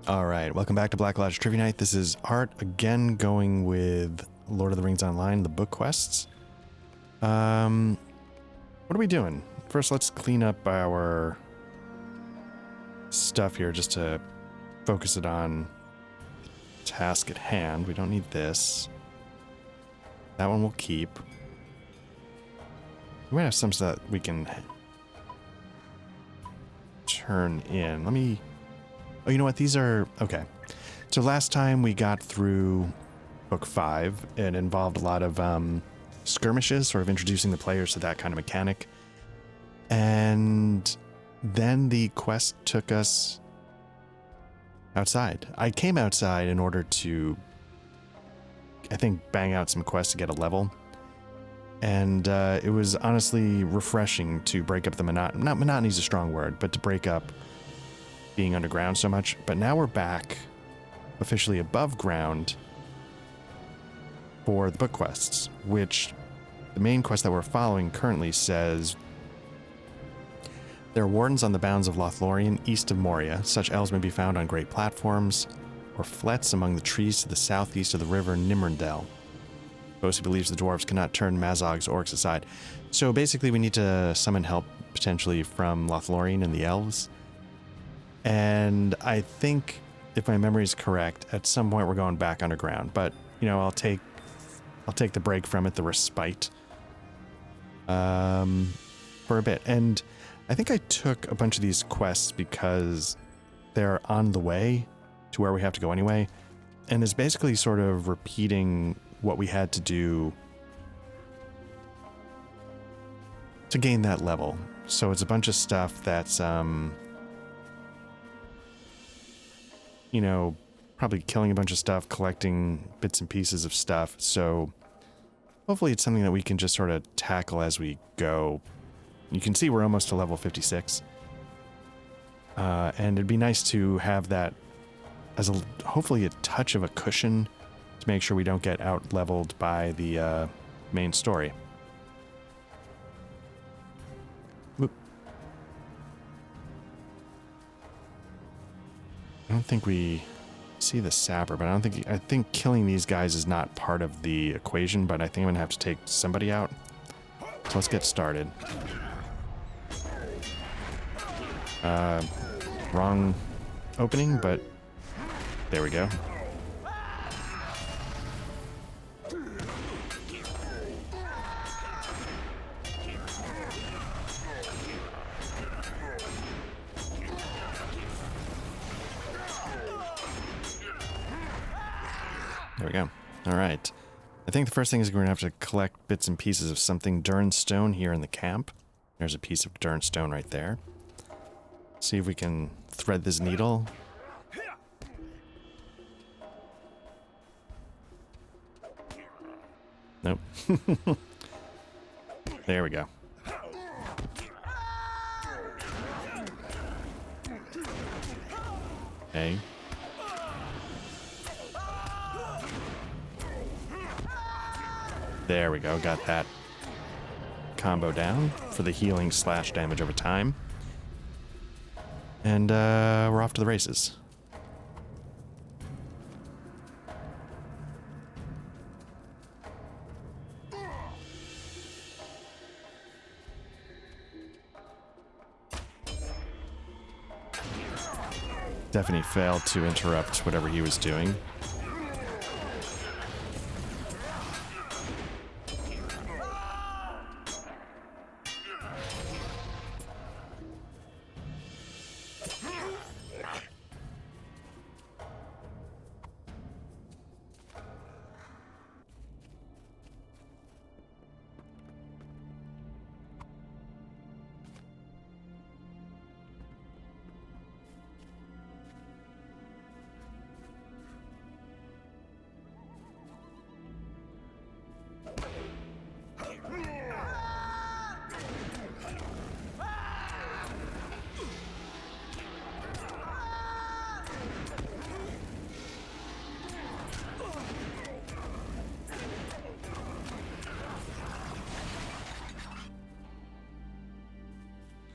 All right, welcome back to Black Lodge Trivia Night. This is Art again, going with Lord of the Rings Online, the book quests. What are we doing? First, let's clean up our stuff here just to focus it on task at hand. We don't need this. That one we'll keep. We might have some stuff that we can turn in. Let me... Oh, you know what? These are... Okay. So last time we got through Book 5, it involved a lot of skirmishes, sort of introducing the players to that kind of mechanic. And then the quest took us outside. I came outside in order to, I think, bang out some quests to get a level. And it was honestly refreshing to break up the monotony. Not monotony is a strong word, but to break up being underground so much. But now we're back officially above ground for the book quests, which the main quest that we're following currently says there are wardens on the bounds of Lothlorien east of Moria. Such elves may be found on great platforms or flets among the trees to the southeast of the river Nimrindel. Bosi believes the dwarves cannot turn Mazog's orcs aside. So basically we need to summon help potentially from Lothlorien and the elves. And I think, if my memory is correct, at some point we're going back underground. But, you know, I'll take the break from it, the respite, for a bit. And I think I took a bunch of these quests because they're on the way to where we have to go anyway. And it's basically sort of repeating what we had to do to gain that level. So it's a bunch of stuff that's, you know, probably killing a bunch of stuff, collecting bits and pieces of stuff. So hopefully it's something that we can just sort of tackle as we go. You can see we're almost to level 56. And it'd be nice to have that as hopefully a touch of a cushion to make sure we don't get out-leveled by the main story. Whoop. I don't think we see the sapper, but I think killing these guys is not part of the equation, but I think I'm gonna have to take somebody out. So let's get started. Wrong opening, but there we go. There we go. All right. I think the first thing is we're going to have to collect bits and pieces of something Durnstone here in the camp. There's a piece of Durnstone right there. See if we can thread this needle. Nope. There we go. Okay. There we go, got that combo down for the healing slash damage over time. And we're off to the races. Definitely failed to interrupt whatever he was doing.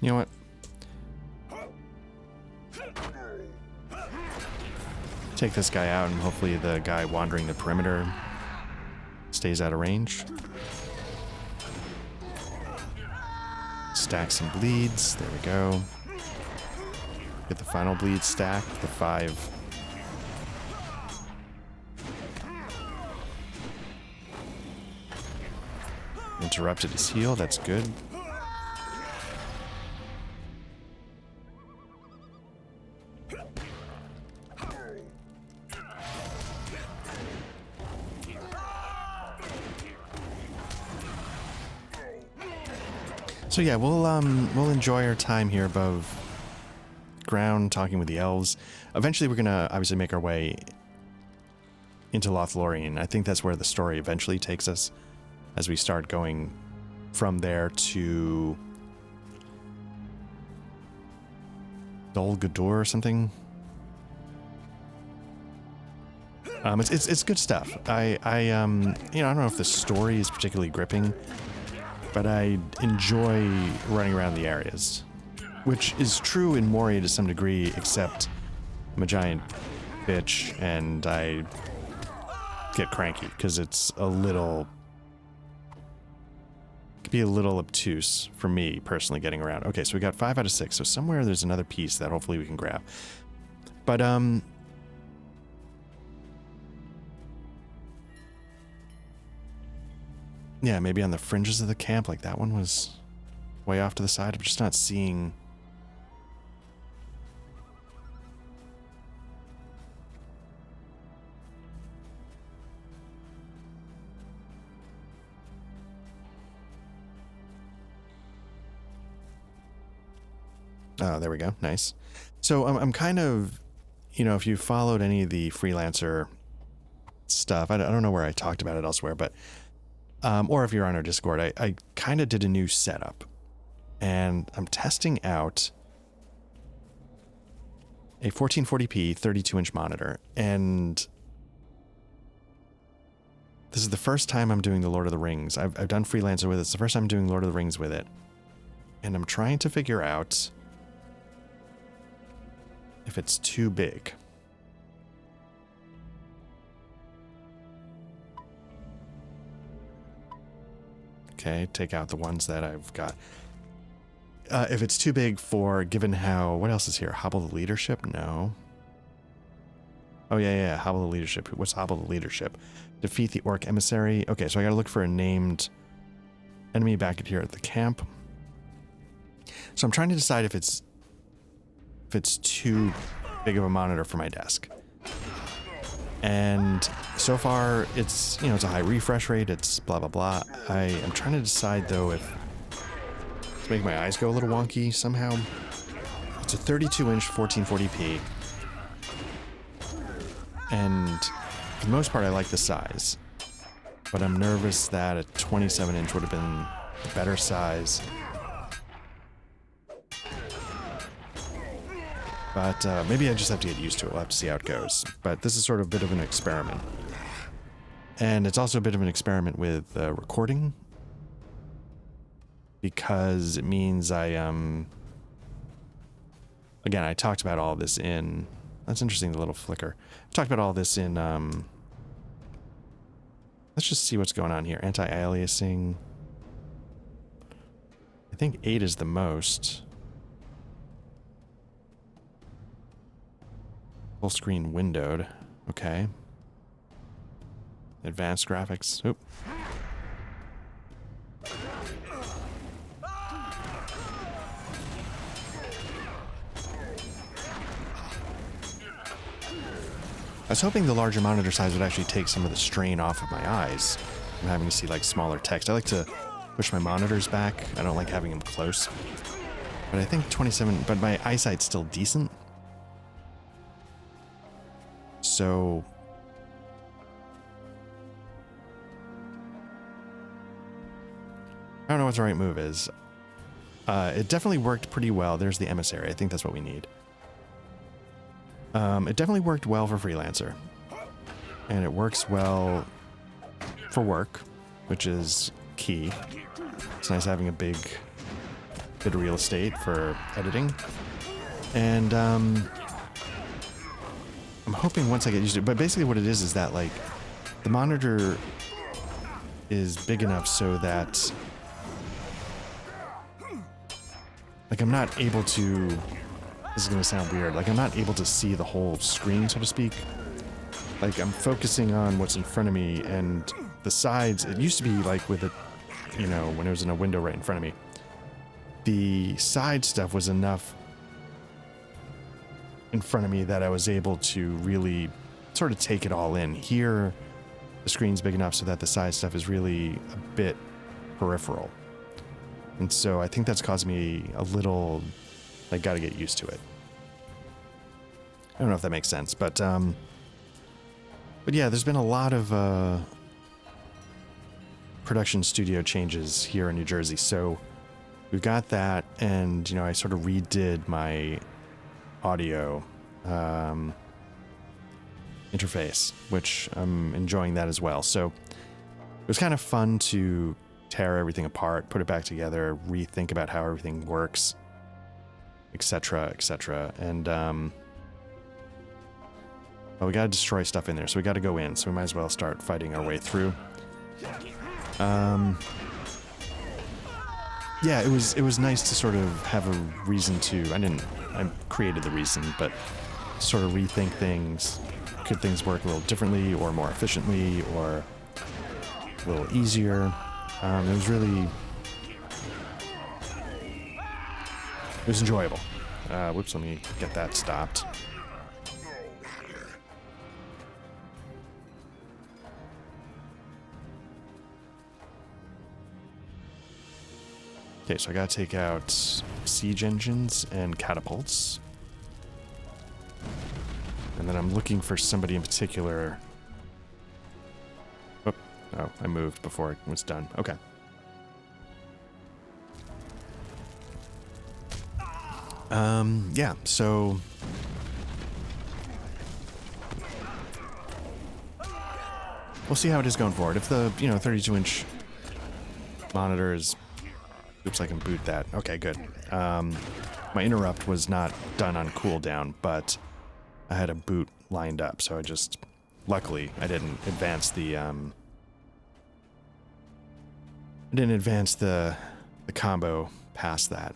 You know what? take this guy out, and hopefully the guy wandering the perimeter stays out of range. Stack some bleeds. There we go. Get the final bleed stacked. The 5. Interrupted his heal. That's good. So yeah, we'll enjoy our time here above ground, talking with the elves. Eventually, we're gonna obviously make our way into Lothlorien. I think that's where the story eventually takes us, as we start going from there to Dol Guldur or something. It's good stuff. I don't know if the story is particularly gripping, but I enjoy running around the areas, which is true in Moria to some degree, except I'm a giant bitch and I get cranky because it's could be a little obtuse for me personally getting around. Okay, so we got 5 out of 6, so somewhere there's another piece that hopefully we can grab. But yeah, maybe on the fringes of the camp, like that one was way off to the side. I'm just not seeing. Oh, there we go. Nice. So I'm kind of, if you followed any of the freelancer stuff, I don't know where I talked about it elsewhere, but or if you're on our Discord, I kind of did a new setup, and I'm testing out a 1440p 32-inch monitor, and this is the first time I'm doing the Lord of the Rings. I've done Freelancer with it. It's the first time I'm doing Lord of the Rings with it, and I'm trying to figure out if it's too big. Okay, take out the ones that I've got. If it's too big for, given how, what else is here? Hobble the Leadership? No. Oh, yeah, Hobble the Leadership. What's Hobble the Leadership? Defeat the Orc Emissary. Okay, so I gotta look for a named enemy back here at the camp. So I'm trying to decide if it's too big of a monitor for my desk. And so far, it's a high refresh rate, it's blah, blah, blah. I am trying to decide, though, if to make my eyes go a little wonky somehow. It's a 32-inch 1440p. And for the most part, I like the size. But I'm nervous that a 27-inch would have been a better size. But maybe I just have to get used to it. We'll have to see how it goes. But this is sort of a bit of an experiment. And it's also a bit of an experiment with recording. Because it means again, I talked about all this in... That's interesting, the little flicker. I talked about all this in... let's just see what's going on here. Anti-aliasing. I think 8 is the most. Full screen windowed. Okay. Advanced graphics. Oop. I was hoping the larger monitor size would actually take some of the strain off of my eyes. I'm having to see like smaller text. I like to push my monitors back. I don't like having them close. But I think 27, but my eyesight's still decent. So I don't know what the right move is. It definitely worked pretty well. There's the emissary. I think that's what we need. It definitely worked well for Freelancer. And it works well for work, which is key. It's nice having a big bit of real estate for editing. And I'm hoping once I get used to it, but basically what it is that like the monitor is big enough so that like I'm not able to, this is going to sound weird, like I'm not able to see the whole screen, so to speak. Like I'm focusing on what's in front of me, and the sides, it used to be like with it, you know, when it was in a window right in front of me, the side stuff was enough in front of me that I was able to really sort of take it all in. Here, the screen's big enough so that the side stuff is really a bit peripheral. And so I think that's caused me a little, like, gotta get used to it. I don't know if that makes sense, but yeah, there's been a lot of production studio changes here in New Jersey. So we've got that, and, you know, I sort of redid my audio interface, which I'm enjoying that as well. So it was kind of fun to tear everything apart, put it back together, rethink about how everything works, etc., etc. And well, we gotta destroy stuff in there, so we gotta go in, so we might as well start fighting our way through. Yeah, it was nice to sort of have a reason to, I created the reason, but sort of rethink things. Could things work a little differently or more efficiently or a little easier? It was really, it was enjoyable. Whoops, let me get that stopped. Okay, so I gotta take out siege engines and catapults. And then I'm looking for somebody in particular. Oh, I moved before it was done. Okay. Yeah, so we'll see how it is going forward. If the, 32-inch monitor is, oops, I can boot that. Okay, good. My interrupt was not done on cooldown, but I had a boot lined up, so I just, luckily, I didn't advance the, the combo past that.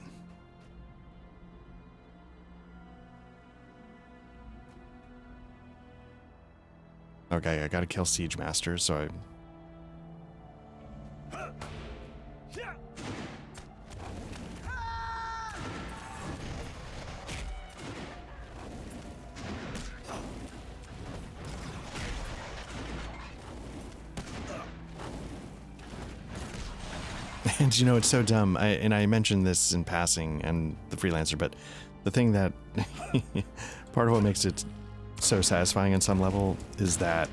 Okay, I gotta kill Siege Master, so I... And you know, it's so dumb. I mentioned this in passing and the freelancer, but the thing that part of what makes it so satisfying on some level is that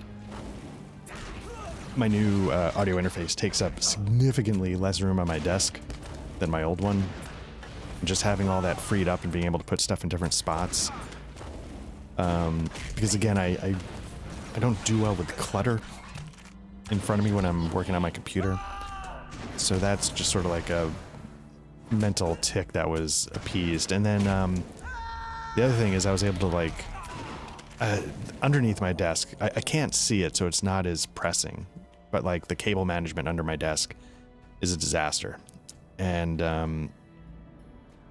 my new audio interface takes up significantly less room on my desk than my old one. And just having all that freed up and being able to put stuff in different spots. Because again, I don't do well with clutter in front of me when I'm working on my computer. So that's just sort of like a mental tick that was appeased. And then the other thing is I was able to, like, underneath my desk, I can't see it, so it's not as pressing. But, like, the cable management under my desk is a disaster. And I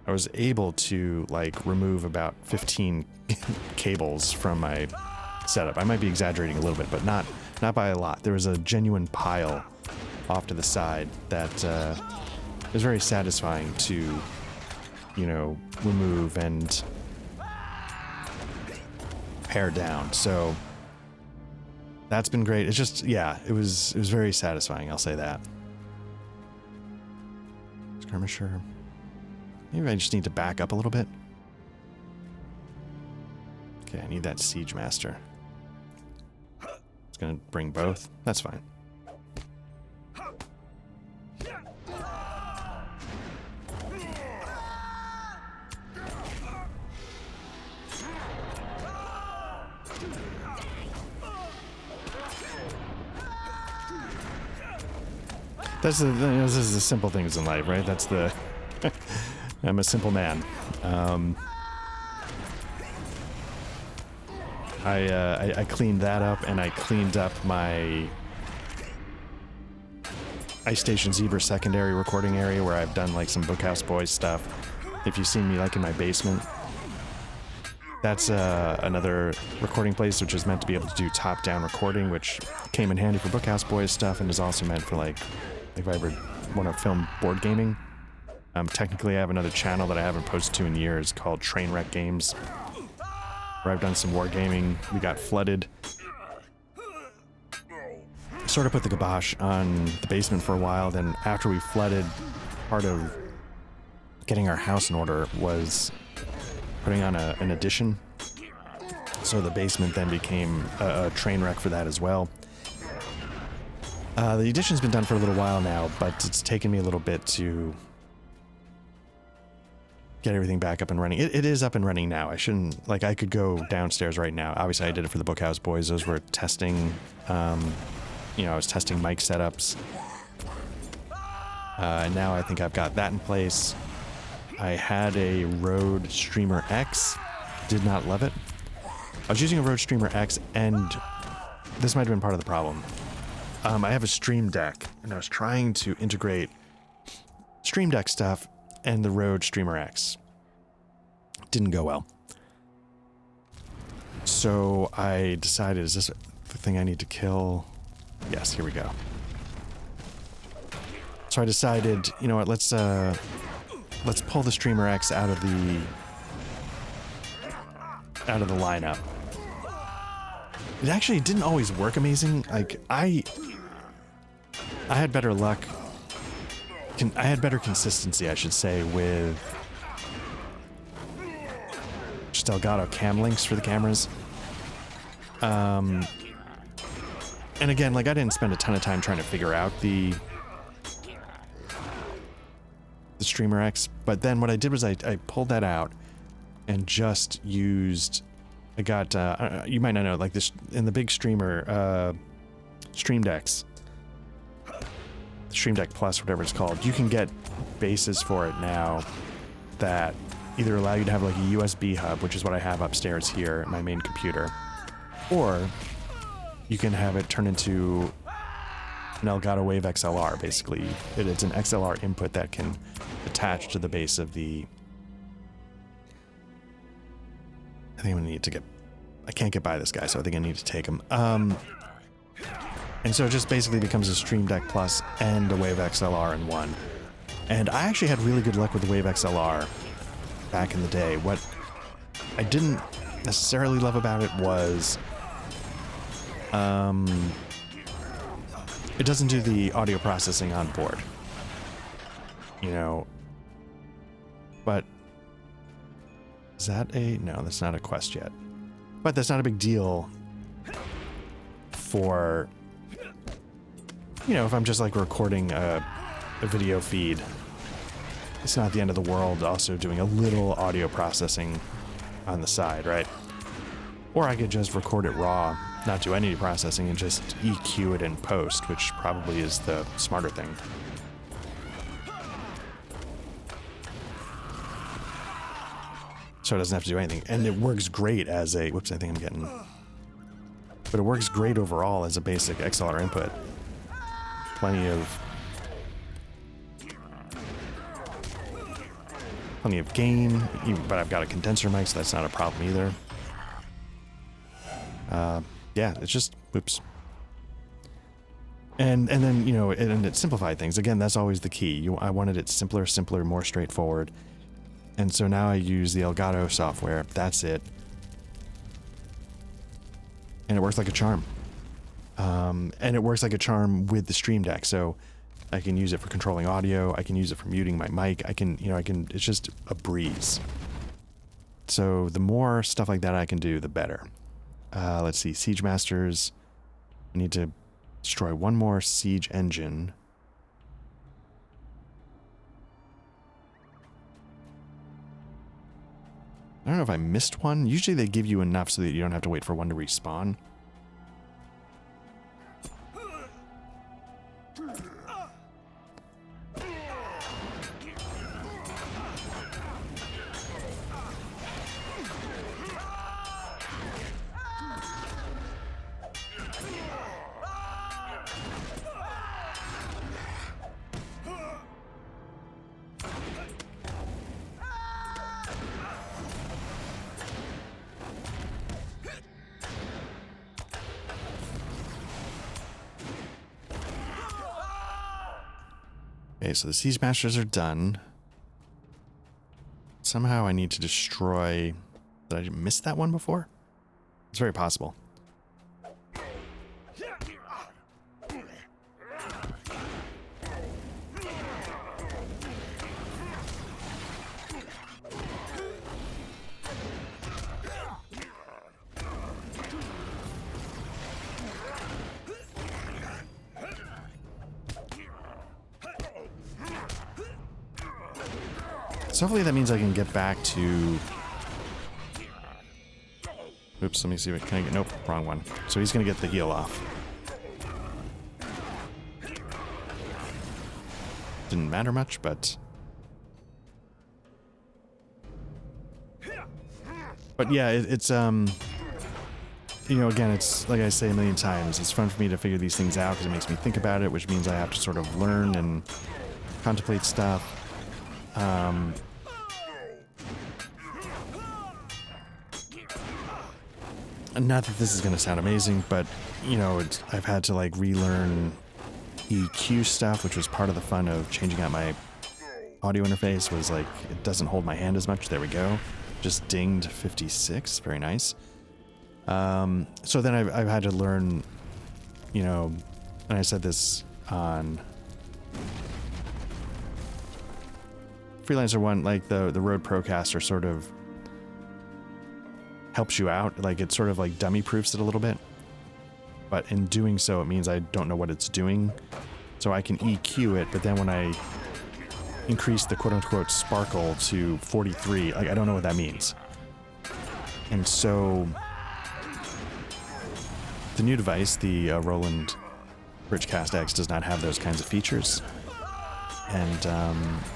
was able to, like, remove about 15 cables from my setup. I might be exaggerating a little bit, but not by a lot. There was a genuine pile off to the side that is very satisfying to, remove and pare down. So that's been great. It's just, yeah, it was very satisfying. I'll say that. Skirmisher. Maybe I just need to back up a little bit. Okay, I need that Siege Master. It's gonna bring both. That's fine. That's the, this is the simple things in life, right? That's the, I'm a simple man. I cleaned that up, and I cleaned up my Ice Station Zebra secondary recording area where I've done like some Bookhouse Boys stuff. If you've seen me like in my basement, that's another recording place which is meant to be able to do top-down recording, which came in handy for Bookhouse Boys stuff and is also meant for like if I ever want to film board gaming. Technically, I have another channel that I haven't posted to in years called Trainwreck Games, where I've done some wargaming. We got flooded. Sort of put the kibosh on the basement for a while. Then after we flooded, part of getting our house in order was putting on an addition. So the basement then became a train wreck for that as well. The addition's been done for a little while now, but it's taken me a little bit to get everything back up and running. It is up and running now. I shouldn't, like, I could go downstairs right now. Obviously, I did it for the Bookhouse Boys. Those were testing, you know, I was testing mic setups. And now I think I've got that in place. I had a Rode Streamer X. Did not love it. I was using a Rode Streamer X, and this might have been part of the problem. I have a Stream Deck, and I was trying to integrate Stream Deck stuff and the Rode Streamer X. Didn't go well. So I decided, is this the thing I need to kill? Yes, here we go. So I decided, you know what, let's pull the Streamer X out of the lineup. It actually didn't always work amazing. Like, I had better luck. I had better consistency, I should say, with just Elgato cam links for the cameras. And again, like, I didn't spend a ton of time trying to figure out the Streamer X, but then what I did was I pulled that out and just used, I got, you might not know, like this, in the big streamer, Stream Decks, Stream Deck Plus, whatever it's called, you can get bases for it now that either allow you to have like a USB hub, which is what I have upstairs here at my main computer, or you can have it turn into an Elgato Wave XLR, basically. It's an XLR input that can attach to the base of the... I think I'm gonna need to get... I can't get by this guy, so I think I need to take him. And so it just basically becomes a Stream Deck Plus and a Wave XLR in one. And I actually had really good luck with the Wave XLR back in the day. What I didn't necessarily love about it was... it doesn't do the audio processing on board, you know, but is that no, that's not a quest yet, but that's not a big deal for, you know, if I'm just like recording a video feed, it's not the end of the world also doing a little audio processing on the side, right? Or I could just record it raw, not do any processing, and just EQ it in post, which probably is the smarter thing. So it doesn't have to do anything. And it works great as a... Whoops, I think I'm getting... But it works great overall as a basic XLR input. Plenty of gain, but I've got a condenser mic, so that's not a problem either. Yeah, it's just, whoops. And then, you know, and it simplified things. Again, that's always the key. I wanted it simpler, more straightforward. And so now I use the Elgato software. That's it. And it works like a charm. And it works like a charm with the Stream Deck. So I can use it for controlling audio. I can use it for muting my mic. It's just a breeze. So the more stuff like that I can do, the better. Let's see, Siege Masters. I need to destroy one more siege engine. I don't know if I missed one. Usually they give you enough so that you don't have to wait for one to respawn. Okay, so the Siege Masters are done. Somehow I need to destroy... Did I miss that one before? It's very possible. So hopefully that means I can get back to... Oops, let me see what can I get. Nope, wrong one. So he's gonna get the heal off. Didn't matter much, but yeah, it's you know, again, it's like I say a million times, it's fun for me to figure these things out because it makes me think about it, which means I have to sort of learn and contemplate stuff. Not that this is going to sound amazing, but, you know, I've had to, like, relearn EQ stuff, which was part of the fun of changing out my audio interface, was, like, it doesn't hold my hand as much. There we go. Just dinged 56. Very nice. So then I've had to learn, you know, and I said this on Freelancer 1, like, the Rode Procaster sort of helps you out, like it sort of like dummy proofs it a little bit, but in doing so it means I don't know what it's doing, so I can EQ it, but then when I increase the quote-unquote sparkle to 43, like I don't know what that means. And so the new device, the Roland Bridgecast X, does not have those kinds of features, and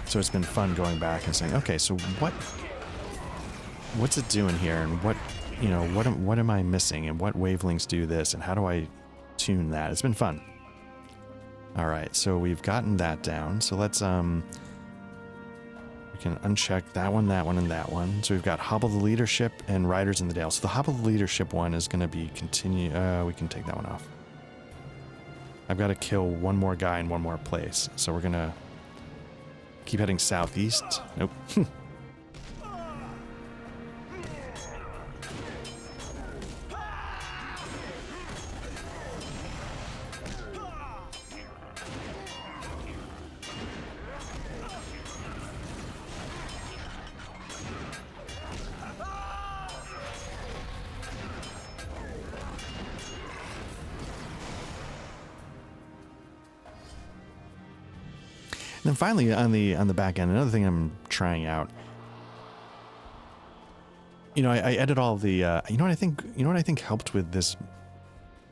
so it's been fun going back and saying, okay, so what's it doing here, and what, you know, what am I missing, and what wavelengths do this, and how do I tune that? It's been fun. All right, so we've gotten that down. So let's we can uncheck that one, and that one. So we've got Hobble the Leadership and Riders in the Dale. So the Hobble the Leadership one is going to be continue. We can take that one off. I've got to kill one more guy in one more place, so we're gonna keep heading southeast. Nope. And then finally, on the back end, another thing I'm trying out. You know, I edit all the. You know what I think helped with this.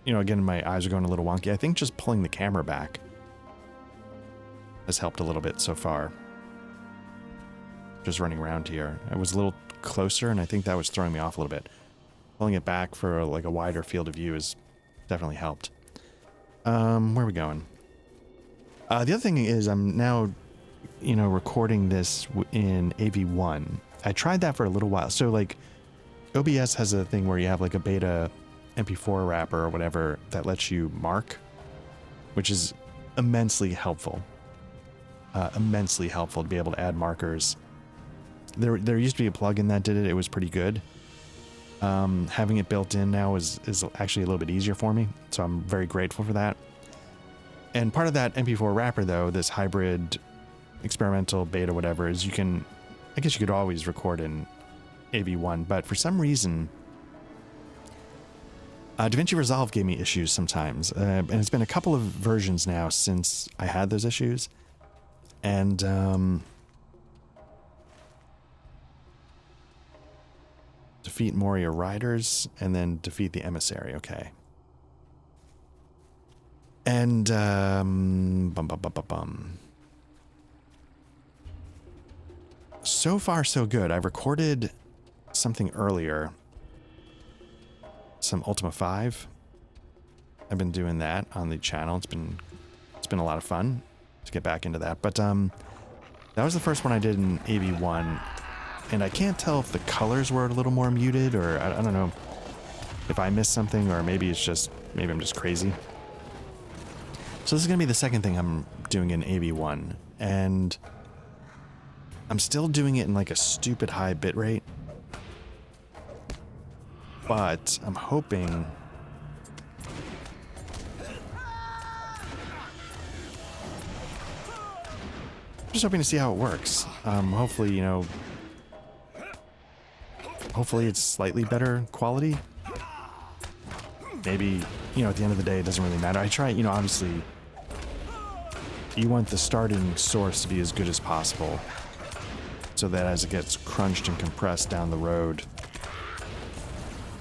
You know, again, my eyes are going a little wonky. I think just pulling the camera back has helped a little bit so far. Just running around here, I was a little closer, and I think that was throwing me off a little bit. Pulling it back for like a wider field of view has definitely helped. Where are we going? The other thing is I'm now, you know, recording this in AV1. I tried that for a little while. So like OBS has a thing where you have like a beta MP4 wrapper or whatever that lets you mark, which is immensely helpful. Immensely helpful to be able to add markers. There used to be a plugin that did it. It was pretty good. Having it built in now is actually a little bit easier for me. So I'm very grateful for that. And part of that MP4 wrapper, though, this hybrid experimental beta, whatever, is you can, I guess you could always record in AV1, but for some reason, DaVinci Resolve gave me issues sometimes. And it's been a couple of versions now since I had those issues. And defeat Moria Riders, and then defeat the Emissary, okay. And, so far, so good. I recorded something earlier. Some Ultima 5. I've been doing that on the channel. It's been a lot of fun to get back into that. But, that was the first one I did in AV1. And I can't tell if the colors were a little more muted, or I don't know if I missed something, or maybe I'm just crazy. So this is going to be the second thing I'm doing in AV1, and I'm still doing it in like a stupid high bitrate. But I'm hoping... Just hoping to see how it works. Hopefully, you know... Hopefully it's slightly better quality. Maybe, you know, at the end of the day, it doesn't really matter. I try, you know, obviously, you want the starting source to be as good as possible, so that as it gets crunched and compressed down the road,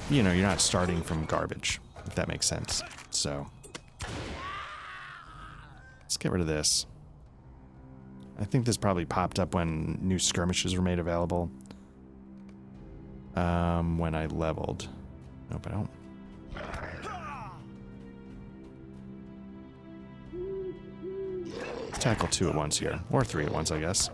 you know, you're not starting from garbage, if that makes sense. So, let's get rid of this. I think this probably popped up when new skirmishes were made available. When I leveled. Nope, I don't. Tackle 2 at once here, or 3 at once, I guess.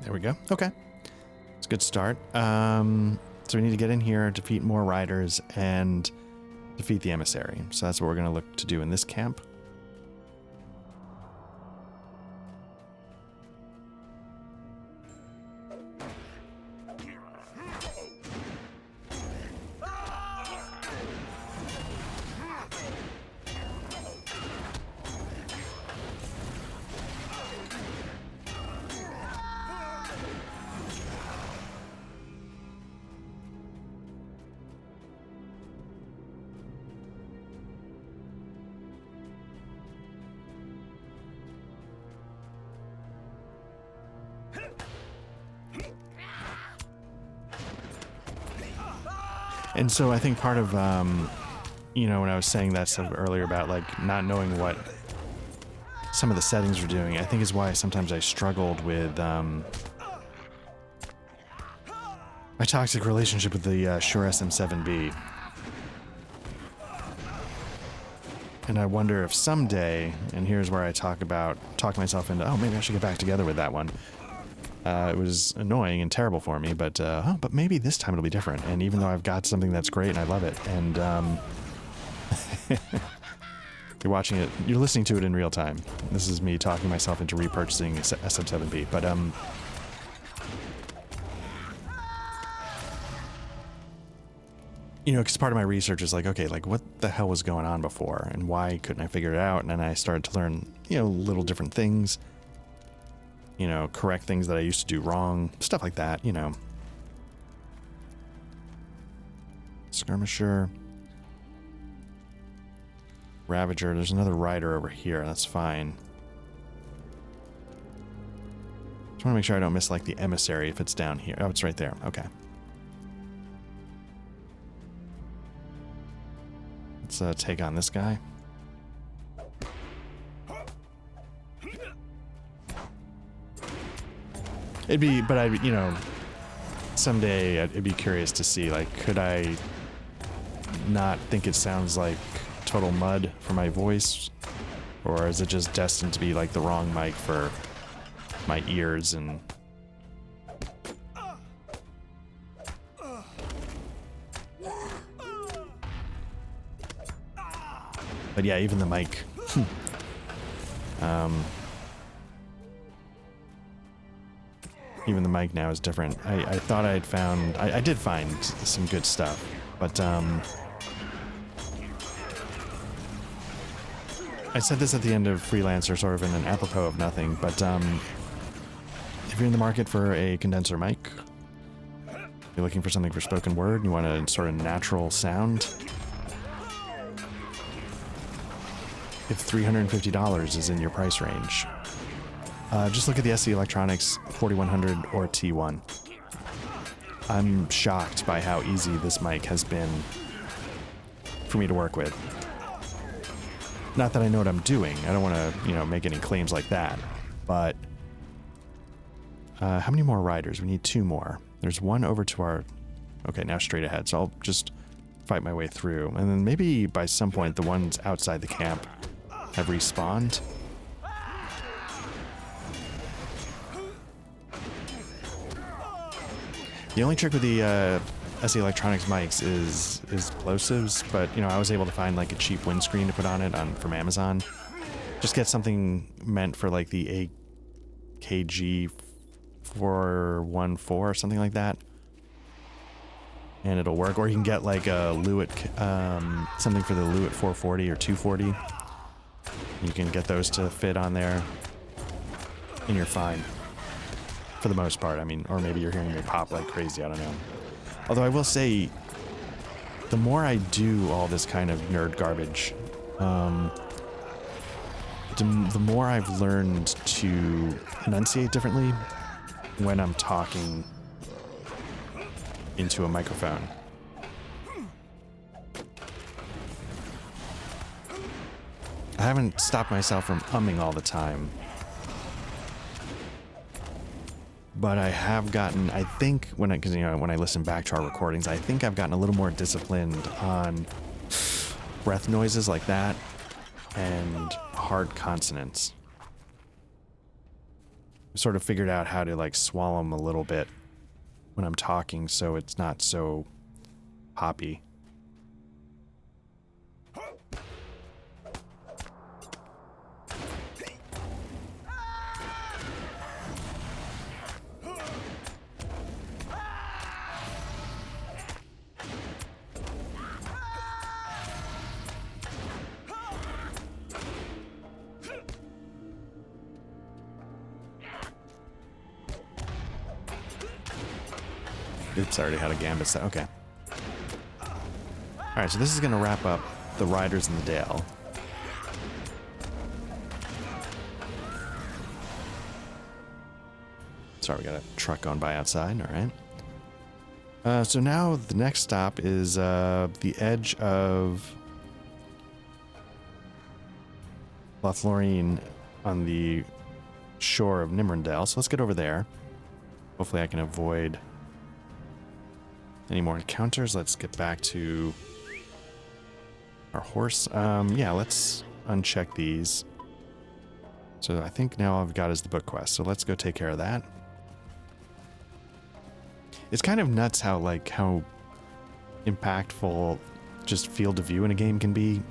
There we go. Okay. It's a good start. So we need to get in here, defeat more riders, and defeat the emissary. So that's what we're going to look to do in this camp. And so I think part of, you know, when I was saying that stuff earlier about, like, not knowing what some of the settings were doing, I think is why sometimes I struggled with my toxic relationship with the Shure SM7B. And I wonder if someday, and here's where I talk myself into, oh, maybe I should get back together with that one. It was annoying and terrible for me, but maybe this time it'll be different. And even though I've got something that's great and I love it, and you're watching it, you're listening to it in real time. This is me talking myself into repurchasing SM7B, but you know, because part of my research is like, okay, like what the hell was going on before, and why couldn't I figure it out? And then I started to learn, you know, little different things. You know, correct things that I used to do wrong, stuff like that, you know. Skirmisher. Ravager, there's another rider over here, that's fine. Just want to make sure I don't miss, like, the emissary if it's down here. Oh, it's right there, okay. Let's take on this guy. It'd be, but I, you know, someday I'd be curious to see, like, could I not think it sounds like total mud for my voice? Or is it just destined to be, like, the wrong mic for my ears and... But yeah, even the mic. Even the mic now is different. I thought I had found... I did find some good stuff, but I said this at the end of Freelancer, sort of in an apropos of nothing, but if you're in the market for a condenser mic, you're looking for something for spoken word, you want a sort of natural sound, if $350 is in your price range, just look at the SC Electronics 4100 or T1. I'm shocked by how easy this mic has been for me to work with. Not that I know what I'm doing. I don't want to, make any claims like that. But how many more riders? We need 2 more. There's one over to our... Okay, now straight ahead. So I'll just fight my way through. And then maybe by some point the ones outside the camp have respawned. The only trick with the SE Electronics mics is plosives, but I was able to find like a cheap windscreen to put on it from Amazon. Just get something meant for like the AKG 414 or something like that, and it'll work. Or you can get like a Lewitt, something for the Lewitt 440 or 240. You can get those to fit on there, and you're fine for the most part. I mean, or maybe you're hearing me pop like crazy. I don't know. Although I will say, the more I do all this kind of nerd garbage, the more I've learned to enunciate differently when I'm talking into a microphone. I haven't stopped myself from humming all the time. But I have gotten, I think, when I listen back to our recordings, I think I've gotten a little more disciplined on breath noises like that and hard consonants. I sort of figured out how to like swallow them a little bit when I'm talking so it's not so poppy. Oops, I already had a gambit set. Okay. Alright, so this is going to wrap up the Riders in the Dale. Sorry, we got a truck going by outside. Alright. So now the next stop is the edge of Lothlorien on the shore of Nimrendale. So let's get over there. Hopefully I can avoid any more encounters. Let's get back to our horse. Yeah, let's uncheck these. So I think now all I've got is the book quest. So let's go take care of that. It's kind of nuts how impactful just field of view in a game can be.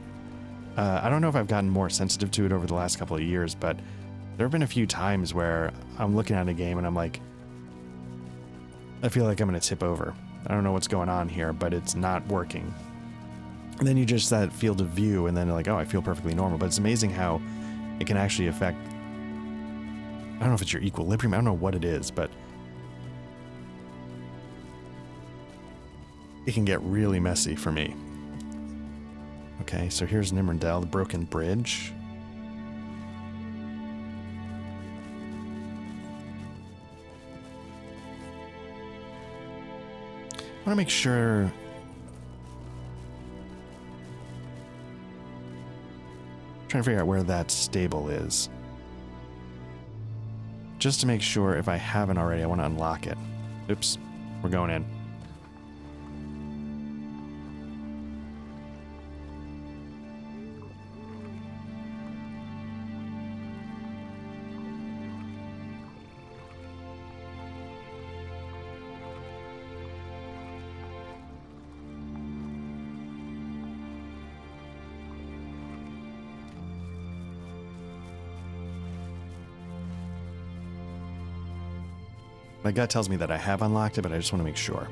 I don't know if I've gotten more sensitive to it over the last couple of years, but there have been a few times where I'm looking at a game and I'm like, I feel like I'm going to tip over. I don't know what's going on here, but it's not working. And then you just that field of view, and then like, oh, I feel perfectly normal. But it's amazing how it can actually affect, I don't know if it's your equilibrium, I don't know what it is, but it can get really messy for me. Okay, so here's Nimrendale, the broken bridge. I want to make sure... trying to figure out where that stable is. Just to make sure, if I haven't already, I want to unlock it. Oops, we're going in. My gut tells me that I have unlocked it, but I just want to make sure.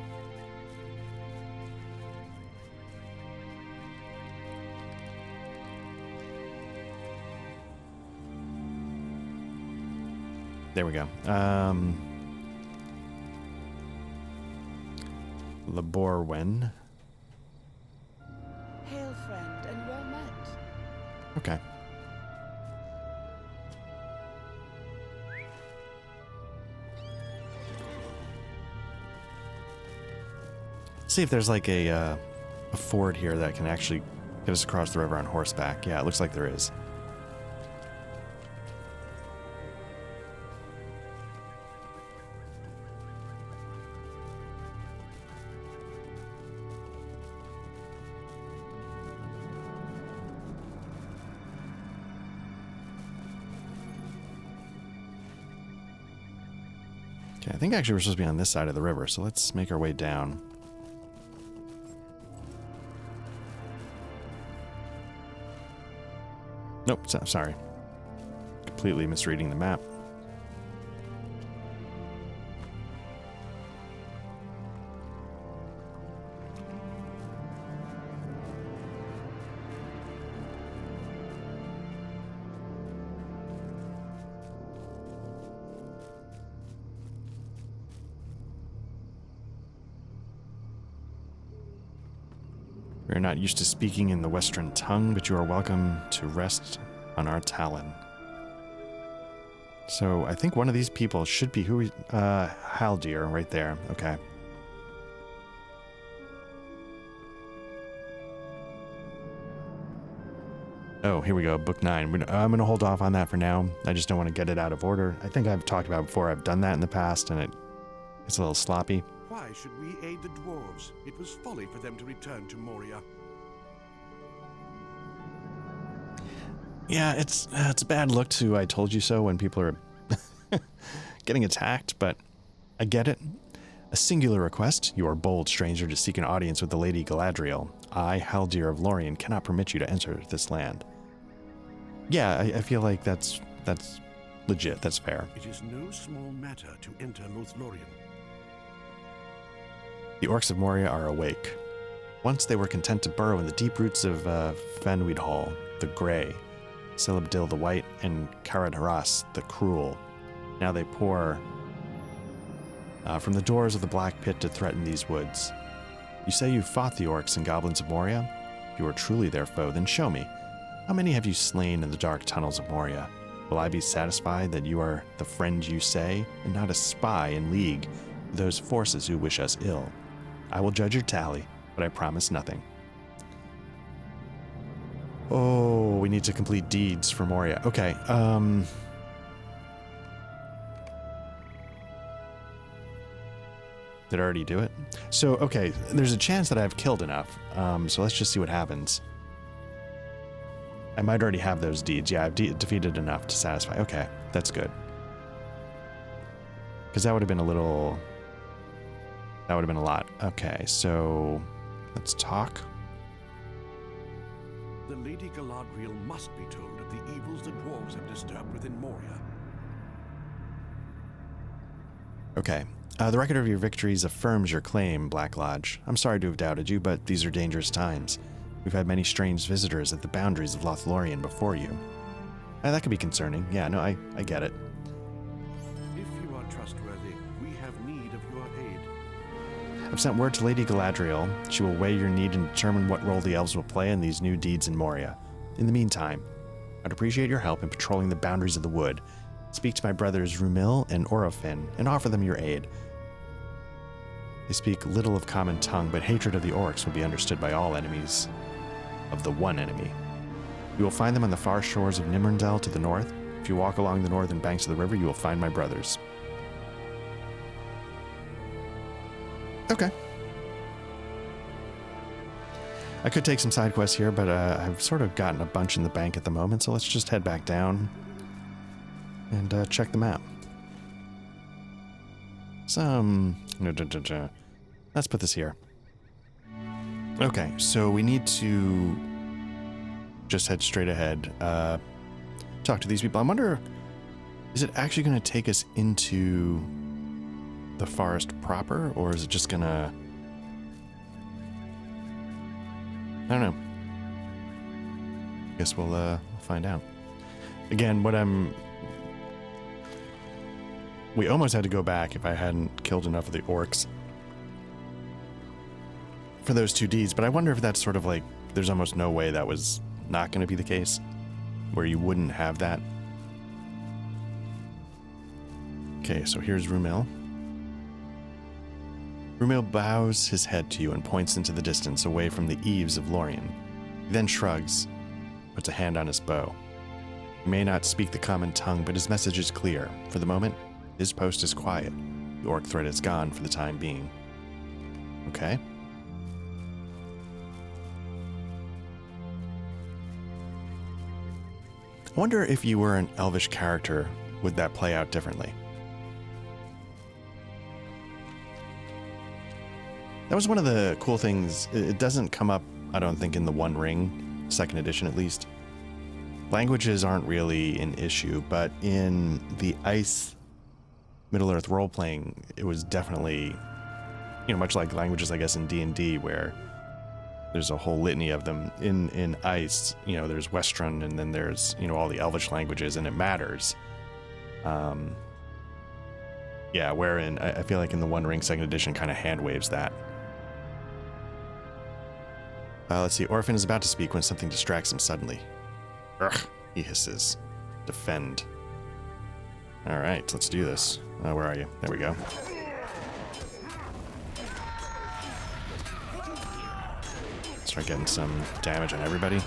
There we go. Lothlorien. Hail, friend, and well met. Okay. See if there's like a ford here that can actually get us across the river on horseback. Yeah, it looks like there is. Okay, I think actually we're supposed to be on this side of the river, so let's make our way down. Nope, sorry. Completely misreading the map. We are not used to speaking in the Western tongue, but you are welcome to rest on our talon. So I think one of these people should be Haldir right there. Okay. Oh, here we go. Book 9. I'm going to hold off on that for now. I just don't want to get it out of order. I think I've talked about it before. I've done that in the past, and it's a little sloppy. Why should we aid the dwarves? It was folly for them to return to Moria. Yeah, it's a bad look to I told you so when people are getting attacked, but I get it. A singular request, you are bold stranger to seek an audience with the Lady Galadriel. I, Haldir of Lorien, cannot permit you to enter this land. Yeah, I feel like that's legit, that's fair. It is no small matter to enter Lothlorien. The orcs of Moria are awake. Once they were content to burrow in the deep roots of Fanweed Hall, the Grey, Silabdil the White, and Karad Haras the Cruel. Now they pour from the doors of the Black Pit to threaten these woods. You say you fought the orcs and goblins of Moria? If you are truly their foe, then show me. How many have you slain in the dark tunnels of Moria? Will I be satisfied that you are the friend you say, and not a spy in league with those forces who wish us ill? I will judge your tally, but I promise nothing. Oh, we need to complete deeds for Moria. Okay, Did I already do it? So, okay, there's a chance that I've killed enough. So let's just see what happens. I might already have those deeds. Yeah, I've defeated enough to satisfy. Okay, that's good. Because that would have been a little... That would have been a lot. Okay, so let's talk. The Lady Galadriel must be told of the evils the dwarves have disturbed within Moria. Okay. The record of your victories affirms your claim, Black Lodge. I'm sorry to have doubted you, but these are dangerous times. We've had many strange visitors at the boundaries of Lothlorien before you. That could be concerning. Yeah, no, I get it. If you are trustworthy, we have need of your aid. I've sent word to Lady Galadriel. She will weigh your need and determine what role the elves will play in these new deeds in Moria. In the meantime, I'd appreciate your help in patrolling the boundaries of the wood. Speak to my brothers Rumil and Orofin and offer them your aid. They speak little of common tongue, but hatred of the orcs will be understood by all enemies of the one enemy. You will find them on the far shores of Nimrindel to the north. If you walk along the northern banks of the river, you will find my brothers. Okay. I could take some side quests here, but I've sort of gotten a bunch in the bank at the moment, so let's just head back down and check the map. Let's put this here. Okay, so we need to just head straight ahead. Talk to these people. I wonder, is it actually going to take us into the forest proper, or is it just going to... I don't know. Guess we'll find out. Again, what I'm We almost had to go back if I hadn't killed enough of the orcs for those 2 deeds, but I wonder if that's sort of like, there's almost no way that was not going to be the case, where you wouldn't have that. Okay, so here's Rumil. Rumil bows his head to you and points into the distance away from the eaves of Lorien. He then shrugs, puts a hand on his bow. He may not speak the common tongue, but his message is clear. For the moment, his post is quiet. The orc threat is gone for the time being. Okay. I wonder if you were an elvish character, would that play out differently? That was one of the cool things. It doesn't come up, I don't think, in the One Ring, 2nd edition at least. Languages aren't really an issue, but in the Ice Middle-earth role-playing, it was definitely, much like languages, I guess, in D&D, where there's a whole litany of them. In Ice, there's Westron, and then there's, all the Elvish languages, and it matters. Wherein I feel like in the One Ring 2nd edition kind of hand waves that. Let's see. Orphan is about to speak when something distracts him suddenly. Ugh, he hisses. Defend. All right, let's do this. Where are you? There we go. Start getting some damage on everybody.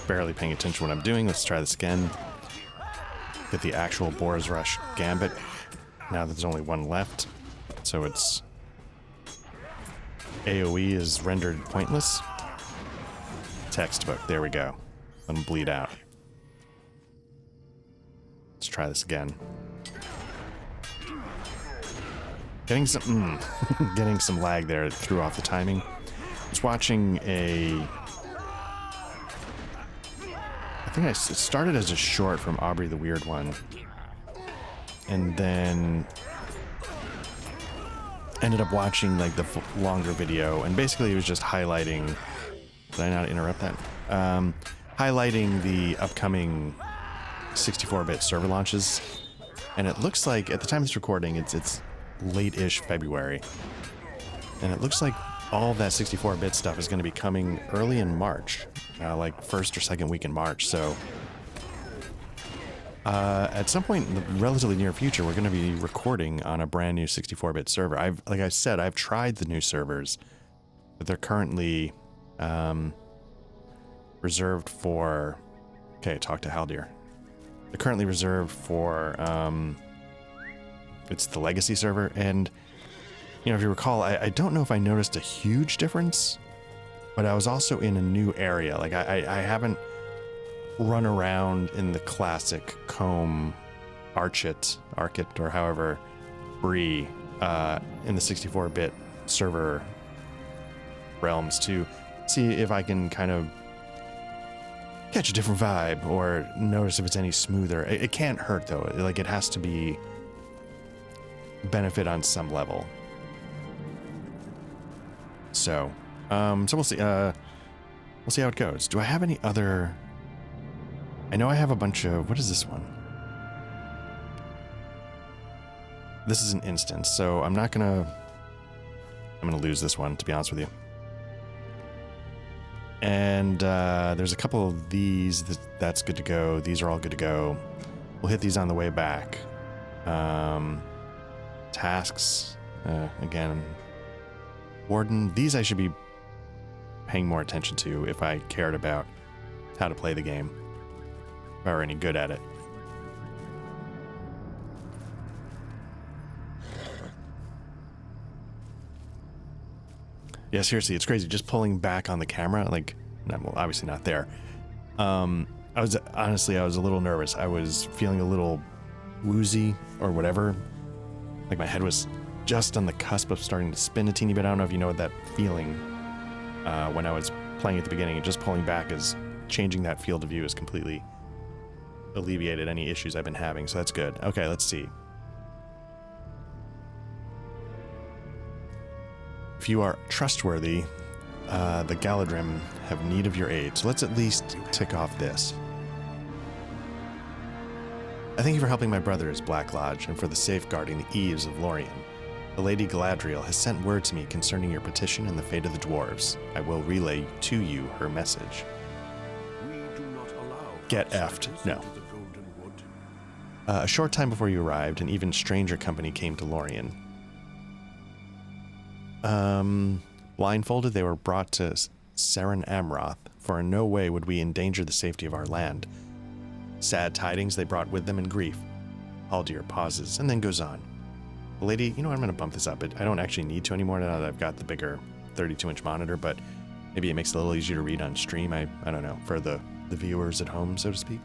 Barely paying attention to what I'm doing. Let's try this again. Get the actual Boar's Rush Gambit. Now there's only one left, so it's AoE is rendered pointless. Textbook. There we go. Let him bleed out. Let's try this again. Getting some getting some lag there. It threw off the timing. I was watching I think it started as a short from Aubrey the Weird One, and then ended up watching like the longer video, and basically it was just highlighting. Did I not interrupt that? Highlighting the upcoming 64-bit server launches, and it looks like at the time of this recording, it's late-ish February, and it looks like all of that 64-bit stuff is going to be coming early in March, like first or second week in March. So at some point in the relatively near future, we're going to be recording on a brand new 64-bit server. Like I said, I've tried the new servers, but they're currently reserved for. Okay, talk to Haldir. They're currently reserved for. It's the legacy server, and if you recall, I don't know if I noticed a huge difference, but I was also in a new area. Like I haven't run around in the classic Comb, Archit, or however, Bree, in the 64-bit server realms to see if I can kind of catch a different vibe or notice if it's any smoother. It can't hurt though. Like it has to be benefit on some level. So we'll see. We'll see how it goes. Do I have any other? I know I have a bunch of. What is this one? This is an instance, so I'm gonna lose this one, to be honest with you. And there's a couple of these that's good to go. These are all good to go. We'll hit these on the way back. Tasks again. Warden, these I should be paying more attention to if I cared about how to play the game, if I were any good at it. Yeah, seriously, it's crazy. Just pulling back on the camera, like, well, obviously not there. I was a little nervous. I was feeling a little woozy or whatever. Like my head was just on the cusp of starting to spin a teeny bit. I don't know if you know what that feeling when I was playing at the beginning, and just pulling back is changing that field of view has completely alleviated any issues I've been having, so that's good. Okay, let's see. If you are trustworthy, the Galadrim have need of your aid, so let's at least tick off this. I thank you for helping my brothers, Black Lodge, and for the safeguarding the eaves of Lorien. The Lady Galadriel has sent word to me concerning your petition and the fate of the dwarves. I will relay to you her message. We do not allow Get effed. No. into the Golden Wood. A short time before you arrived, an even stranger company came to Lorien. Blindfolded, they were brought to Seren Amroth, for in no way would we endanger the safety of our land. Sad tidings they brought with them in grief. Haldir pauses and then goes on. The lady, you know, I'm going to bump this up. I don't actually need to anymore now that I've got the bigger 32-inch monitor, but maybe it makes it a little easier to read on stream. I don't know, for the viewers at home, so to speak.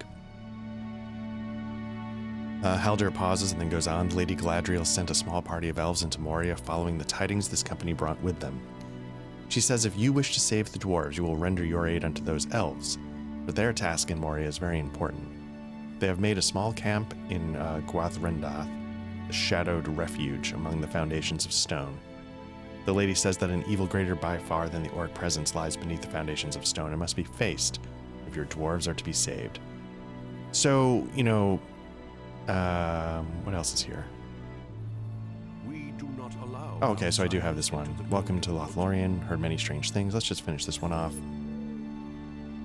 Haldir pauses and then goes on. Lady Galadriel sent a small party of elves into Moria following the tidings this company brought with them. She says if you wish to save the dwarves, you will render your aid unto those elves, but their task in Moria is very important. They have made a small camp in Gwathrendath, a shadowed refuge among the foundations of stone. The lady says that an evil greater by far than the orc presence lies beneath the foundations of stone and must be faced if your dwarves are to be saved. So, you know, what else is here? We do not allow Oh, okay, so I do have outsiders this one. into the Welcome to Golden Wood. Lothlorien. Heard many strange things. Let's just finish this one off.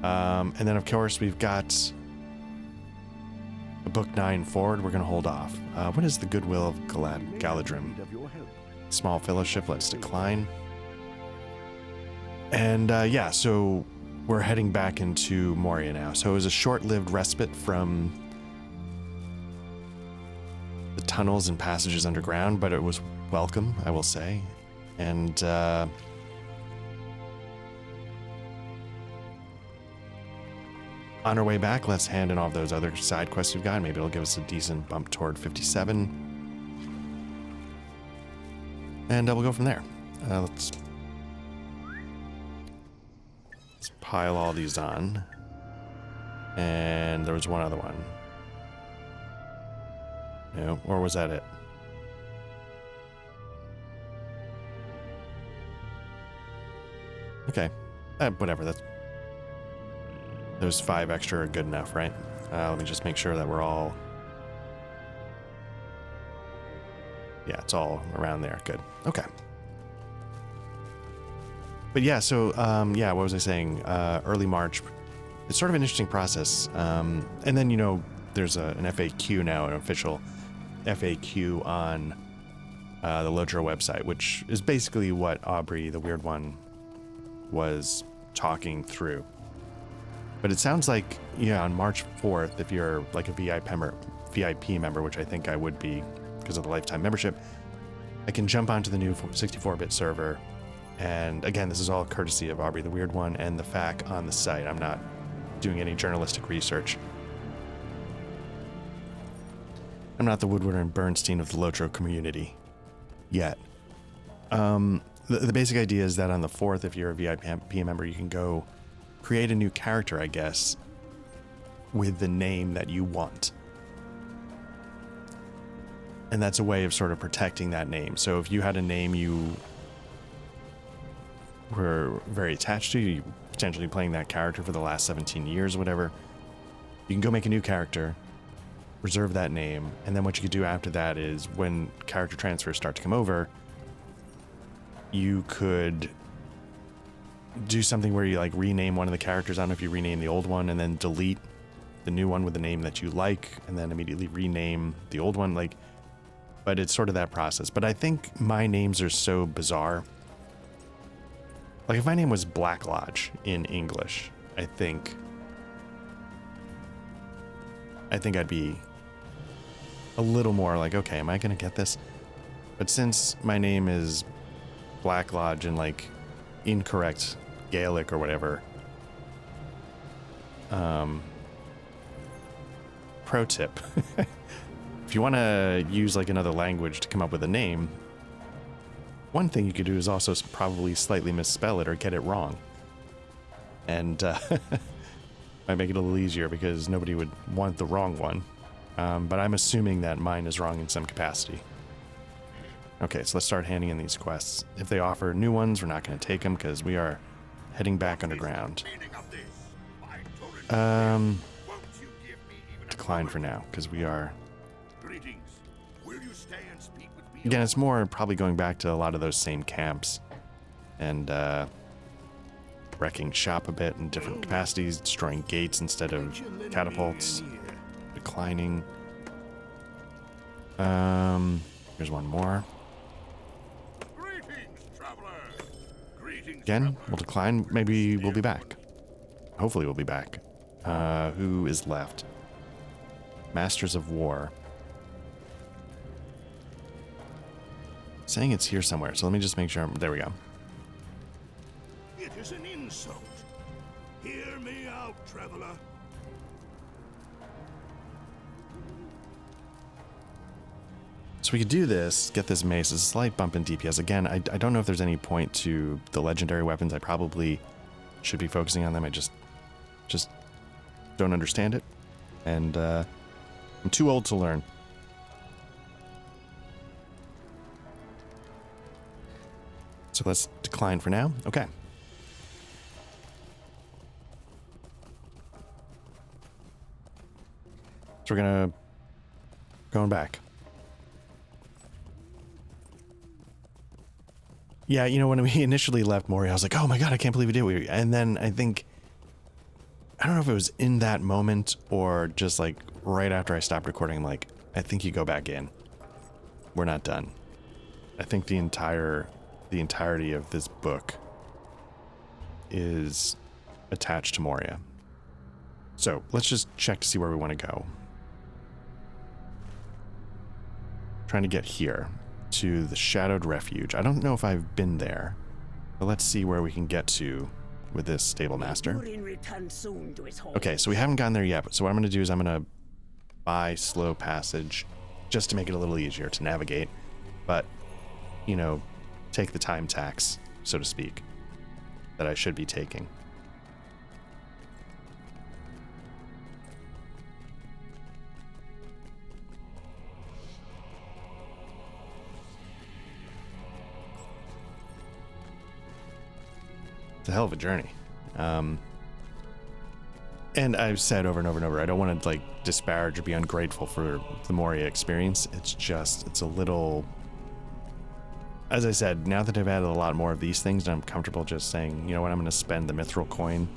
And then, of course, we've got a book 9 forward. We're going to hold off. What is the goodwill of Galadrim? Need of your help. Small fellowship, let's decline. And yeah, so we're heading back into Moria now. So it was a short-lived respite from the tunnels and passages underground, but it was welcome, I will say. And on our way back, let's hand in all those other side quests we've got. Maybe it'll give us a decent bump toward 57. And we'll go from there. Let's pile all these on. And there was one other one. No, or was that it? Okay. Whatever, those 5 extra are good enough, right? Let me just make sure that we're all... Yeah, it's all around there. Good. Okay. But yeah, so, yeah, what was I saying? Early March. It's sort of an interesting process. And then, you know, there's an FAQ now, an official FAQ on the Lotro website, which is basically what Aubrey, the weird one, was talking through. But it sounds like, yeah, on March 4th, if you're like a VIP member, which I think I would be because of the lifetime membership, I can jump onto the new 64-bit server. And again, this is all courtesy of Aubrey the Weird One and the FAQ on the site. I'm not doing any journalistic research. I'm not the Woodward and Bernstein of the Lotro community yet. The basic idea is that on the 4th, if you're a VIP member, you can go create a new character, I guess, with the name that you want. And that's a way of sort of protecting that name. So if you had a name you were very attached to, you potentially playing that character for the last 17 years or whatever, you can go make a new character, reserve that name, and then what you could do after that is when character transfers start to come over, you could do something where you like rename one of the characters. I don't know if you rename the old one and then delete the new one with the name that you like and then immediately rename the old one, like, but it's sort of that process. But I think my names are so bizarre. Like if my name was Black Lodge in English, I think I'd be a little more like, okay, am I gonna get this? But since my name is Black Lodge in like incorrect Gaelic or whatever, pro tip, if you want to use like another language to come up with a name, one thing you could do is also probably slightly misspell it or get it wrong. And might make it a little easier because nobody would want the wrong one. But I'm assuming that mine is wrong in some capacity. Okay, so let's start handing in these quests. If they offer new ones, we're not going to take them because we are heading back underground. Decline for now, because we are... Again, it's more probably going back to a lot of those same camps and wrecking shop a bit in different capacities, destroying gates instead of catapults, declining. Here's one more. Again, we'll decline. Maybe we'll be back. Hopefully we'll be back. Who is left? Masters of War. Saying it's here somewhere, so let me just make sure. There we go. It is an insult. Hear me out, traveler. So we could do this, get this mace, a slight bump in DPS. Again, I don't know if there's any point to the legendary weapons. I probably should be focusing on them. I just don't understand it. And I'm too old to learn. So let's decline for now. Okay. So we're going back. Yeah, you know, when we initially left Moria, I was like, oh my god, I can't believe we did. And then I think, I don't know if it was in that moment or just like right after I stopped recording, I'm like, I think you go back in. We're not done. I think the entirety of this book is attached to Moria. So let's just check to see where we want to go. Trying to get here to the Shadowed Refuge. I don't know if I've been there, but let's see where we can get to with this stable master. Okay, so we haven't gotten there yet, so what I'm going to do is I'm going to buy slow passage just to make it a little easier to navigate, but, you know, take the time tax, so to speak, that I should be taking. It's a hell of a journey. And I've said over and over and over, I don't want to like disparage or be ungrateful for the Moria experience. It's a little, as I said, now that I've added a lot more of these things, and I'm comfortable just saying, you know what, I'm going to spend the mithril coin.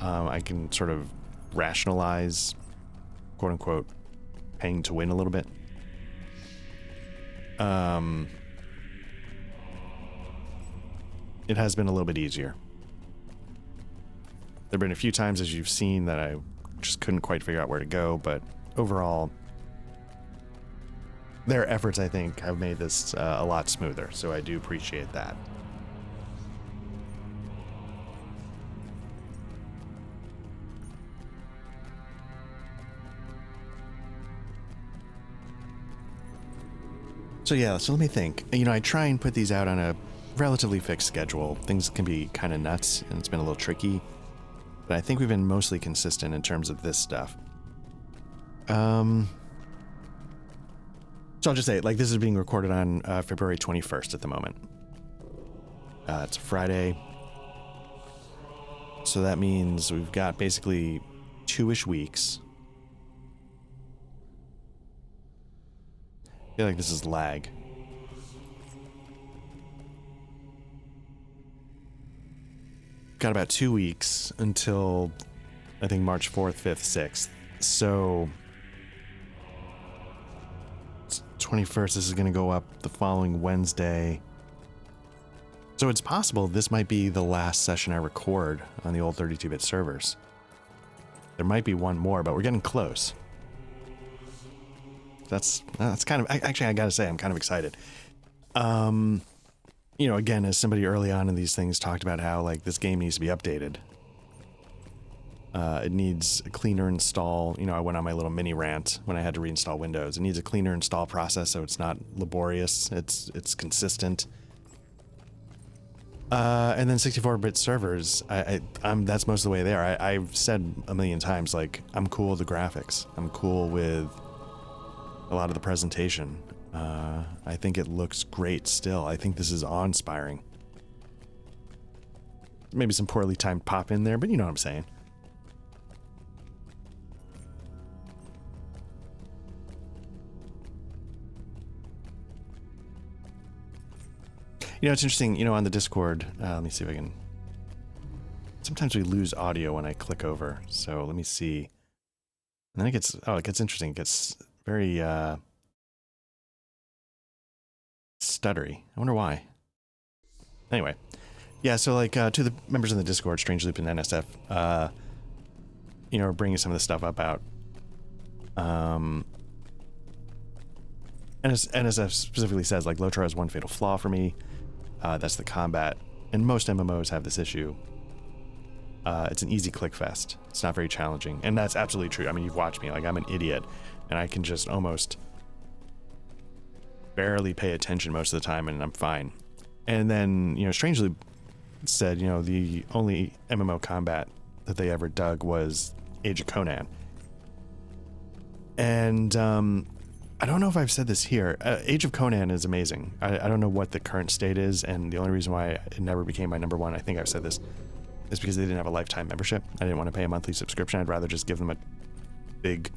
I can sort of rationalize, quote unquote, paying to win a little bit. It has been a little bit easier. There have been a few times, as you've seen, that I just couldn't quite figure out where to go, but overall, their efforts, I think, have made this a lot smoother, so I do appreciate that. So yeah, so let me think. You know, I try and put these out on a relatively fixed schedule. Things can be kind of nuts, and it's been a little tricky, but I think we've been mostly consistent in terms of this stuff. So I'll just say, like, this is being recorded on February 21st at the moment. It's a Friday. So that means we've got basically 2-ish weeks. I feel like this is lag. Got about 2 weeks until, I think, March 4th, 5th, 6th. So, 21st, this is going to go up the following Wednesday. So it's possible this might be the last session I record on the old 32-bit servers. There might be one more, but we're getting close. That's kind of, actually, I gotta say, I'm kind of excited. You know, again, as somebody early on in these things talked about how, like, this game needs to be updated. It needs a cleaner install. You know, I went on my little mini rant when I had to reinstall Windows. It needs a cleaner install process so it's not laborious. It's consistent. And then 64-bit servers, that's most of the way there. I've said a million times, like, I'm cool with the graphics. I'm cool with a lot of the presentation. I think it looks great still. I think this is awe-inspiring. maybe some poorly timed pop in there, but you know what I'm saying. You know, it's interesting, you know, on the Discord, let me see if I can, sometimes we lose audio when I click over, so let me see. And then it gets interesting, it gets very, stuttery. I wonder why. Anyway, yeah, so like, to the members in the Discord, Strange Loop and NSF, you know, are bringing some of the stuff up out. NSF specifically says, like, Lotrar has one fatal flaw for me. That's the combat. And most MMOs have this issue. It's an easy click fest. It's not very challenging. And that's absolutely true. I mean, you've watched me. Like, I'm an idiot. And I can just almost barely pay attention most of the time, and I'm fine. And then, you know, Strangely said, you know, the only MMO combat that they ever dug was Age of Conan. And, I don't know if I've said this here. Age of Conan is amazing. I don't know what the current state is, and the only reason why it never became my number one, I think I've said this, is because they didn't have a lifetime membership. I didn't want to pay a monthly subscription. I'd rather just give them a big...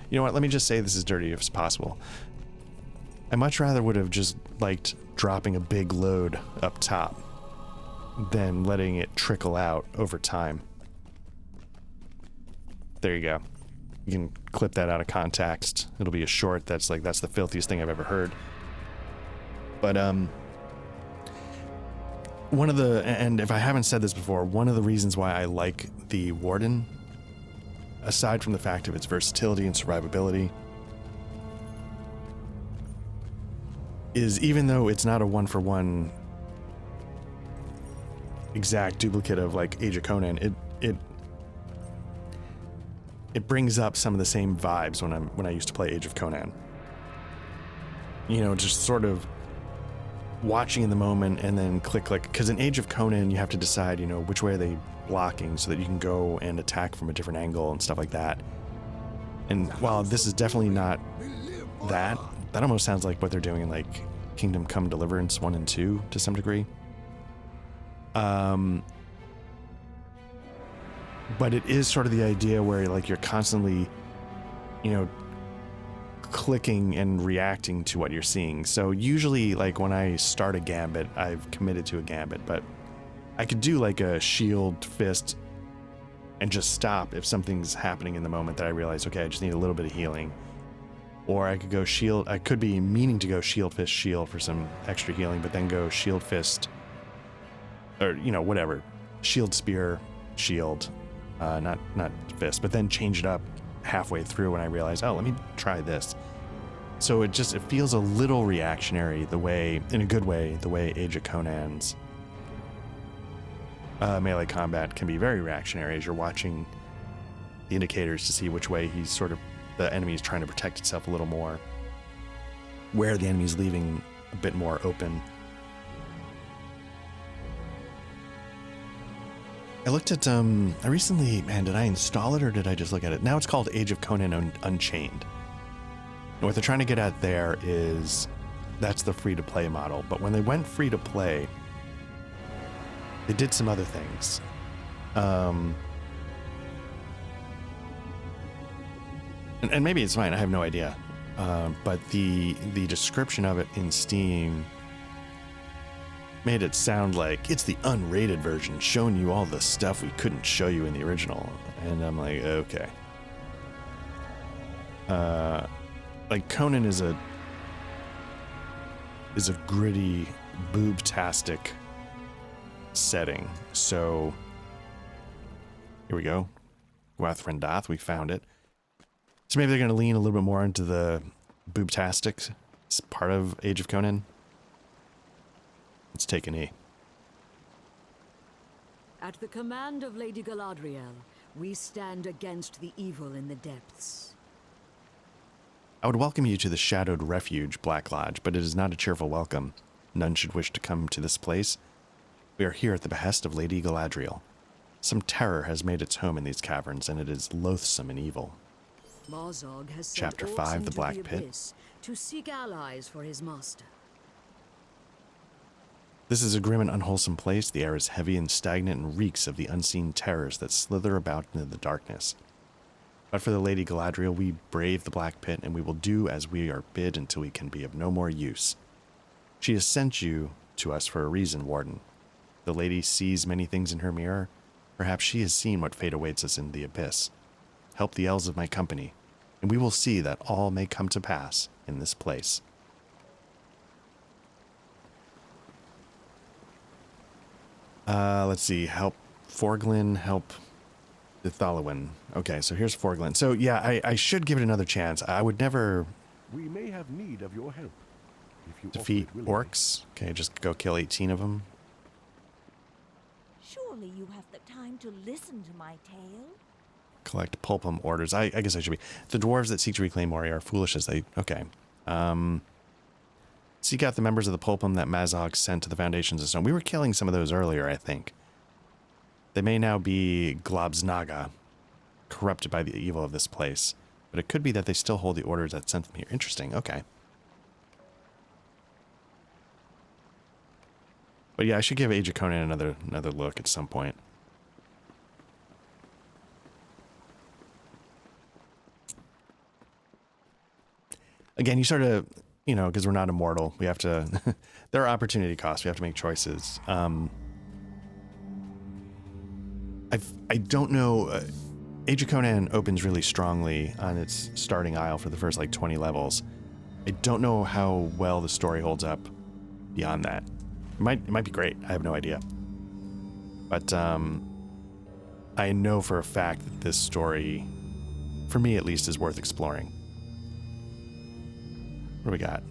You know what? Let me just say this as dirty as possible. I much rather would have just liked dropping a big load up top than letting it trickle out over time. There you go. You can clip that out of context. It'll be a short that's like, that's the filthiest thing I've ever heard. But, one of the, and if I haven't said this before, one of the reasons why I like the Warden, aside from the fact of its versatility and survivability, is even though it's not a one-for-one exact duplicate of like Age of Conan, it brings up some of the same vibes when I used to play Age of Conan. You know, just sort of watching in the moment and then click. Because in Age of Conan, you have to decide, you know, which way are they blocking so that you can go and attack from a different angle and stuff like that. And while this is definitely not that almost sounds like what they're doing in like Kingdom Come Deliverance 1 and 2 to some degree. But it is sort of the idea where like you're constantly, you know, clicking and reacting to what you're seeing. So usually like when I start a gambit, I've committed to a gambit, but I could do like a shield fist and just stop if something's happening in the moment that I realize, okay, I just need a little bit of healing. Or I could go shield, I could be meaning to go shield fist shield for some extra healing, but then go shield fist, or, you know, whatever, shield spear, shield, not fist, but then change it up halfway through when I realize, oh, let me try this. So it feels a little reactionary, the way, in a good way, the way Age of Conan's melee combat can be very reactionary as you're watching the indicators to see which way the enemy is trying to protect itself a little more, where the enemy is leaving a bit more open. I looked at, I recently, man, did I install it or did I just look at it? Now it's called Age of Conan Unchained. And what they're trying to get at there is, that's the free-to-play model. But when they went free-to-play, they did some other things. And maybe it's fine, I have no idea. But the description of it in Steam made it sound like it's the unrated version, showing you all the stuff we couldn't show you in the original. And I'm like, okay. Like Conan is a gritty, boobtastic setting. So here we go. Wathrendath, we found it. So maybe they're going to lean a little bit more into the boobtastic part of Age of Conan. Let's take an E. At the command of Lady Galadriel, we stand against the evil in the depths. I would welcome you to the shadowed refuge, Black Lodge, but it is not a cheerful welcome. None should wish to come to this place. We are here at the behest of Lady Galadriel. Some terror has made its home in these caverns, and it is loathsome and evil. Marzog has sent Chapter orcs 5, The into Black the Pit. abyss to seek allies for his master. This is a grim and unwholesome place. The air is heavy and stagnant and reeks of the unseen terrors that slither about into the darkness. But for the Lady Galadriel, we brave the Black Pit, and we will do as we are bid until we can be of no more use. She has sent you to us for a reason, Warden. The lady sees many things in her mirror. Perhaps she has seen what fate awaits us in the abyss. Help the elves of my company, and we will see that all may come to pass in this place. Let's see. Help Forglin, help the Thalwyn. Okay, so here's Forglin. So yeah, I should give it another chance. I would never We may have need of your help. If you offer defeat it willingly. orcs. Okay, just go kill 18 of them. Surely you have the time to listen to my tale? Collect pulpum orders. I guess I should be. The dwarves that seek to reclaim Moria are foolish as they... Okay. Seek out the members of the pulpum that Mazog sent to the foundations of stone. We were killing some of those earlier, I think. They may now be Globznaga, corrupted by the evil of this place. But it could be that they still hold the orders that sent them here. Interesting. Okay. But yeah, I should give Age of Conan another look at some point. Again, you sort of, you know, because we're not immortal, we have to, there are opportunity costs, we have to make choices. I don't know, Age of Conan opens really strongly on its starting isle for the first like 20 levels. I don't know how well the story holds up beyond that. It might be great, I have no idea. But I know for a fact that this story, for me at least, is worth exploring. What do we got?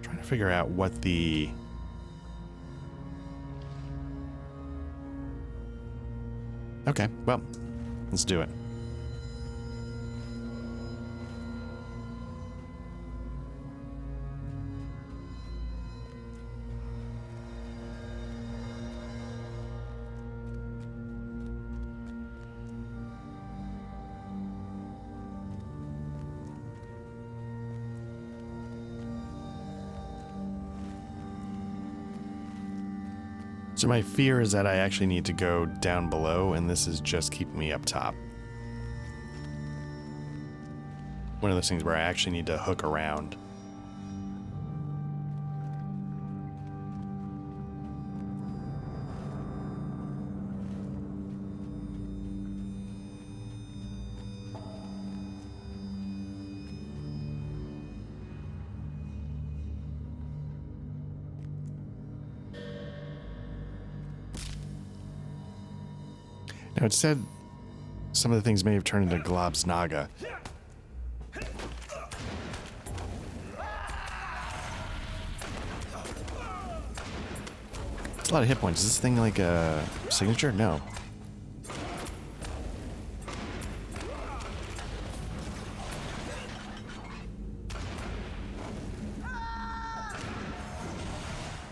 Trying to figure out what the... Okay, well, let's do it. So my fear is that I actually need to go down below, and this is just keeping me up top. One of those things where I actually need to hook around. Now, it said some of the things may have turned into Globznaga. It's a lot of hit points. Is this thing like a signature? No.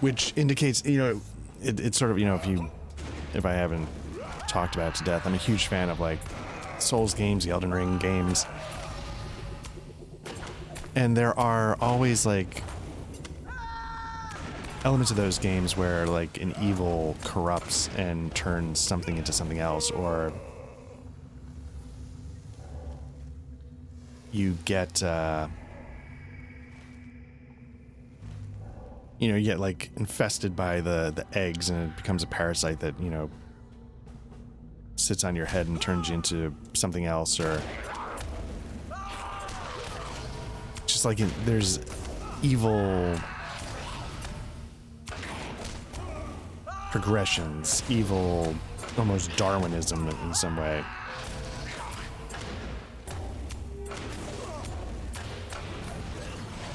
Which indicates, you know, it's sort of, you know, if I haven't talked about it to death, I'm a huge fan of like Souls games, the Elden Ring games. And there are always like elements of those games where like an evil corrupts and turns something into something else, or you get you get like infested by the eggs, and it becomes a parasite that, you know, sits on your head and turns you into something else, or just like there's evil progressions, evil almost Darwinism in some way.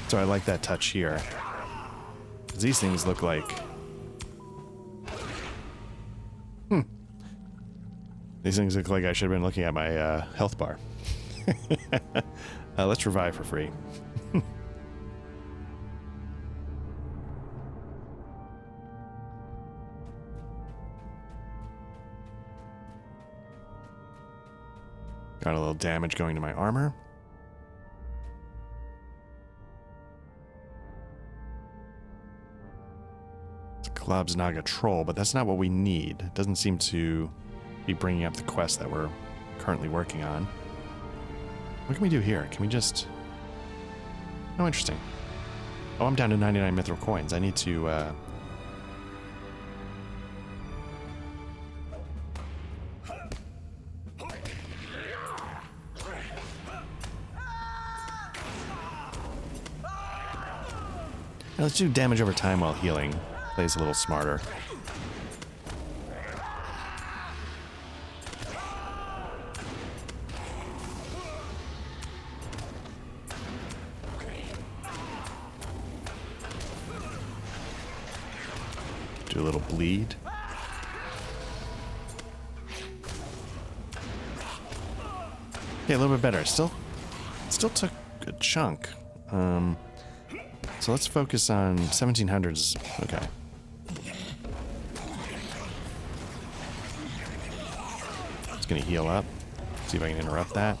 So I like that touch here. 'Cause these things look like... These things look like I should have been looking at my health bar. Let's revive for free. Got a little damage going to my armor. Glob's Naga Troll, but that's not what we need. It doesn't seem to be bringing up the quest that we're currently working on. What can we do here? Can we just... Oh, interesting. Oh, I'm down to 99 mithril coins. I need to, Now let's do damage over time while healing. Plays a little smarter. Do a little bleed. Yeah, a little bit better. Still took a chunk. So let's focus on 1700s. Okay. Just gonna heal up. See if I can interrupt that.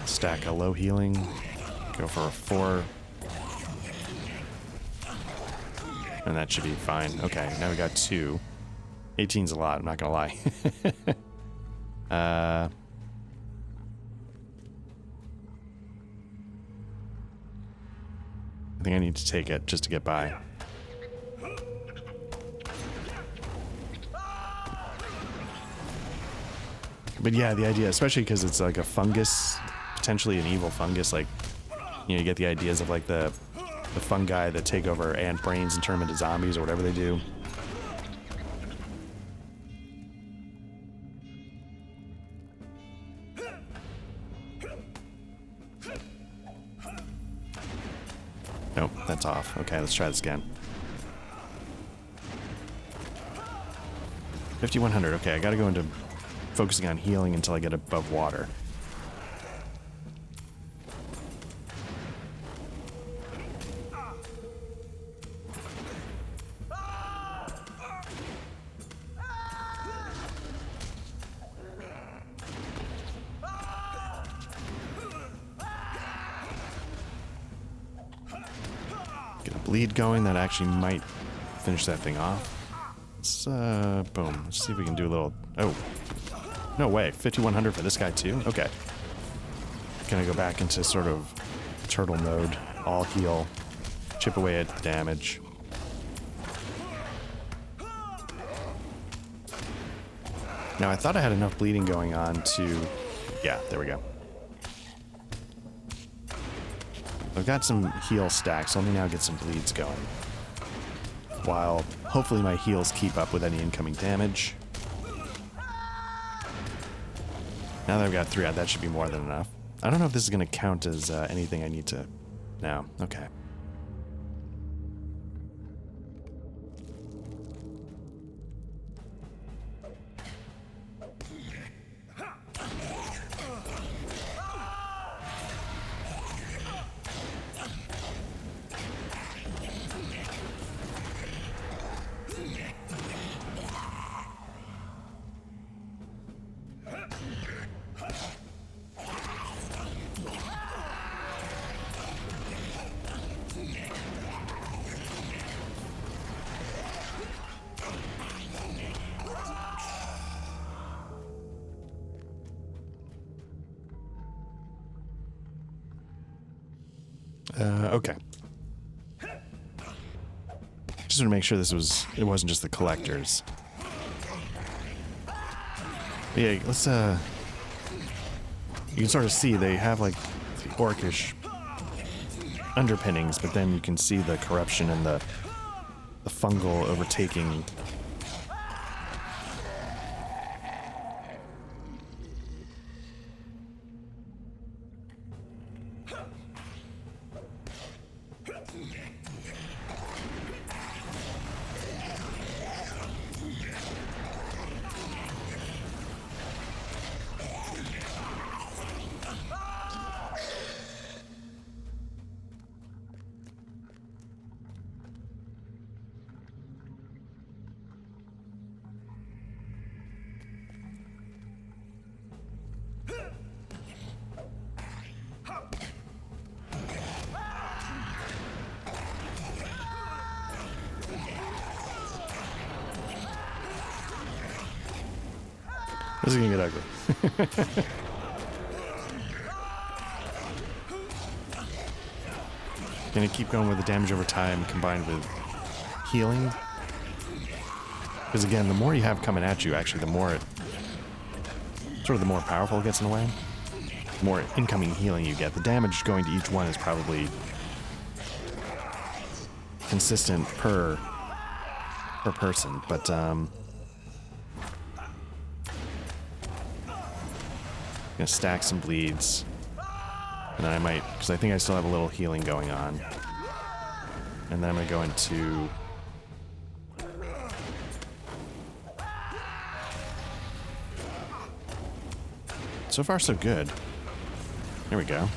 Stack a low healing. Go for a 4. And that should be fine. Okay, now we got 2. 18's a lot, I'm not gonna lie. I think I need to take it just to get by. But yeah, the idea, especially because it's like a fungus, potentially an evil fungus, like, you know, you get the ideas of like the fungi that take over ant brains and turn them into zombies or whatever they do. Nope, that's off. Okay, let's try this again. 5100. Okay, I gotta go into focusing on healing until I get above water. Get a bleed going. That actually might finish that thing off. Let's, boom. Let's see if we can do a little... Oh. No way. 5100 for this guy too? Okay. Gonna go back into sort of turtle mode. All heal. Chip away at damage. Now, I thought I had enough bleeding going on to... Yeah, there we go. I've got some heal stacks, so let me now get some bleeds going. While hopefully my heals keep up with any incoming damage. Now that I've got 3 out, that should be more than enough. I don't know if this is going to count as anything I need to... No. Okay. Okay. Just want to make sure it wasn't just the collectors. But yeah, let's, you can sort of see they have like the orcish underpinnings, but then you can see the corruption and the fungal overtaking. This is gonna get ugly. Gonna keep going with the damage over time combined with healing. Because again, the more you have coming at you, actually, the more the more powerful it gets in a way. The more incoming healing you get. The damage going to each one is probably consistent per person, but gonna stack some bleeds. And then I might, because I think I still have a little healing going on. And then I'm going to go into... So far, so good. Here we go.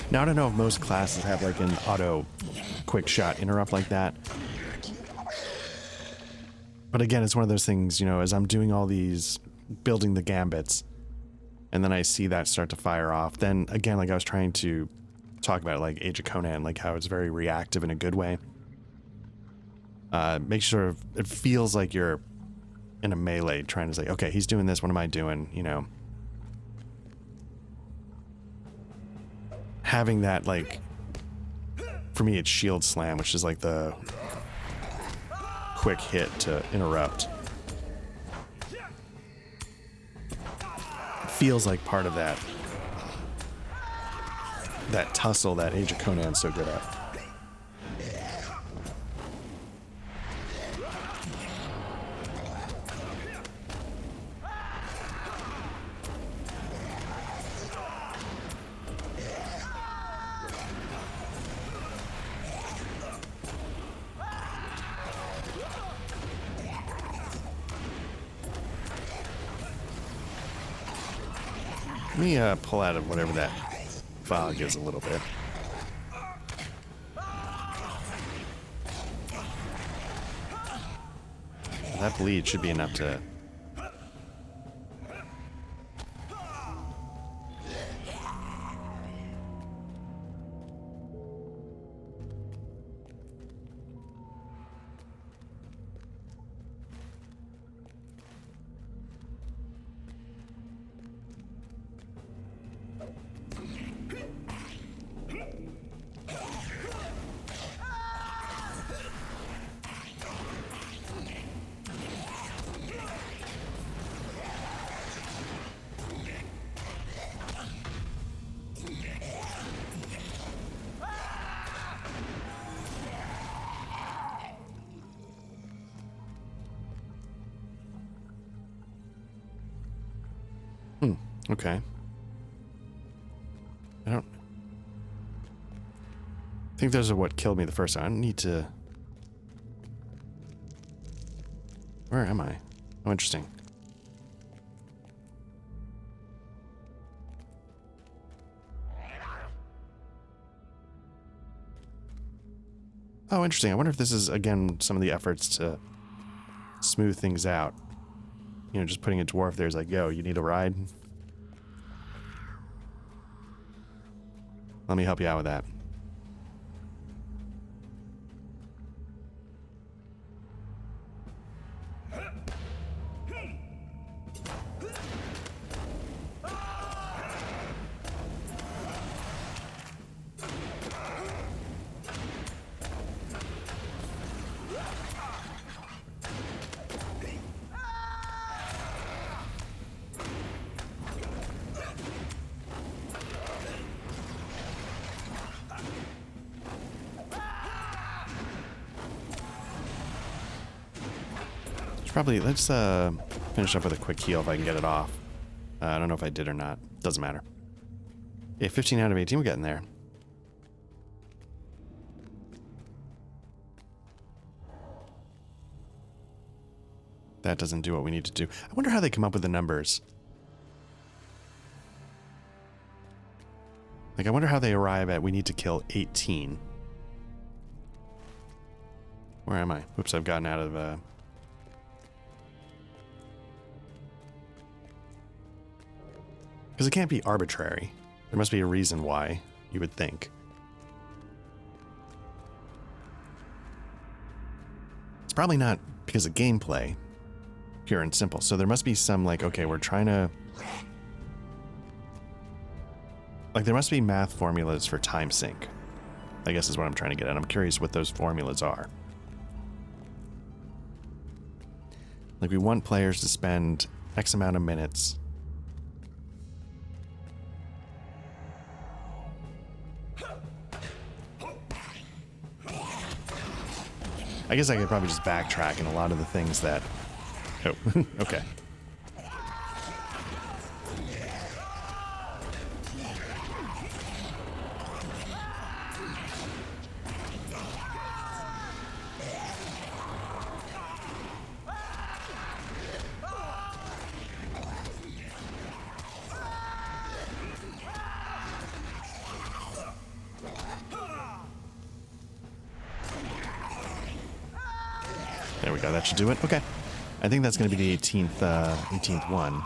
Now, I don't know if most classes have like an auto quick shot interrupt like that. But again, it's one of those things, you know, as I'm doing all these, building the gambits, and then I see that start to fire off, then again, like I was trying to talk about it, like Age of Conan, like how it's very reactive in a good way. Make sure it feels like you're in a melee trying to say, okay, he's doing this, what am I doing, you know? Having that, like, for me, it's shield slam, which is like the quick hit to interrupt. Feels like part of that tussle that Age of Conan's so good at. Let me pull out of whatever that fog is a little bit. That bleed should be enough to... Okay. I think those are what killed me the first time. I don't need to... Where am I? Oh, interesting. Oh, interesting. I wonder if this is, again, some of the efforts to smooth things out. You know, just putting a dwarf there is like, yo, you need a ride? Let me help you out with that. Probably, let's finish up with a quick heal if I can get it off. I don't know if I did or not. Doesn't matter. Yeah, 15 out of 18, we're getting there. That doesn't do what we need to do. I wonder how they come up with the numbers. Like, I wonder how they arrive at we need to kill 18. Where am I? Whoops, I've gotten out of... Because it can't be arbitrary. There must be a reason why, you would think. It's probably not because of gameplay, pure and simple. So there must be some, like, okay, we're trying to... Like, there must be math formulas for time sync, I guess is what I'm trying to get at. I'm curious what those formulas are. Like, we want players to spend X amount of minutes. I guess I could probably just backtrack in a lot of the things that... Oh, okay. There we go, that should do it. Okay. I think that's going to be the 18th one.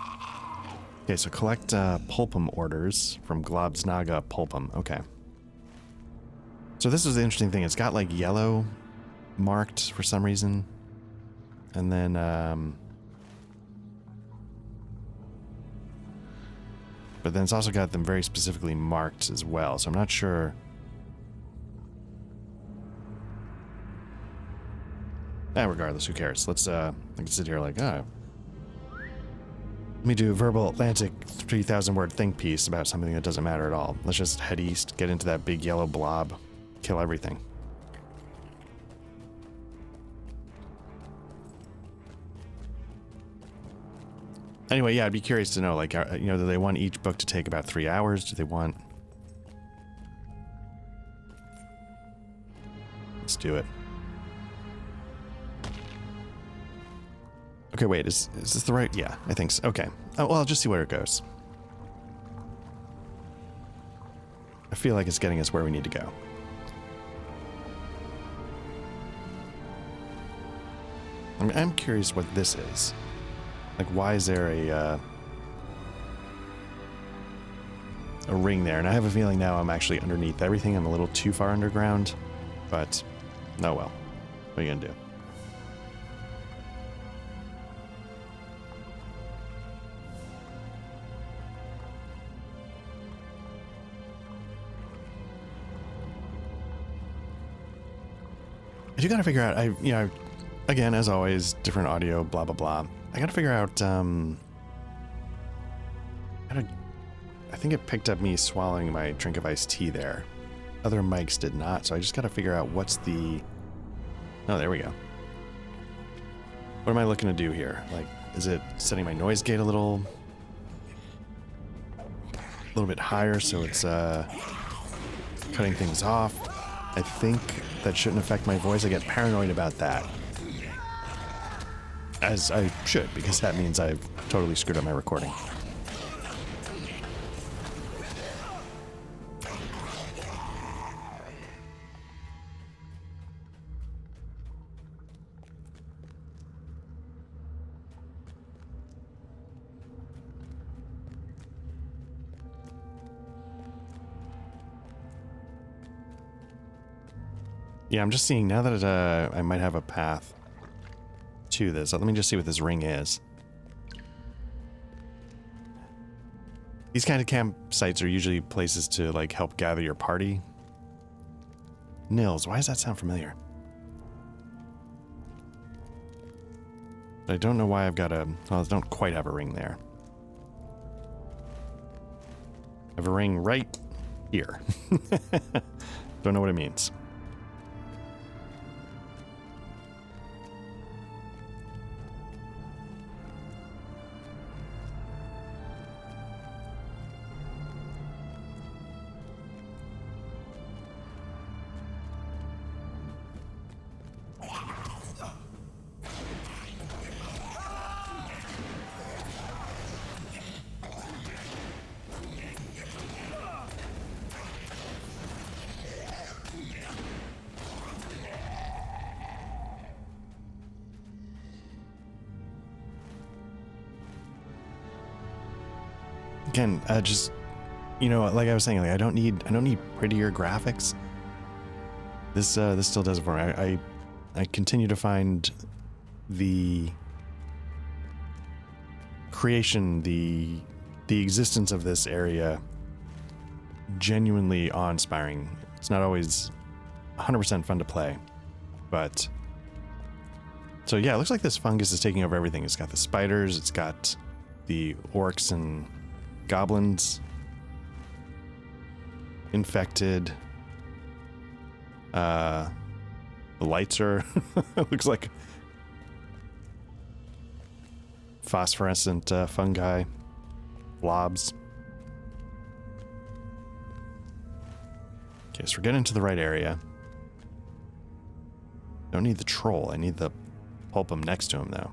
Okay, so collect Pulpum orders from Globsnaga Pulpum. Okay. So this is the interesting thing. It's got like yellow marked for some reason. And then... but then it's also got them very specifically marked as well. So I'm not sure... regardless, who cares? Let's, I can sit here like, let me do a verbal Atlantic 3,000 word think piece about something that doesn't matter at all. Let's just head east, get into that big yellow blob, kill everything. Anyway, yeah, I'd be curious to know, like, you know, do they want each book to take about 3 hours? Do they want... Let's do it. Okay, wait, is this the right? Yeah, I think so. Okay. Oh, well, I'll just see where it goes. I feel like it's getting us where we need to go. I mean, I'm curious what this is. Like, why is there a ring there? And I have a feeling now I'm actually underneath everything. I'm a little too far underground, but oh well. What are you gonna do? I do gotta figure out, you know, again, as always, different audio, blah, blah, blah. I gotta figure out, I think it picked up me swallowing my drink of iced tea there. Other mics did not, so I just gotta figure out what's the... Oh, there we go. What am I looking to do here? Like, is it setting my noise gate a little bit higher so it's, cutting things off? I think that shouldn't affect my voice. I get paranoid about that. As I should, because that means I've totally screwed up my recording. Yeah, I'm just seeing now that I might have a path to this. Let me just see what this ring is. These kind of campsites are usually places to, like, help gather your party. Nils, why does that sound familiar? But I don't know why I've got a... Well, I don't quite have a ring there. I have a ring right here. Don't know what it means. Again, just, you know, like I was saying, like I don't need prettier graphics. This still does it for me. I continue to find the creation, the existence of this area genuinely awe-inspiring. It's not always 100% fun to play, but so yeah, it looks like this fungus is taking over everything. It's got the spiders, it's got the orcs and goblins infected. The lights are looks like phosphorescent fungi, blobs. Okay, so we're getting into the right area. Don't need the troll. I need the pulpum next to him, though.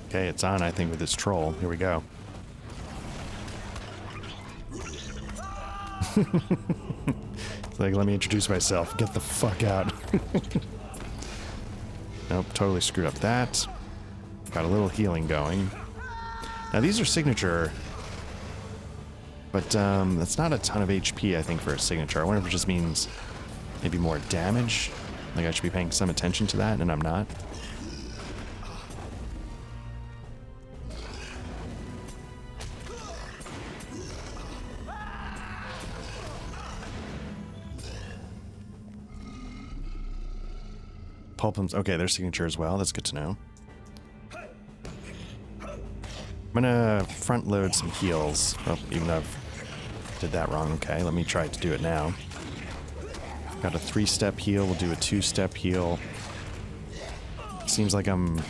Okay, it's on, I think, with this troll. Here we go. It's like, let me introduce myself. Get the fuck out. Nope, totally screwed up that. Got a little healing going. Now, these are signature, but that's not a ton of HP, I think, for a signature. I wonder if it just means maybe more damage. Like, I should be paying some attention to that, and I'm not. Pulpums, okay, their signature as well. That's good to know. I'm gonna front load some heals. Oh, even though I did that wrong. Okay, let me try to do it now. Got a 3-step heal. We'll do a 2-step heal. Seems like I'm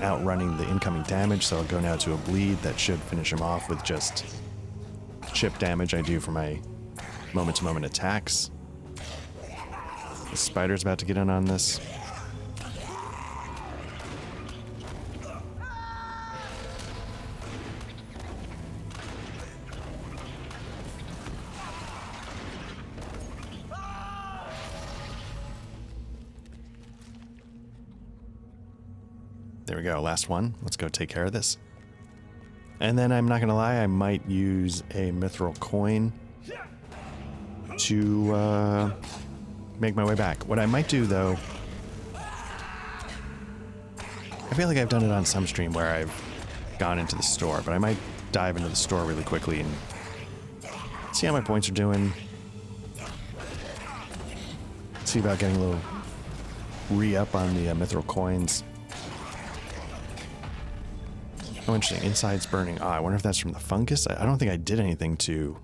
outrunning the incoming damage, so I'll go now to a bleed. That should finish him off with just chip damage I do for my moment-to-moment attacks. The spider's about to get in on this. There we go, last one. Let's go take care of this. And then I'm not gonna lie, I might use a mithril coin to make my way back. What I might do, though, I feel like I've done it on some stream where I've gone into the store, but I might dive into the store really quickly and see how my points are doing. See about getting a little re-up on the mithril coins. Oh, interesting. Inside's burning. Ah, I wonder if that's from the fungus? I don't think I did anything to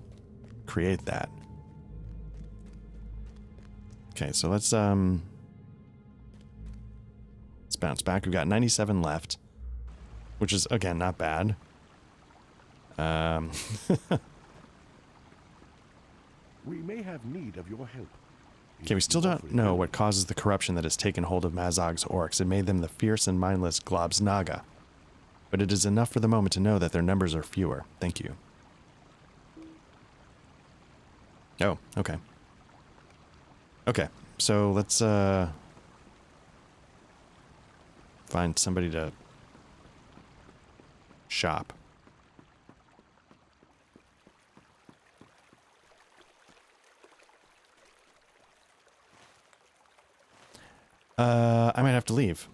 create that. Okay, so let's bounce back. We've got 97 left, which is, again, not bad. We may have need of your help. Okay, we still don't know what causes the corruption that has taken hold of Mazog's orcs and made them the fierce and mindless Globs Naga. But it is enough for the moment to know that their numbers are fewer. Thank you. Oh, okay. Okay, so let's find somebody to shop. I might have to leave.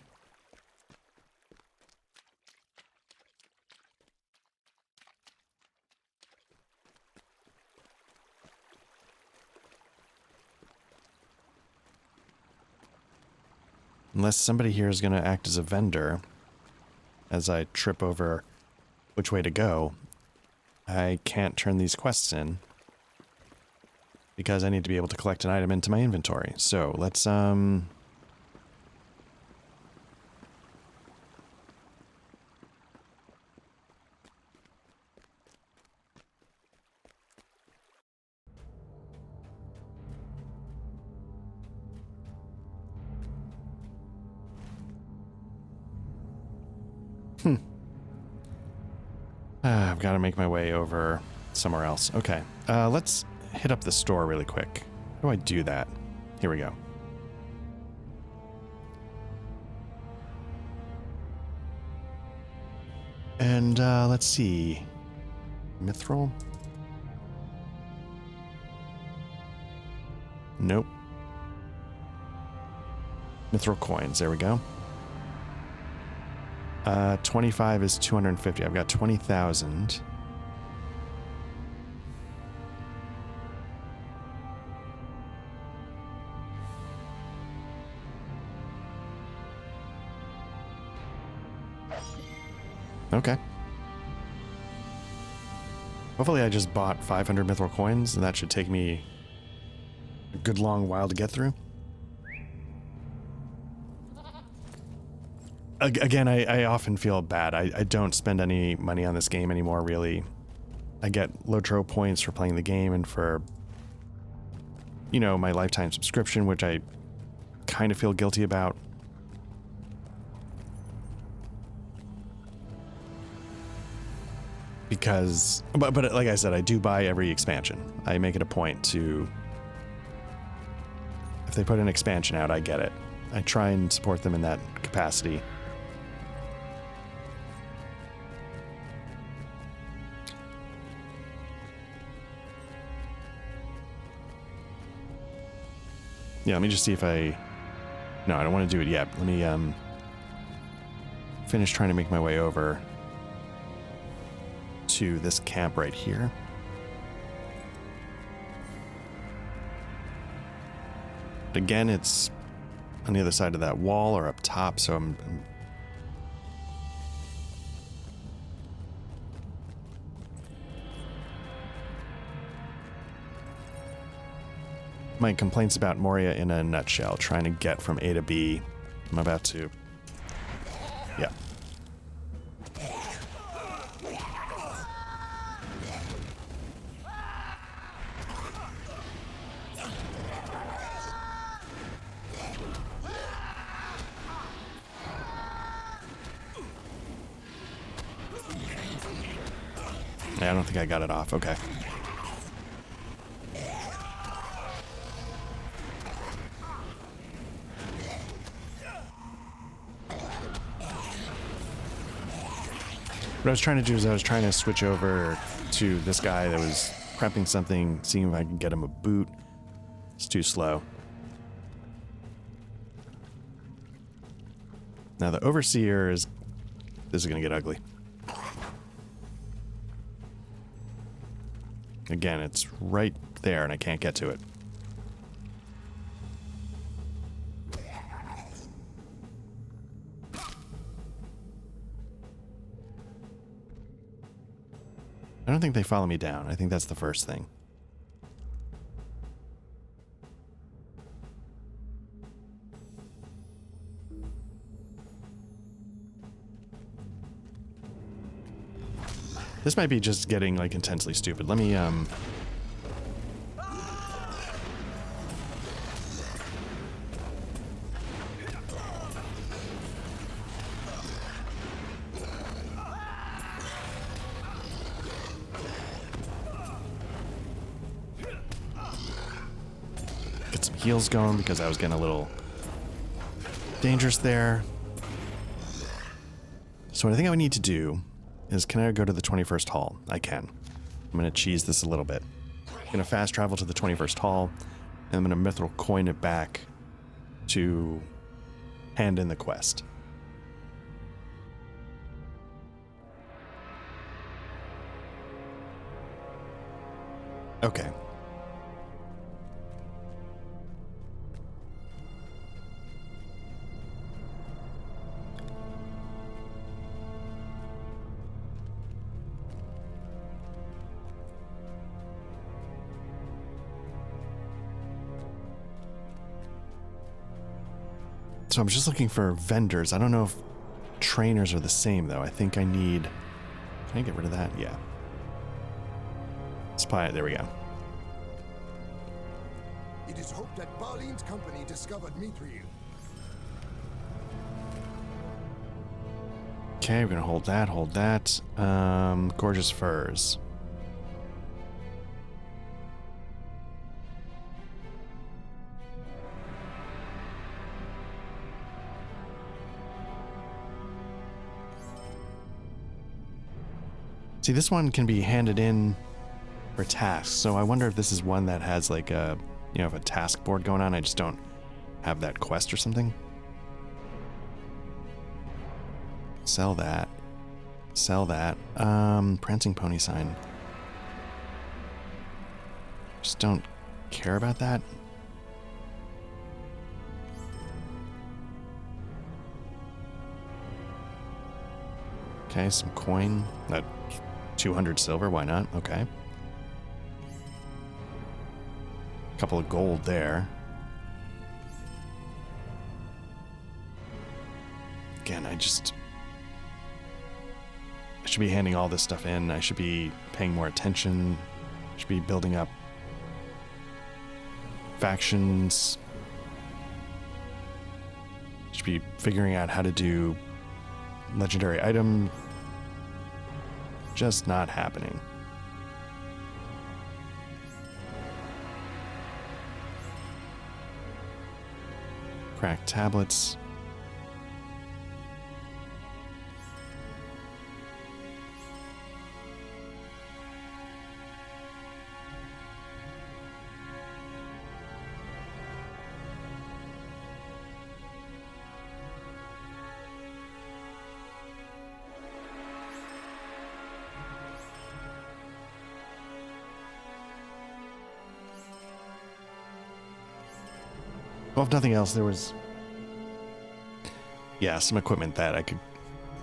Unless somebody here is going to act as a vendor as I trip over which way to go, I can't turn these quests in because I need to be able to collect an item into my inventory. So let's I've got to make my way over somewhere else. Okay, let's hit up the store really quick. How do I do that? Here we go. And let's see. Mithril? Nope. Mithril coins, there we go. 25 is 250. I've got 20,000. Okay. Hopefully I just bought 500 mithril coins, and that should take me a good long while to get through. Again, I often feel bad. I don't spend any money on this game anymore, really. I get Lotro points for playing the game and for, you know, my lifetime subscription, which I kind of feel guilty about. Because, but like I said, I do buy every expansion. I make it a point to, if they put an expansion out, I get it. I try and support them in that capacity. Yeah, let me just see if I... No, I don't want to do it yet. Let me finish trying to make my way over to this camp right here. Again, it's on the other side of that wall or up top, so I'm my complaints about Moria in a nutshell, trying to get from A to B. I'm about to... Yeah. Yeah, I don't think I got it off. Okay. What I was trying to do is I was trying to switch over to this guy that was prepping something, seeing if I could get him a boot. It's too slow. Now the Overseer is... This is going to get ugly. Again, it's right there and I can't get to it. I don't think they follow me down. I think that's the first thing. This might be just getting, like, intensely stupid. Let me, get some heals going because I was getting a little dangerous there. So what I think I would need to do is, can I go to the 21st Hall? I can. I'm going to cheese this a little bit. I'm going to fast travel to the 21st Hall, and I'm going to mithril coin it back to hand in the quest. Okay. So I'm just looking for vendors. I don't know if trainers are the same, though. I think I need... Can I get rid of that? Yeah. Spy. There we go. It is hoped that Barleen's company discovered Mithril. Okay, we're gonna hold that, hold that. Gorgeous furs. See, this one can be handed in for tasks, so I wonder if this is one that has like a, a task board going on. I just don't have that quest or something. Sell that. Sell that. Prancing pony sign. Just don't care about that. Okay, some coin. 200 silver, why not? Okay. Couple of gold there. Again, I should be handing all this stuff in. I should be paying more attention. I should be building up factions. I should be figuring out how to do legendary item. Just not happening. Cracked tablets. Well, if nothing else, there was, some equipment that I could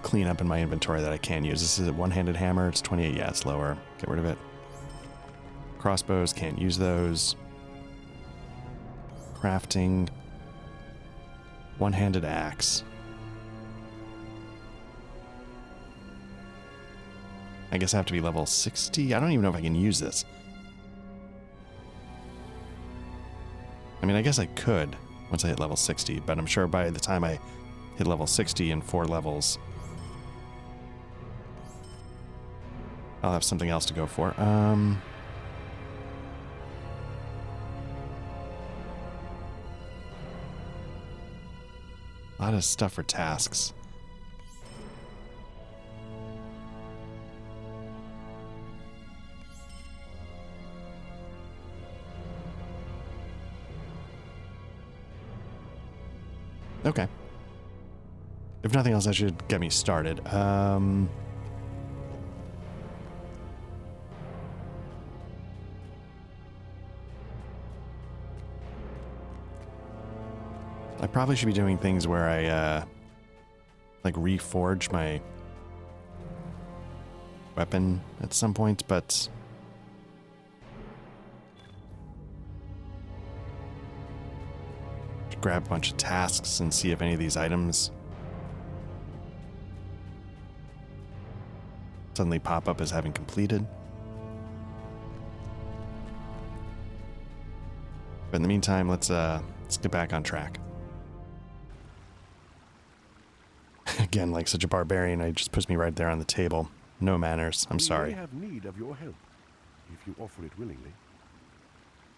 clean up in my inventory that I can use. This is a one-handed hammer. It's 28. Yeah, it's lower. Get rid of it. Crossbows, can't use those. Crafting. One-handed axe. I guess I have to be level 60. I don't even know if I can use this. I mean, I guess I could once I hit level 60, but I'm sure by the time I hit level 60 in 4 levels, I'll have something else to go for. A lot of stuff for tasks. Okay. If nothing else, that should get me started. I probably should be doing things where I, like, reforge my weapon at some point, but grab a bunch of tasks and see if any of these items suddenly pop up as having completed. But in the meantime, let's get back on track. Again, like such a barbarian, it just puts me right there on the table. No manners. I'm sorry. We may have need of your help, if you offer it willingly.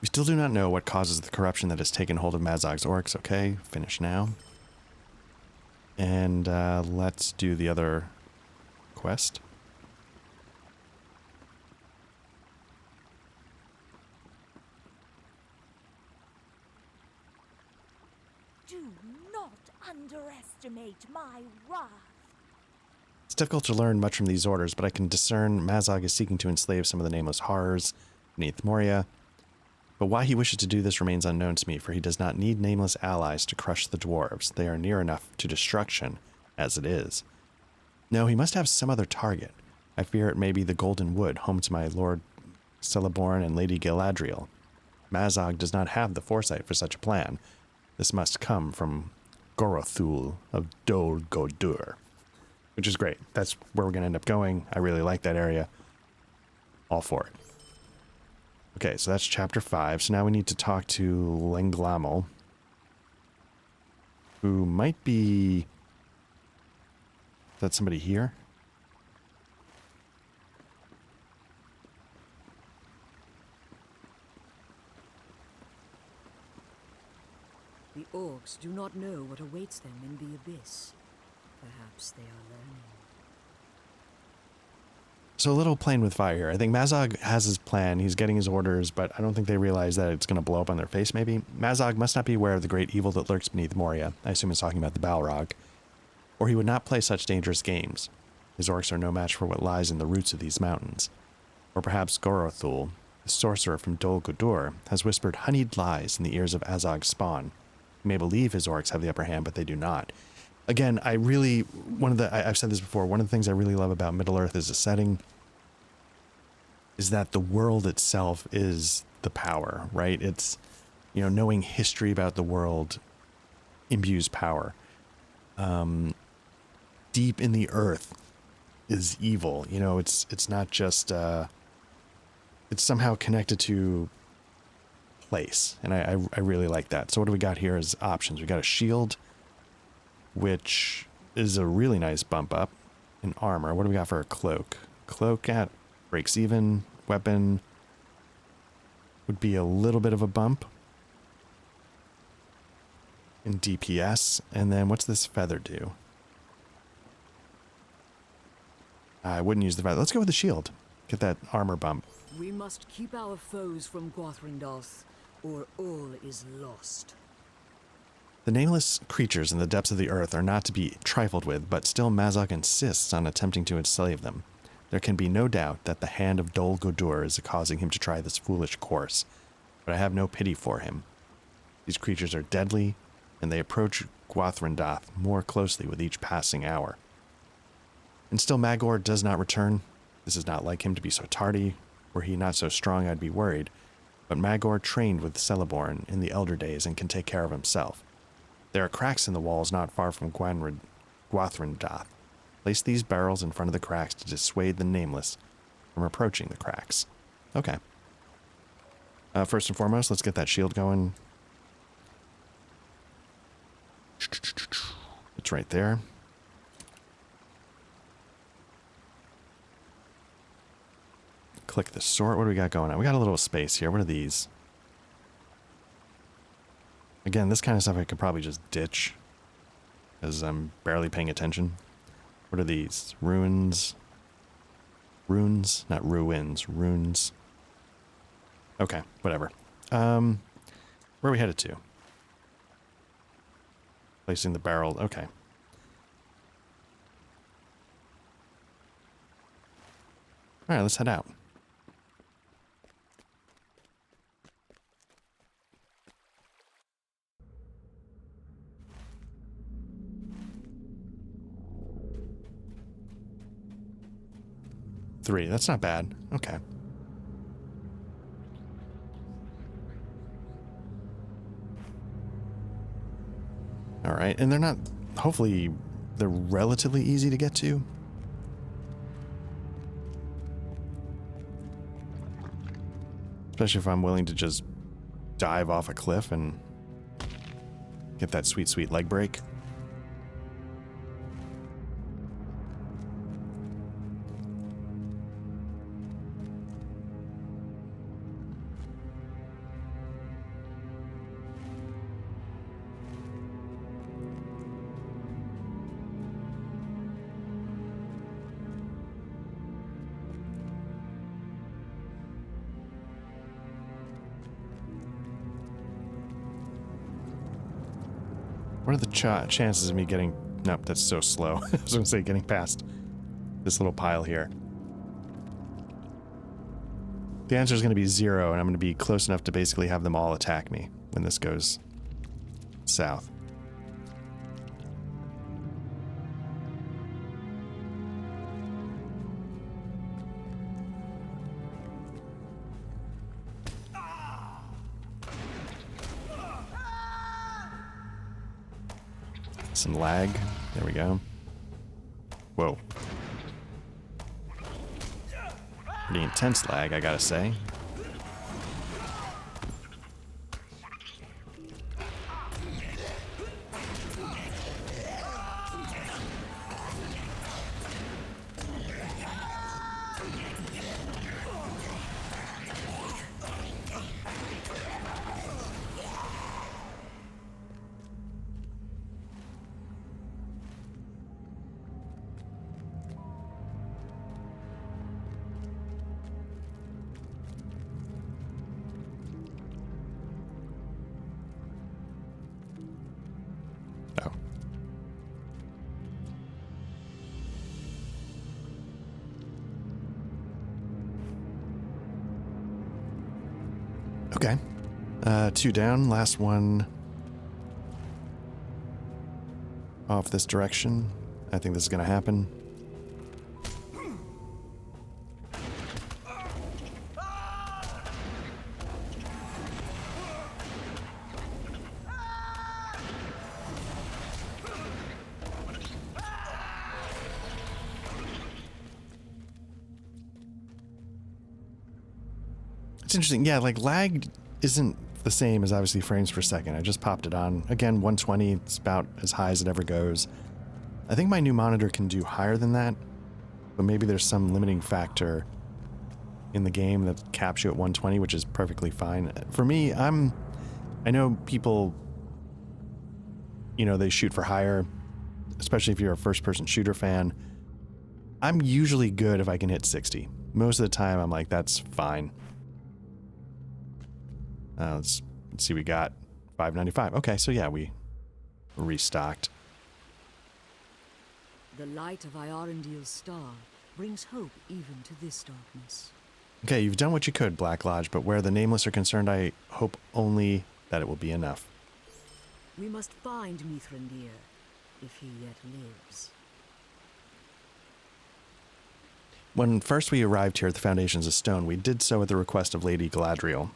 We still do not know what causes the corruption that has taken hold of Mazog's orcs. Okay, finish now. And let's do the other quest. Do not underestimate my wrath. It's difficult to learn much from these orders, but I can discern Mazog is seeking to enslave some of the nameless horrors beneath Moria. But why he wishes to do this remains unknown to me, for he does not need nameless allies to crush the dwarves. They are near enough to destruction as it is. No, he must have some other target. I fear it may be the Golden Wood, home to my Lord Celeborn and Lady Galadriel. Mazog does not have the foresight for such a plan. This must come from Gorothul of Dol Guldur, which is great. That's where we're going to end up going. I really like that area. All for it. Okay, so that's chapter 5. So now we need to talk to Lenglamel, who might be... Is that somebody here? The orcs do not know what awaits them in the abyss. Perhaps they are learning. So a little playing with fire here. I think Mazog has his plan. He's getting his orders, but I don't think they realize that it's going to blow up on their face, maybe. Mazog must not be aware of the great evil that lurks beneath Moria. I assume he's talking about the Balrog. Or he would not play such dangerous games. His orcs are no match for what lies in the roots of these mountains. Or perhaps Gorothul, the sorcerer from Dol Guldur, has whispered honeyed lies in the ears of Azog's spawn. You may believe his orcs have the upper hand, but they do not. Again, I've said this before, one of the things I really love about Middle-earth as a setting is that the world itself is the power, right? It's, knowing history about the world imbues power. Deep in the earth is evil. It's not just, it's somehow connected to place. And I really like that. So what do we got here as options? We got a shield, which is a really nice bump up in armor. What do we got for a cloak? Cloak at breaks even. Weapon would be a little bit of a bump in DPS. And then what's this feather do? I wouldn't use the feather. Let's go with the shield. Get that armor bump. We must keep our foes from Gwathrindoth, or all is lost. The nameless creatures in the depths of the earth are not to be trifled with, but still Mazog insists on attempting to enslave them. There can be no doubt that the hand of Dol Guldur is causing him to try this foolish course, but I have no pity for him. These creatures are deadly, and they approach Gwathrindoth more closely with each passing hour. And still Magor does not return. This is not like him to be so tardy. Were he not so strong, I'd be worried. But Magor trained with Celeborn in the elder days and can take care of himself. There are cracks in the walls not far from Gwathrindoth. Place these barrels in front of the cracks to dissuade the nameless from approaching the cracks. Okay. First and foremost, let's get that shield going. It's right there. Click the sort. What do we got going on? We got a little space here. What are these? Again, this kind of stuff I could probably just ditch, because I'm barely paying attention. What are these? Runes? Runes? Not ruins. Runes. Okay, whatever. Where are we headed to? Placing the barrel. Okay. Alright, let's head out. Three. That's not bad. Okay. All right. And they're not, hopefully, they're relatively easy to get to. Especially if I'm willing to just dive off a cliff and get that sweet, sweet leg break. What are the chances of me getting... Nope, that's so slow. I was going to say getting past this little pile here. The answer is going to be 0, and I'm going to be close enough to basically have them all attack me when this goes south. Some lag. There we go. Whoa. Pretty intense lag, I gotta say. Okay. 2 down. Last one off this direction. I think this is going to happen. It's interesting. Yeah, like lag isn't the same as obviously frames per second. I just popped it on. Again, 120, it's about as high as it ever goes. I think my new monitor can do higher than that, but maybe there's some limiting factor in the game that caps you at 120, which is perfectly fine. For me, I know people, you know, they shoot for higher, especially if you're a first-person shooter fan. I'm usually good if I can hit 60. Most of the time, I'm like, that's fine. Let's see, we got 595. Okay, so yeah, we restocked. The light of Iarendiel's star brings hope even to this darkness. Okay, you've done what you could, Black Lodge, but where the Nameless are concerned, I hope only that it will be enough. We must find Mithrandir, if he yet lives. When first we arrived here at the Foundations of Stone, we did so at the request of Lady Galadriel,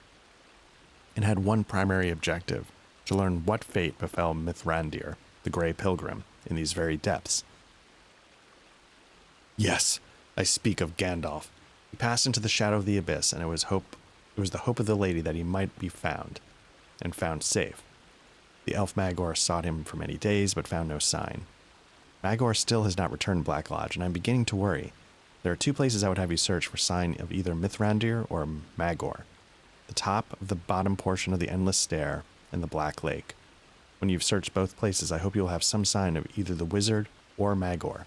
and had one primary objective, to learn what fate befell Mithrandir, the Grey Pilgrim, in these very depths. Yes, I speak of Gandalf. He passed into the shadow of the abyss, and it was the hope of the lady that he might be found, and found safe. The elf Magor sought him for many days, but found no sign. Magor still has not returned, Black Lodge, and I'm beginning to worry. There are 2 places I would have you search for sign of either Mithrandir or Magor. The top of the bottom portion of the Endless Stair and the Black Lake. When you've searched both places, I hope you'll have some sign of either the wizard or Magor.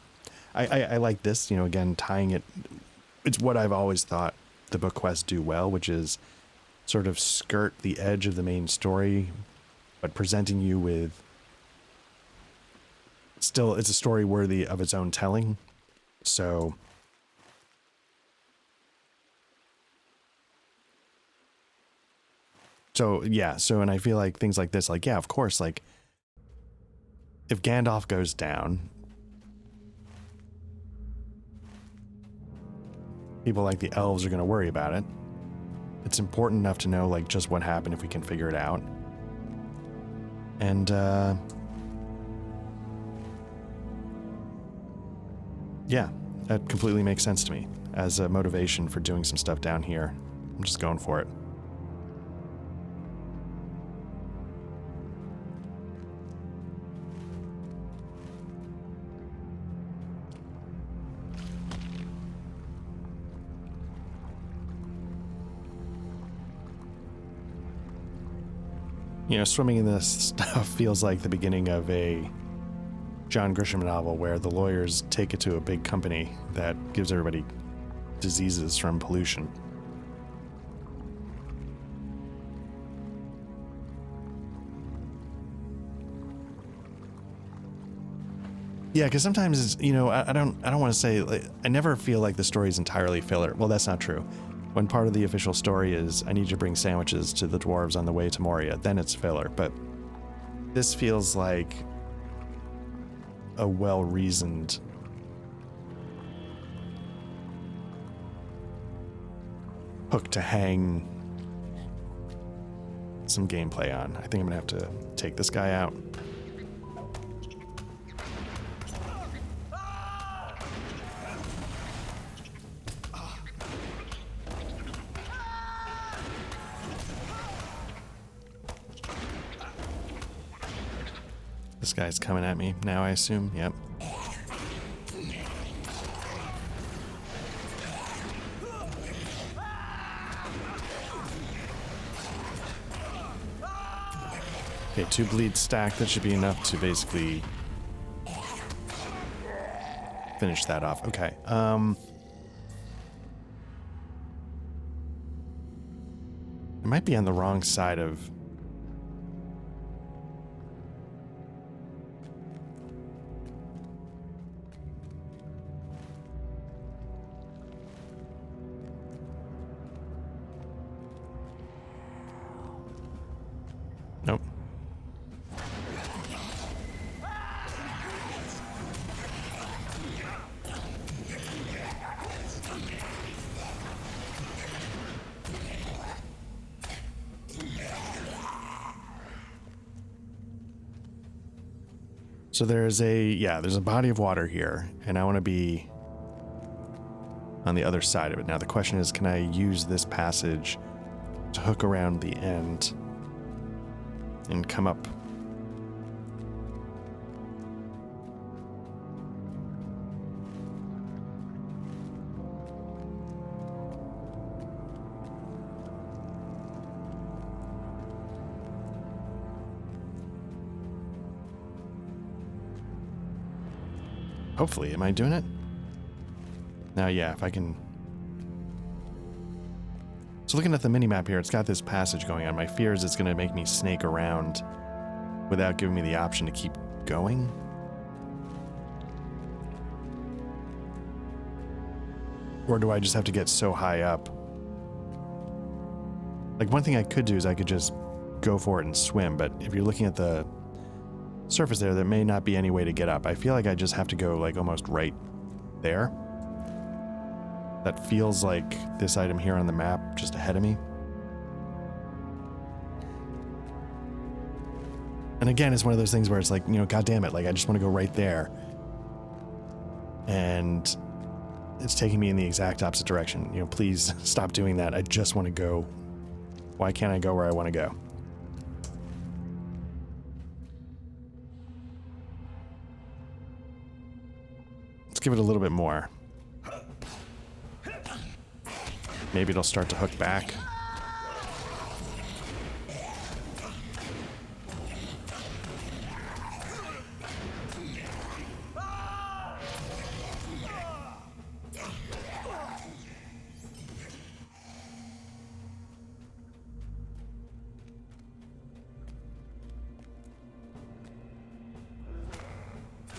I like this, you know, again, tying it. It's what I've always thought the book quests do well, which is sort of skirt the edge of the main story, but presenting you with still, it's a story worthy of its own telling. So yeah, and I feel like things like this, like, yeah, of course, like, if Gandalf goes down, people like the elves are going to worry about it. It's important enough to know, like, just what happened if we can figure it out. And, yeah, that completely makes sense to me as a motivation for doing some stuff down here. I'm just going for it. You know, swimming in this stuff feels like the beginning of a John Grisham novel where the lawyers take it to a big company that gives everybody diseases from pollution. Yeah, because sometimes it's, you know, I don't want to say, like, I never feel like the story is entirely filler. Well, that's not true. When part of the official story is, I need you to bring sandwiches to the dwarves on the way to Moria, then it's filler. But this feels like a well-reasoned hook to hang some gameplay on. I think I'm gonna have to take this guy out. This guy's coming at me now, I assume. Yep. Okay, 2 bleeds stacked. That should be enough to basically finish that off. Okay. I might be on the wrong side of... Nope. So there's a body of water here, and I want to be on the other side of it. Now the question is, can I use this passage to hook around the end and come up? Hopefully, am I doing it? Now, yeah, if I can... So looking at the mini-map here, it's got this passage going on. My fear is it's going to make me snake around without giving me the option to keep going. Or do I just have to get so high up? Like, one thing I could do is I could just go for it and swim, but if you're looking at the surface there may not be any way to get up. I feel like I just have to go like almost right there. That feels like this item here on the map just ahead of me. And again, it's one of those things where it's like, you know, God damn it, like I just want to go right there. And it's taking me in the exact opposite direction. You know, please stop doing that. I just want to go. Why can't I go where I want to go? Let's give it a little bit more. Maybe it'll start to hook back.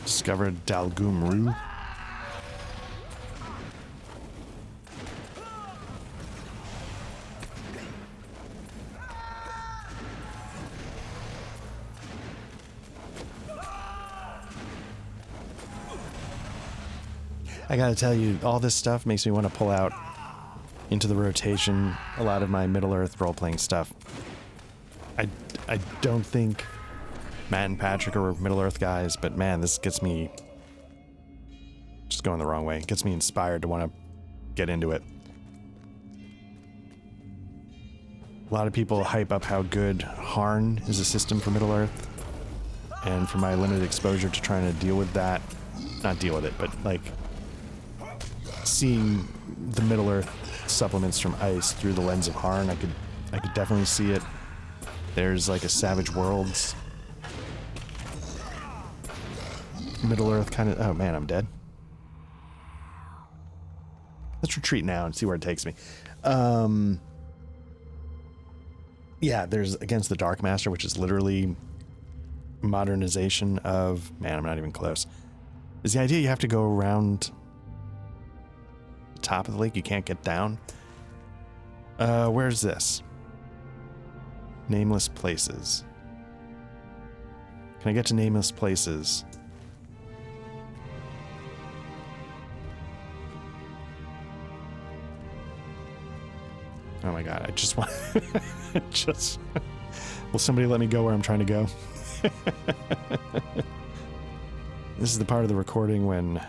Discovered Dalgum Rue. I gotta tell you, all this stuff makes me want to pull out into the rotation a lot of my Middle-earth role-playing stuff. I don't think Matt and Patrick are Middle-earth guys, but man, this gets me just going the wrong way. It gets me inspired to want to get into it. A lot of people hype up how good Harn is a system for Middle-earth, and for my limited exposure to trying to deal with that, not deal with it, but like seeing the Middle-earth supplements from Ice through the lens of Harn, I could definitely see it. There's like a Savage Worlds Middle-earth kind of... Oh man, I'm dead. Let's retreat now and see where it takes me. Yeah, there's Against the Dark Master, which is literally modernization of... Man, I'm not even close. Is the idea you have to go around the top of the lake? You can't get down? Where's this? Nameless Places. Can I get to Nameless Places? Oh my god, I just want... just... Will somebody let me go where I'm trying to go? This is the part of the recording when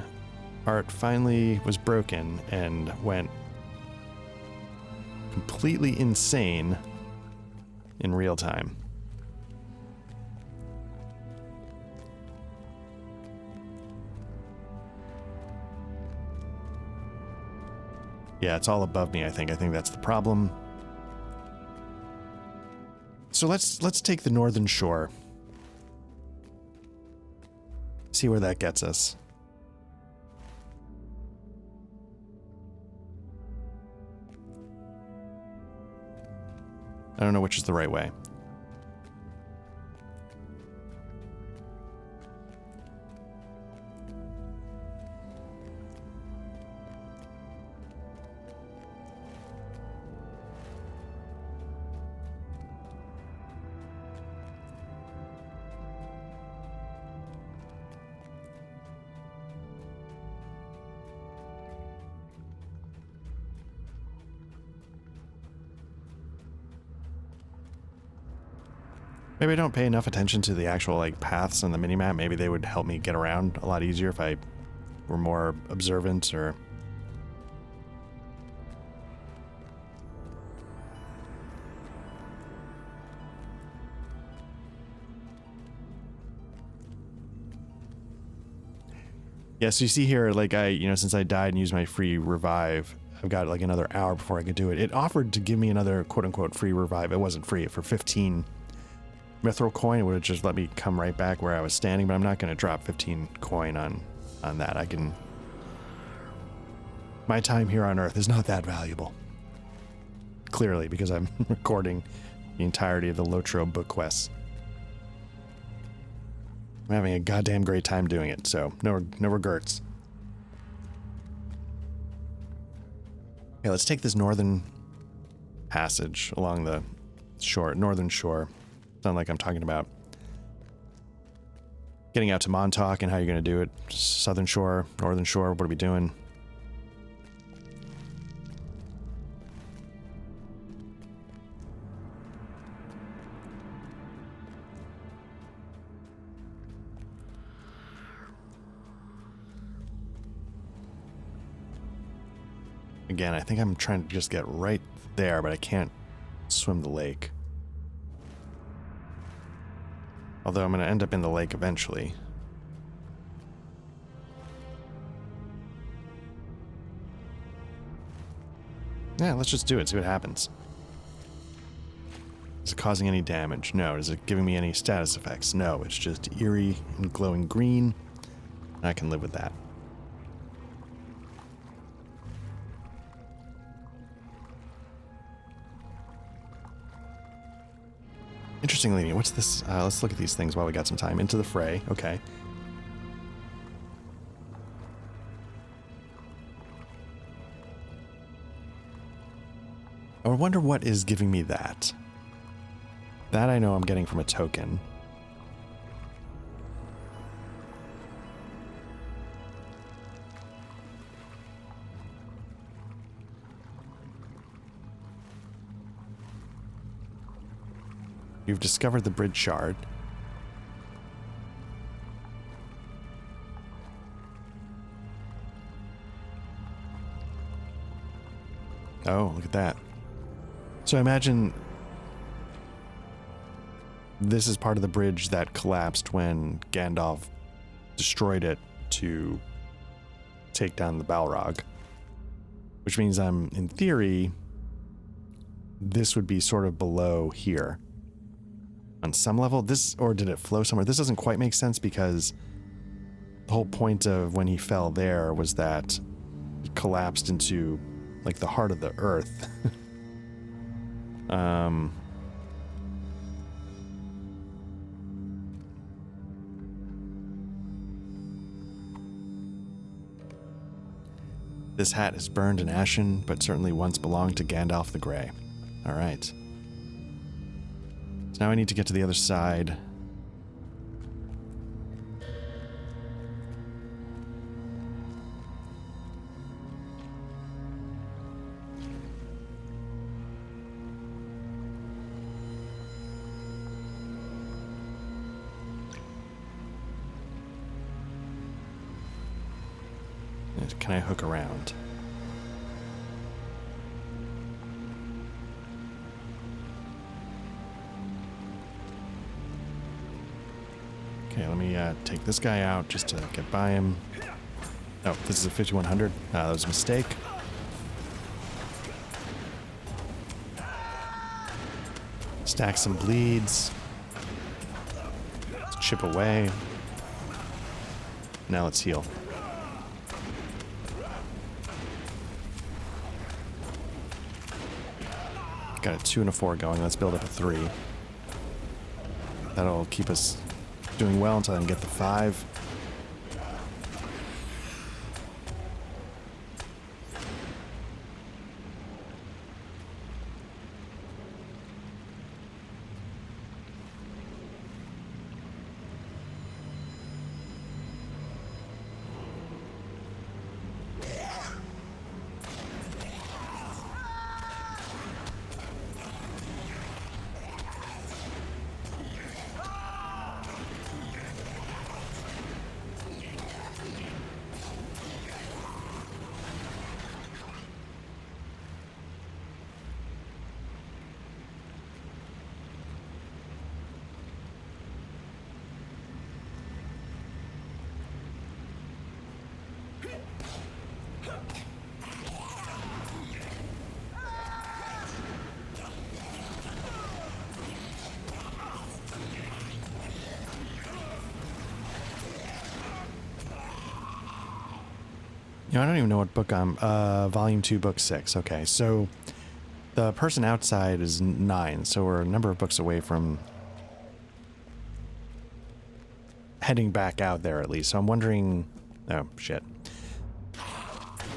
Art finally was broken and went completely insane in real time. Yeah, it's all above me, I think. I think that's the problem. So let's take the northern shore. See where that gets us. I don't know which is the right way. Maybe I don't pay enough attention to the actual like paths on the minimap. Maybe they would help me get around a lot easier if I were more observant or... Yeah, so you see here, like since I died and used my free revive, I've got like another hour before I could do it. It offered to give me another quote-unquote free revive. It wasn't free. For 15 mithril coin, it would have just let me come right back where I was standing, but I'm not going to drop 15 coin on that. I can... My time here on Earth is not that valuable. Clearly, because I'm recording the entirety of the Lotro book quests. I'm having a goddamn great time doing it, so no regrets. Okay, let's take this northern passage along the shore, northern shore. Sound like I'm talking about getting out to Montauk and how you're going to do it. Southern shore, northern shore, what are we doing? Again, I think I'm trying to just get right there, but I can't swim the lake. Although I'm going to end up in the lake eventually. Yeah, let's just do it, see what happens. Is it causing any damage? No. Is it giving me any status effects? No, it's just eerie and glowing green. I can live with that. Interestingly, what's this? Let's look at these things while we got some time. Into the fray. Okay. I wonder what is giving me that. That I know I'm getting from a token. You've discovered the bridge shard. Oh, look at that. So I imagine this is part of the bridge that collapsed when Gandalf destroyed it to take down the Balrog. Which means in theory, this would be sort of below here. On some level, or did it flow somewhere? This doesn't quite make sense because the whole point of when he fell there was that he collapsed into like the heart of the earth. This hat is burned and ashen, but certainly once belonged to Gandalf the Grey. All right. Now I need to get to the other side. Can I hook around? Okay, let me take this guy out just to get by him. Oh, this is a 5100. That was a mistake. Stack some bleeds. Let's chip away. Now let's heal. Got a 2 and a 4 going. Let's build up a 3. That'll keep us doing well until I can get the 5. You know, I don't even know what book I'm... Volume 2, Book 6. Okay, so the person outside is 9, so we're a number of books away from heading back out there at least. So I'm wondering... Oh, shit.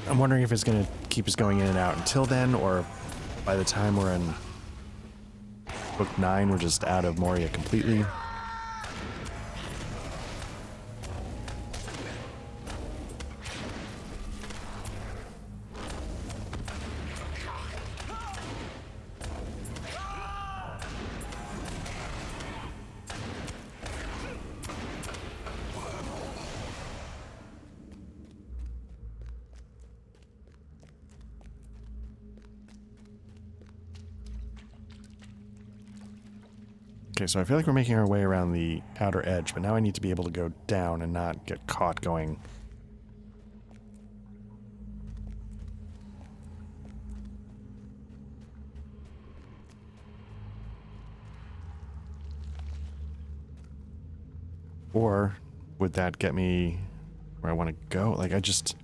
I'm wondering if it's going to keep us going in and out until then, or by the time we're in Book 9, we're just out of Moria completely. Okay, so I feel like we're making our way around the outer edge, but now I need to be able to go down and not get caught going. Or would that get me where I want to go? Like, I just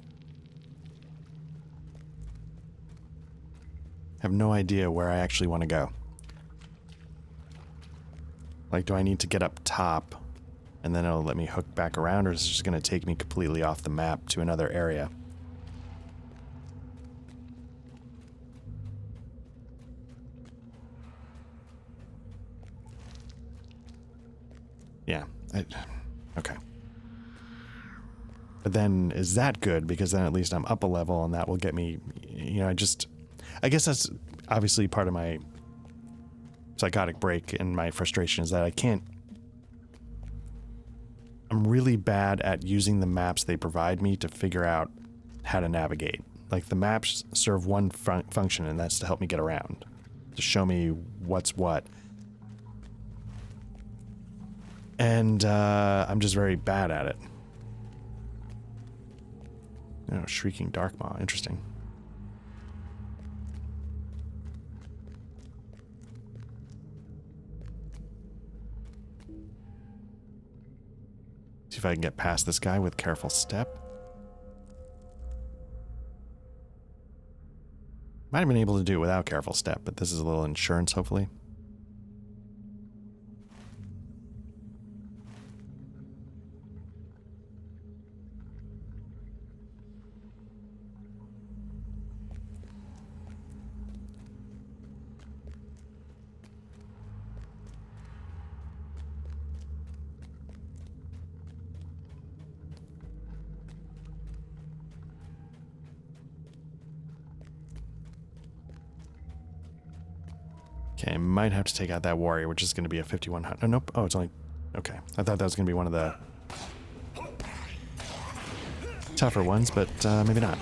have no idea where I actually want to go. Like, do I need to get up top and then it'll let me hook back around, or is it just going to take me completely off the map to another area? Yeah. Okay. But then, is that good? Because then at least I'm up a level and that will get me, you know, I guess that's obviously part of my psychotic break and my frustration is that I'm really bad at using the maps they provide me to figure out how to navigate. Like, the maps serve one function, and that's to help me get around, to show me what's what. And I'm just very bad at it. Oh, Shrieking Darkmaw, interesting. See if I can get past this guy with careful step. Might have been able to do it without careful step, but this is a little insurance, hopefully. Okay, might have to take out that warrior, which is going to be a 5100. Oh, nope. Oh, it's only... Okay. I thought that was going to be one of the tougher ones, but maybe not.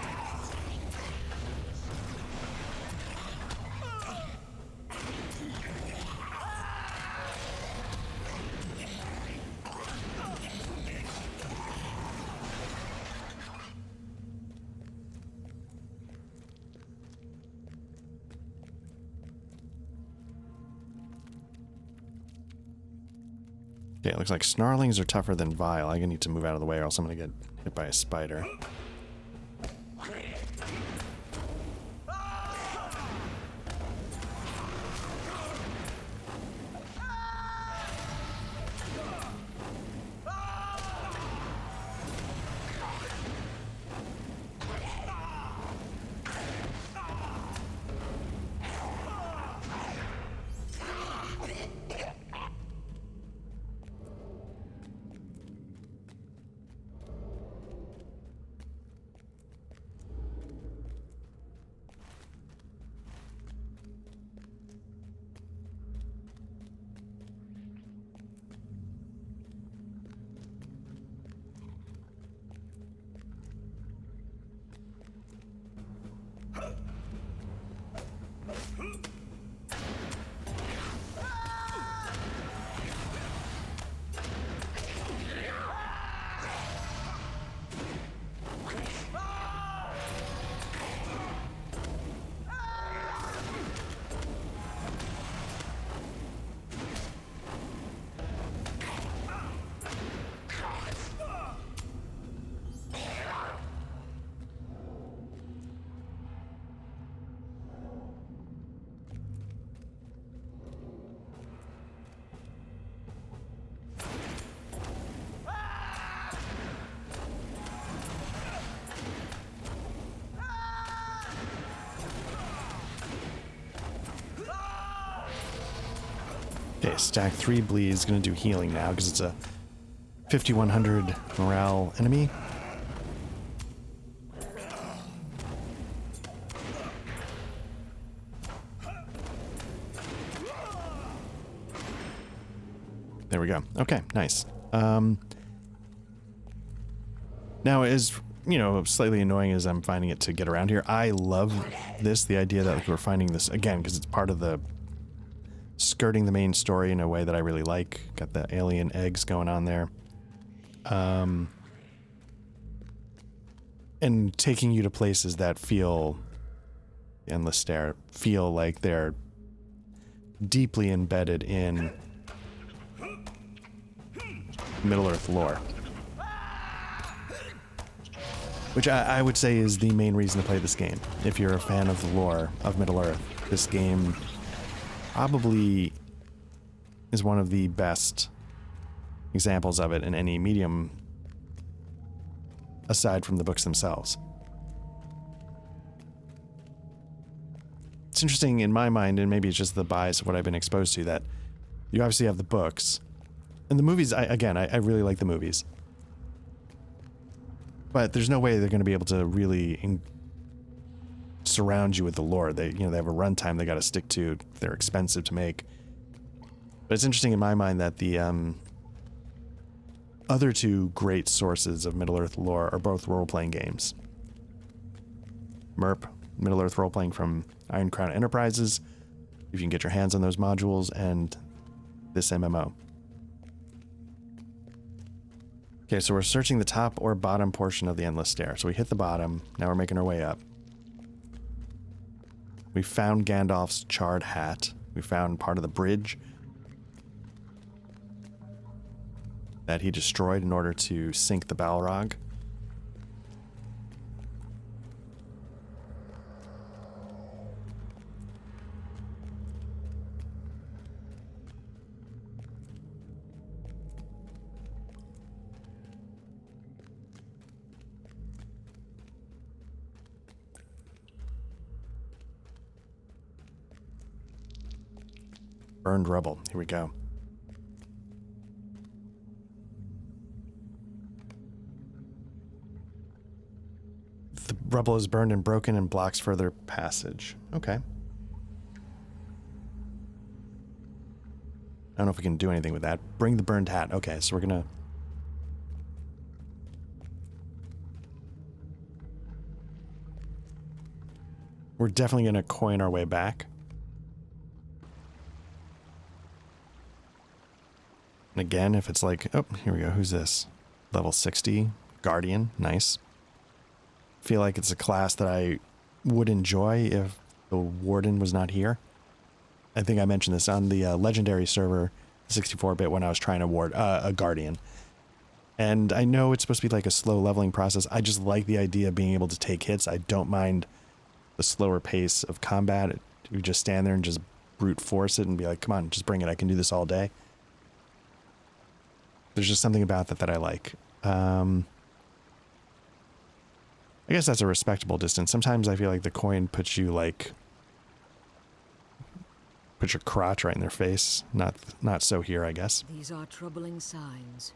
Okay, it looks like snarlings are tougher than vile. I need to move out of the way or else I'm going to get hit by a spider. stack 3 bleeds. Gonna do healing now because it's a 5100 morale enemy. There we go. Okay, nice. Now, as you know, slightly annoying as I'm finding it to get around here, I love this, the idea that like, we're finding this, again, because it's part of the skirting the main story in a way that I really like. Got the alien eggs going on there. And taking you to places that feel, Endless Stare, feel like they're deeply embedded in Middle-earth lore. Which I would say is the main reason to play this game. If you're a fan of the lore of Middle-earth, this game probably is one of the best examples of it in any medium aside from the books themselves. It's interesting in my mind, and maybe it's just the bias of what I've been exposed to, that you obviously have the books. And the movies, I really like the movies. But there's no way they're going to be able to really surround you with the lore. They have a runtime they got to stick to. They're expensive to make. But it's interesting in my mind that the other two great sources of Middle-earth lore are both role-playing games. MERP, Middle-earth role-playing from Iron Crown Enterprises, if you can get your hands on those modules, and this MMO. Okay, so we're searching the top or bottom portion of the Endless Stare. So we hit the bottom, now we're making our way up. We found Gandalf's charred hat. We found part of the bridge that he destroyed in order to sink the Balrog. Burned rubble. Here we go. The rubble is burned and broken and blocks further passage. Okay. I don't know if we can do anything with that. Bring the burned hat. Okay, so we're gonna... We're definitely gonna coin our way back. And again, if it's like, oh, here we go. Who's this? Level 60, Guardian. Nice. Feel like it's a class that I would enjoy if the Warden was not here. I think I mentioned this on the legendary server, 64-bit, when I was trying to ward a Guardian. And I know it's supposed to be like a slow leveling process. I just like the idea of being able to take hits. I don't mind the slower pace of combat. You just stand there and just brute force it and be like, come on, just bring it. I can do this all day. There's just something about that I like. I guess that's a respectable distance. Sometimes I feel like the coin puts you like... Put your crotch right in their face. Not so here, I guess. These are troubling signs.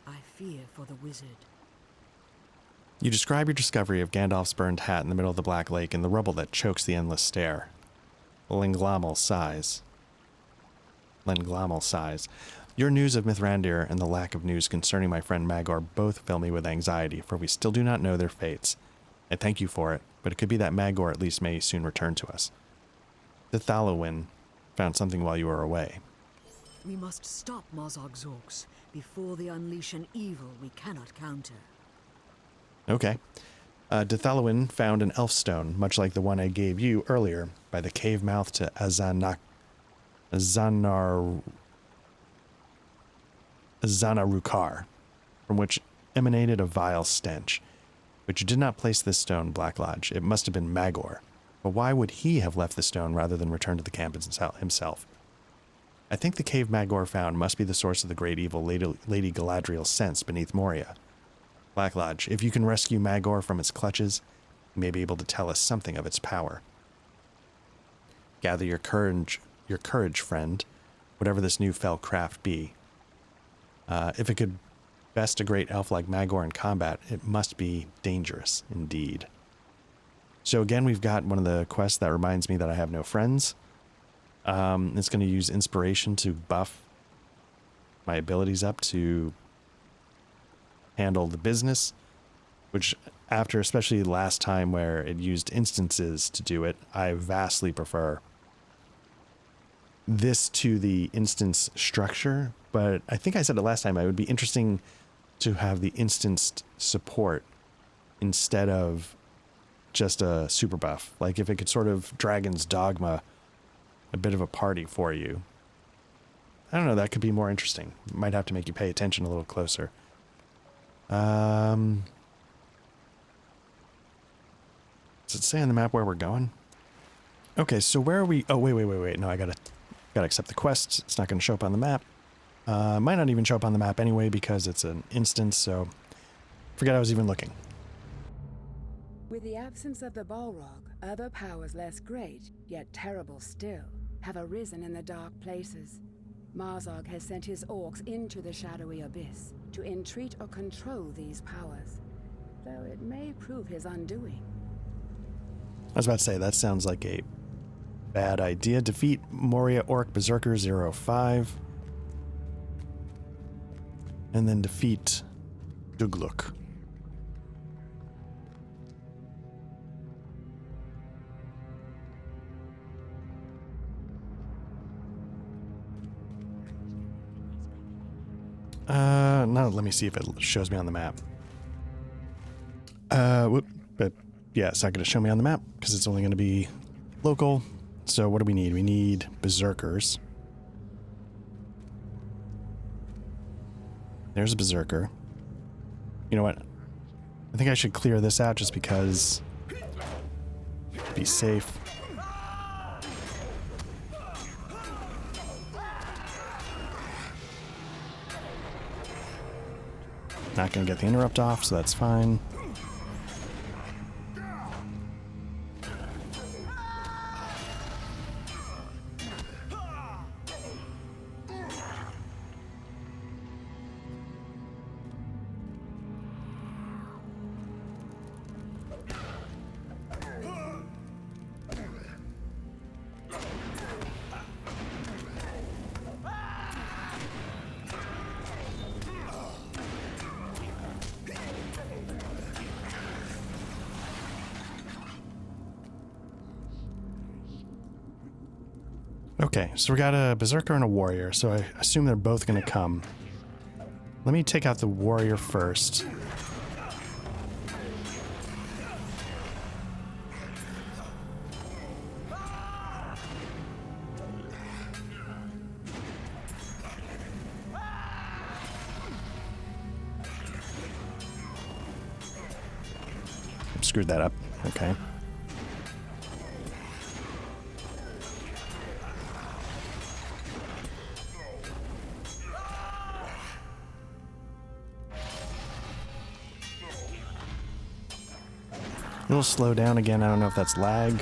I fear for the wizard. You describe your discovery of Gandalf's burned hat in the middle of the Black Lake and the rubble that chokes the Endless Stare. Lenglamal sighs. Your news of Mithrandir and the lack of news concerning my friend Magor both fill me with anxiety, for we still do not know their fates. I thank you for it, but it could be that Magor at least may soon return to us. The Thalowin found something while you were away. We must stop Mozarg's orcs before they unleash an evil we cannot counter. Okay. Dethalowin found an elf stone, much like the one I gave you earlier, by the cave mouth to Azanarukar, from which emanated a vile stench. But you did not place this stone, Black Lodge. It must have been Magor. But why would he have left the stone rather than return to the camp himself? I think the cave Magor found must be the source of the great evil Lady Galadriel sensed beneath Moria. Black Lodge, if you can rescue Magor from its clutches, you may be able to tell us something of its power. Gather your courage, friend. whatever this new fell craft be. If it could best a great elf like Magor in combat, it must be dangerous indeed. So again, we've got one of the quests that reminds me that I have no friends. It's going to use inspiration to buff my abilities up to handle the business, which after especially last time where it used instances to do it, I vastly prefer this to the instance structure. But I think I said it last time, it would be interesting to have the instanced support instead of just a super buff. Like if it could sort of Dragon's Dogma a bit of a party for you. I don't know, that could be more interesting. Might have to make you pay attention a little closer. Does it say on the map where we're going? Okay, so where are we? Oh, wait. No, I gotta accept the quest. It's not gonna show up on the map. Might not even show up on the map anyway because it's an instance, so forget I was even looking. With the absence of the Balrog, other powers less great, yet terrible still, have arisen in the dark places. Marzog has sent his orcs into the shadowy abyss to entreat or control these powers, though it may prove his undoing. I was about to say, that sounds like a bad idea. Defeat Moria Orc Berserker 05. And then defeat Dugluk. Now let me see if it shows me on the map. But yeah, it's not going to show me on the map because it's only going to be local. So what do we need? We need Berserkers. There's a Berserker. You know what? I think I should clear this out just because be safe. Not going to get the interrupt off, so that's fine. Okay, so we got a Berserker and a Warrior, so I assume they're both going to come. Let me take out the Warrior first. Screwed that up. Okay. It'll slow down again. I don't know if that's lag.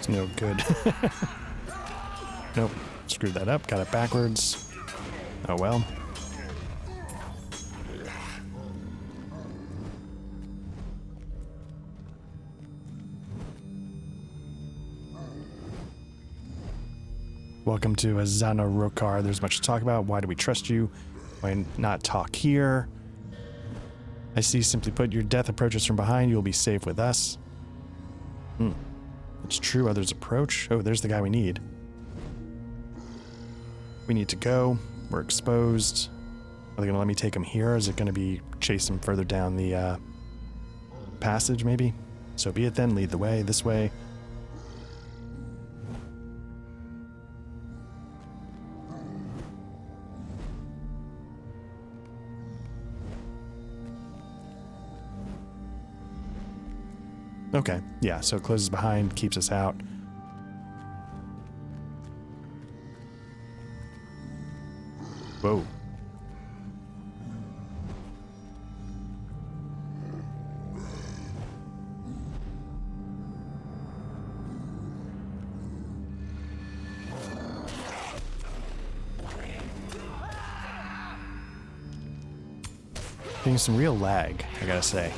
It's no good. Nope. Screwed that up. Got it backwards. Oh well. Welcome to Azana Rokar. There's much to talk about. Why do we trust you? Why not talk here? I see. Simply put, your death approaches from behind. You will be safe with us. It's true. Others approach. Oh, there's the guy we need. We need to go. We're exposed. Are they going to let me take him here? Or is it going to be chase him further down the passage, maybe? So be it then. Lead the way. This way. Okay, yeah, so it closes behind, keeps us out. Whoa. Getting some real lag, I gotta say.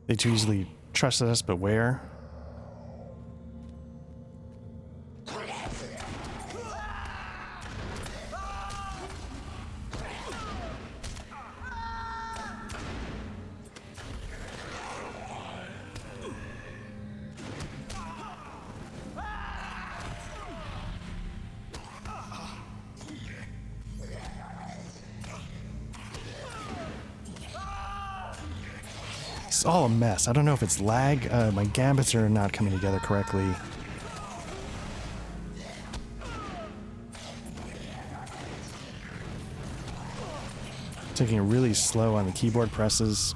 They too easily trusted us, but where? It's all a mess. I don't know if it's lag. My gambits are not coming together correctly. Taking it really slow on the keyboard presses.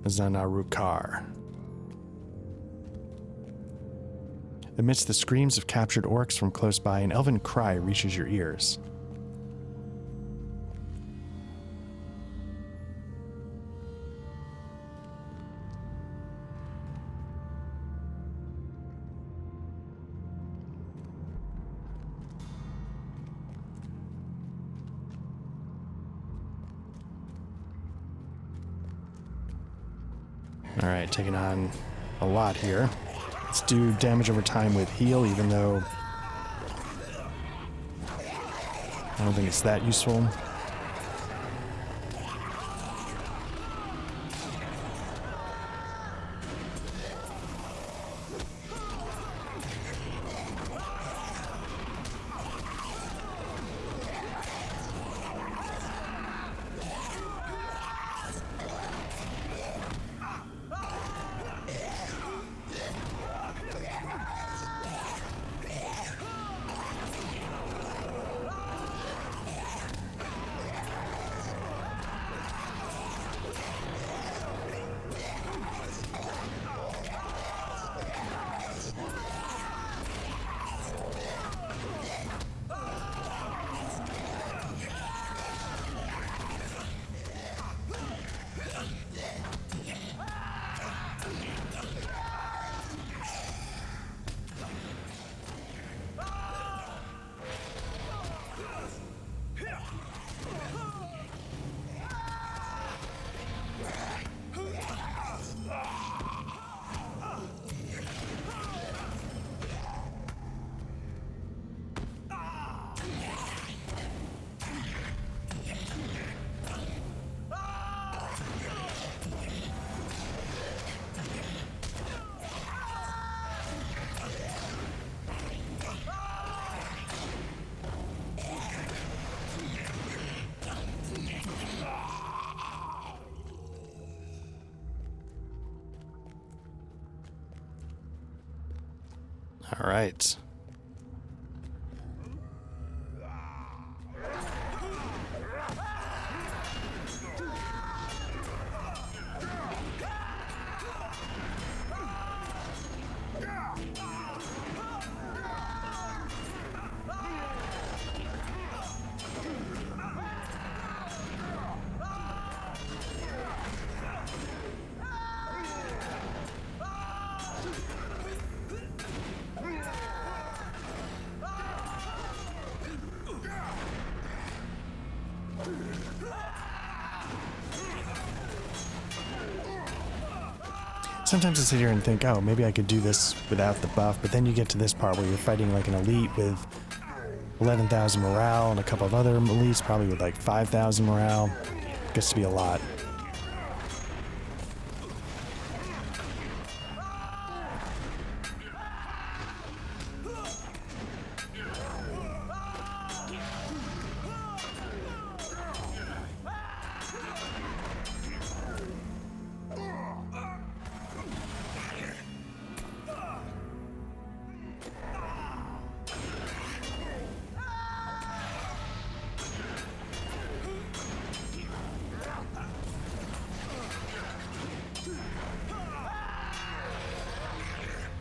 Zanarukar. Amidst the screams of captured orcs from close by, an elven cry reaches your ears. Alright, taking on a lot here. Let's do damage over time with heal, even though I don't think it's that useful. All right. Sometimes I sit here and think, oh, maybe I could do this without the buff, but then you get to this part where you're fighting like an elite with 11,000 morale and a couple of other elites, probably with like 5,000 morale. Gets to be a lot.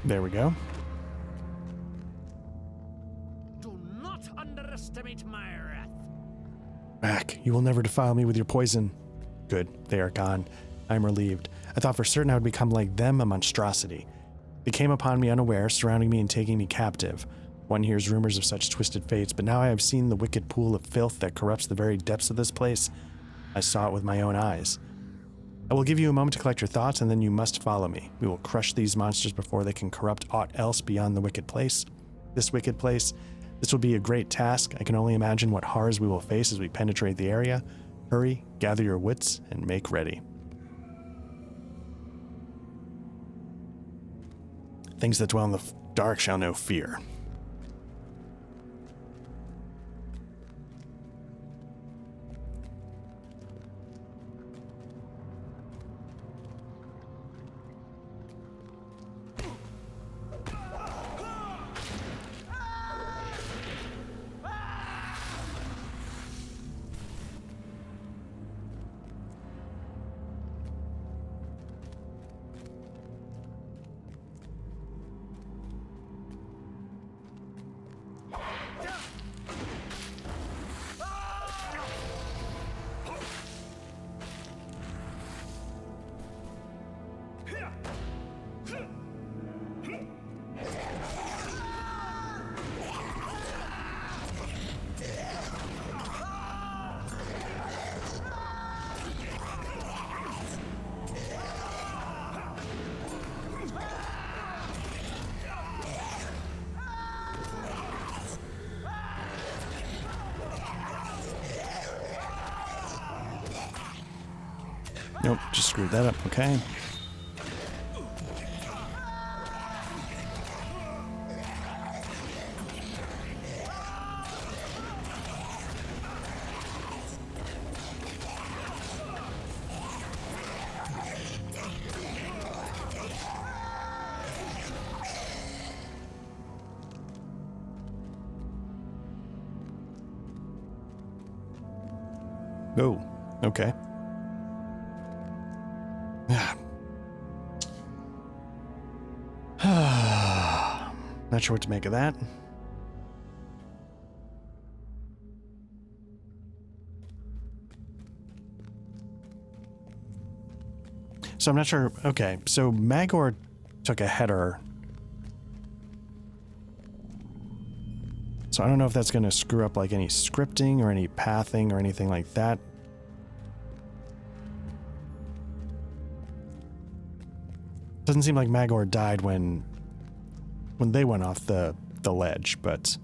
There we go. Do not underestimate my wrath. Back. You will never defile me with your poison. Good. They are gone. I am relieved. I thought for certain I would become like them, a monstrosity. They came upon me unaware, surrounding me and taking me captive. One hears rumors of such twisted fates, but now I have seen the wicked pool of filth that corrupts the very depths of this place. I saw it with my own eyes. I will give you a moment to collect your thoughts, and then you must follow me. We will crush these monsters before they can corrupt aught else beyond the wicked place. This wicked place. This will be a great task. I can only imagine what horrors we will face as we penetrate the area. Hurry, gather your wits, and make ready. Things that dwell in the dark shall know fear. Nope, just screwed that up, okay. Oh, okay. Not sure what to make of that. So I'm not sure. Okay, so Magor took a header. So I don't know if that's going to screw up like any scripting or any pathing or anything like that. Doesn't seem like Magor died when they went off the ledge, but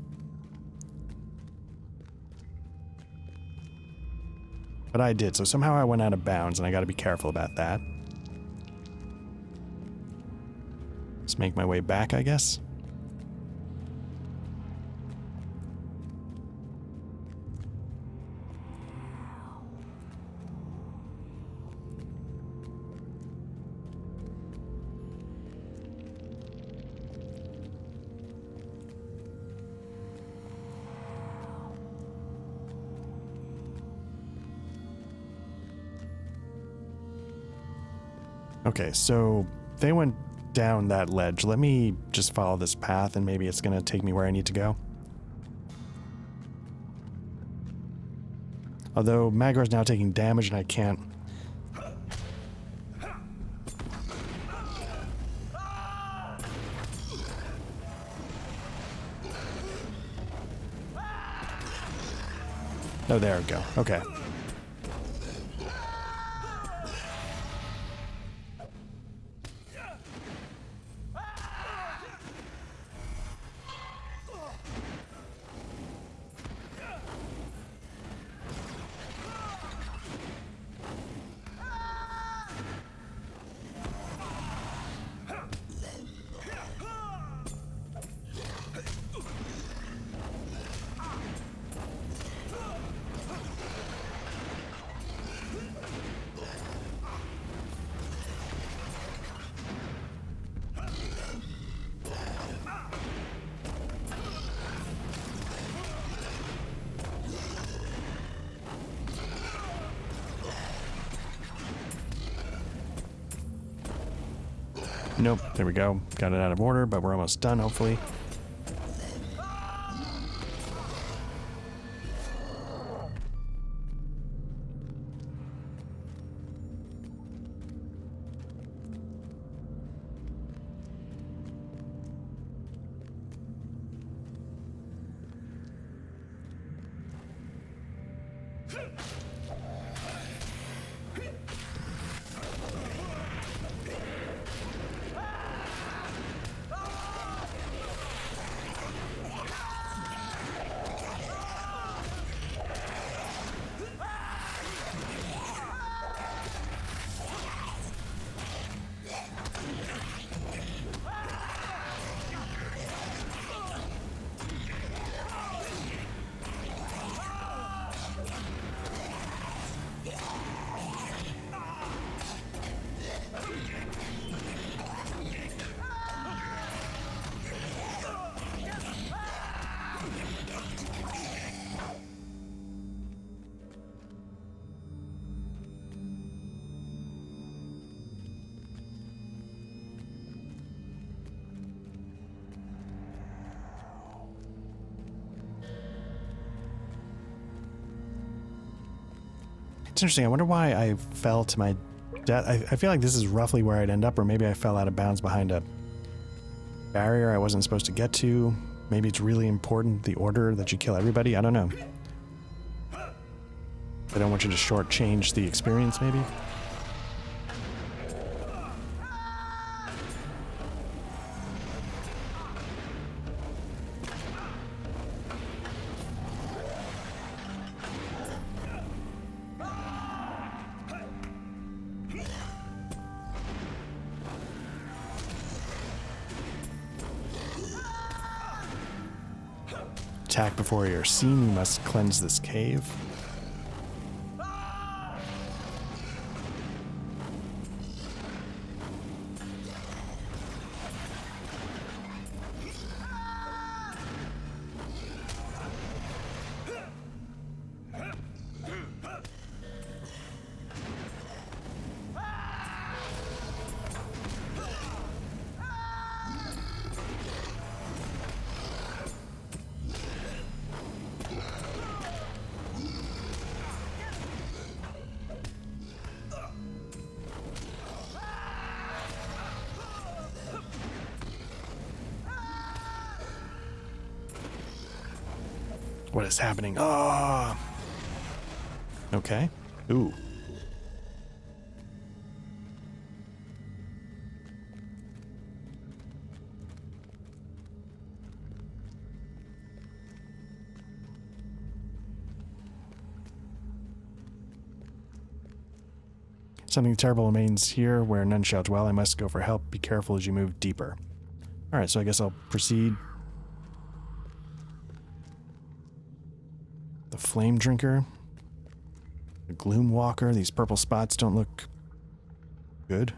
I did. So somehow I went out of bounds, and I got to be careful about that. Let's make my way back, I guess. Okay, so they went down that ledge. Let me just follow this path and maybe it's going to take me where I need to go. Although Magor's now taking damage and I can't... Oh, there we go. Okay. Nope, there we go. Got it out of order, but we're almost done, hopefully. It's interesting. I wonder why I fell to my death. I feel like this is roughly where I'd end up, or maybe I fell out of bounds behind a barrier I wasn't supposed to get to. Maybe it's really important, the order that you kill everybody. I don't know. I don't want you to shortchange the experience, maybe. Attack before you're seen. You must cleanse this cave. What is happening? Oh! Okay. Ooh. Something terrible remains here where none shall dwell. I must go for help. Be careful as you move deeper. Alright, so I guess I'll proceed. The Flame Drinker. The Gloom Walker. These purple spots don't look good.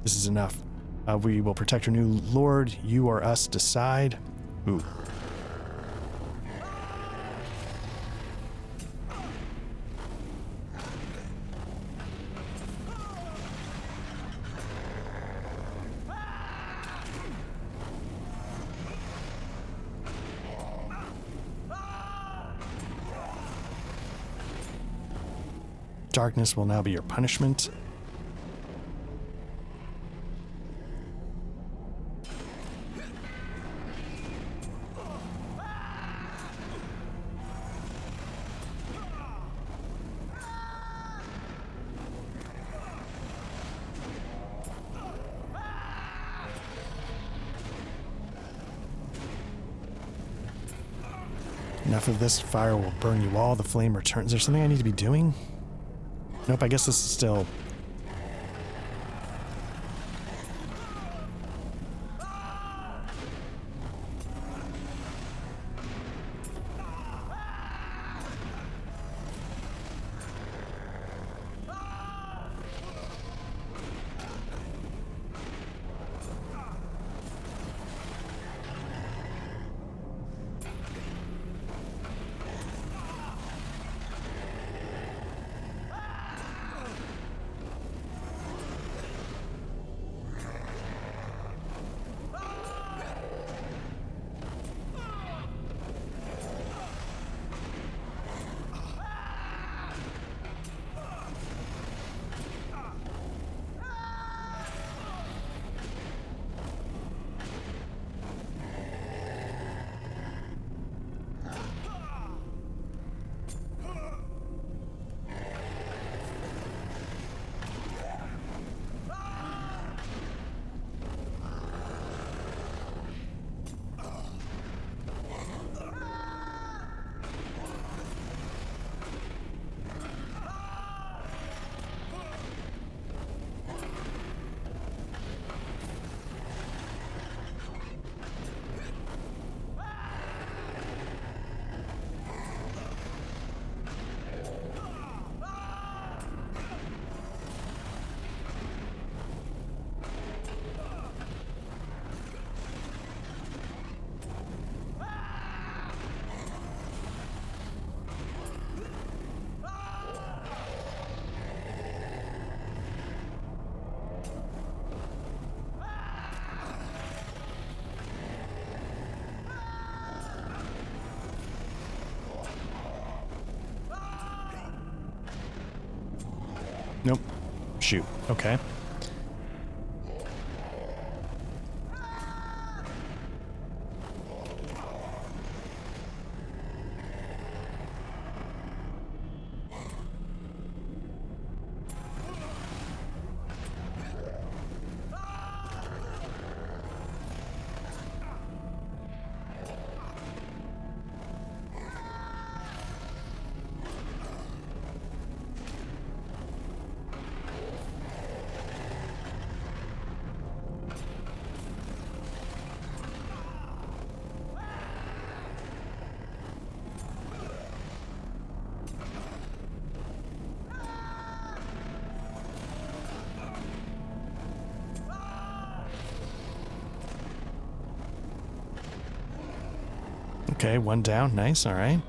This is enough. We will protect our new lord. You or us decide. Ooh. Darkness will now be your punishment. Enough of this. Fire will burn you all. The flame returns. Is there something I need to be doing? Nope, I guess this is still... Nope. Shoot. Okay. Okay, one down. Nice. All right.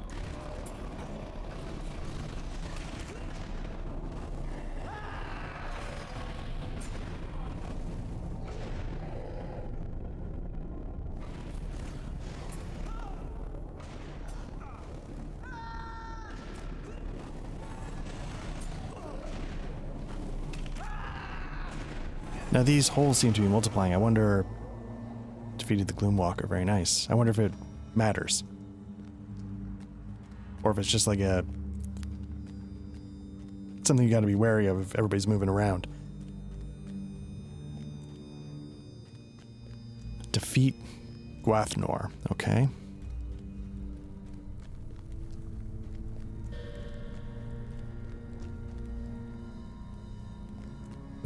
Now these holes seem to be multiplying. I wonder... Defeated the Gloomwalker. Very nice. I wonder if it matters. Or if it's just like a... something you gotta be wary of if everybody's moving around. Defeat Gwathnor. Okay.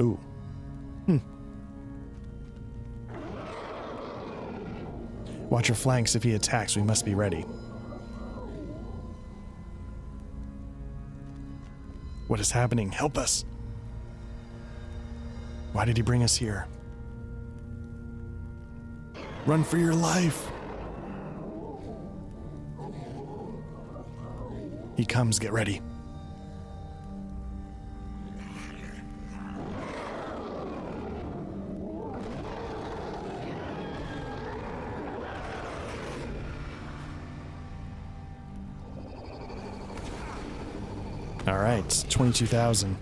Ooh. Watch your flanks. If he attacks, we must be ready. What is happening? Help us! Why did he bring us here? Run for your life! He comes, get ready. All right, 22,000.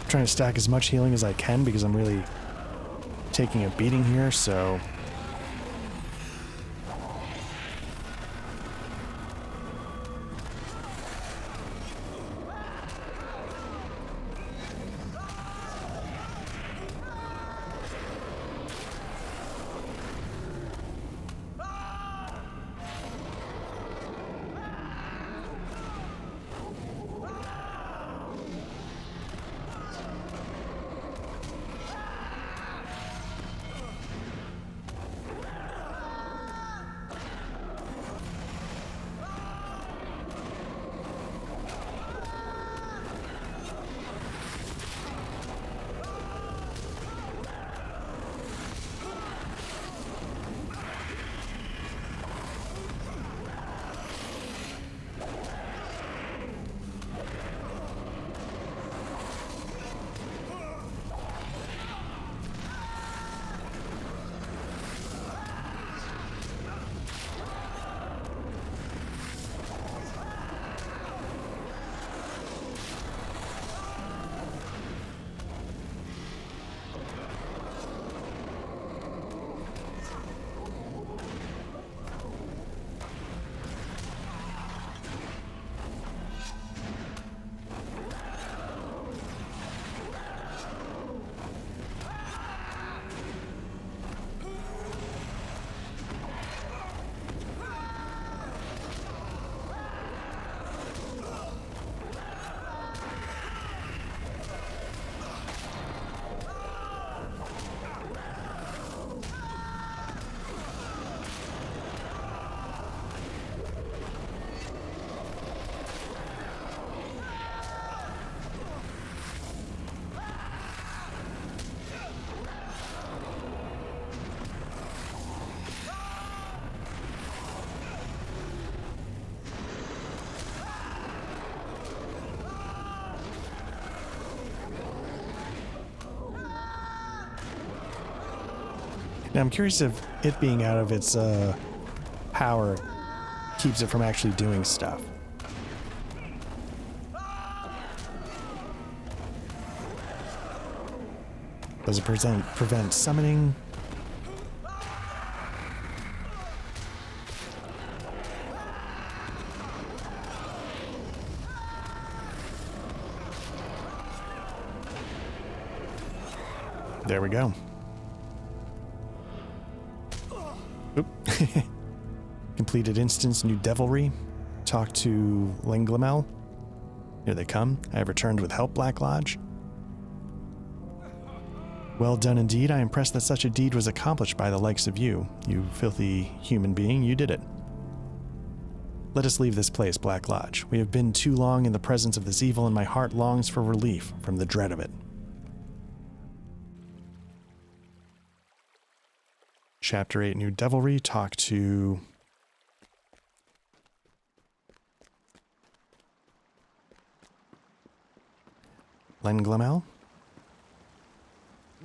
Trying to stack as much healing as I can because I'm really taking a beating here, so now I'm curious if it being out of its power keeps it from actually doing stuff. Does it prevent summoning? There we go. Oop. Completed instance, new devilry. Talk to Lenglamel. Here they come. I have returned with help, Black Lodge. Well done indeed. I am impressed that such a deed was accomplished by the likes of you. You filthy human being, you did it. Let us leave this place, Black Lodge. We have been too long in the presence of this evil, and my heart longs for relief from the dread of it. Chapter 8, New Devilry. Talk to Lenglamel.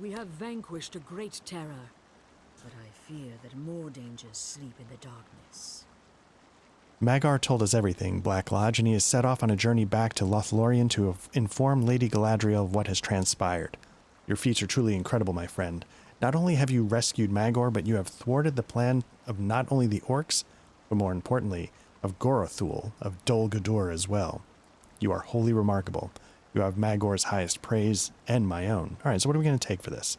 We have vanquished a great terror, but I fear that more dangers sleep in the darkness. Magar told us everything, Black Lodge, and he has set off on a journey back to Lothlorien to inform Lady Galadriel of what has transpired. Your feats are truly incredible, my friend. Not only have you rescued Magor, but you have thwarted the plan of not only the orcs, but more importantly, of Gorothul, of Dol Guldur as well. You are wholly remarkable. You have Magor's highest praise, and my own. Alright, so what are we going to take for this?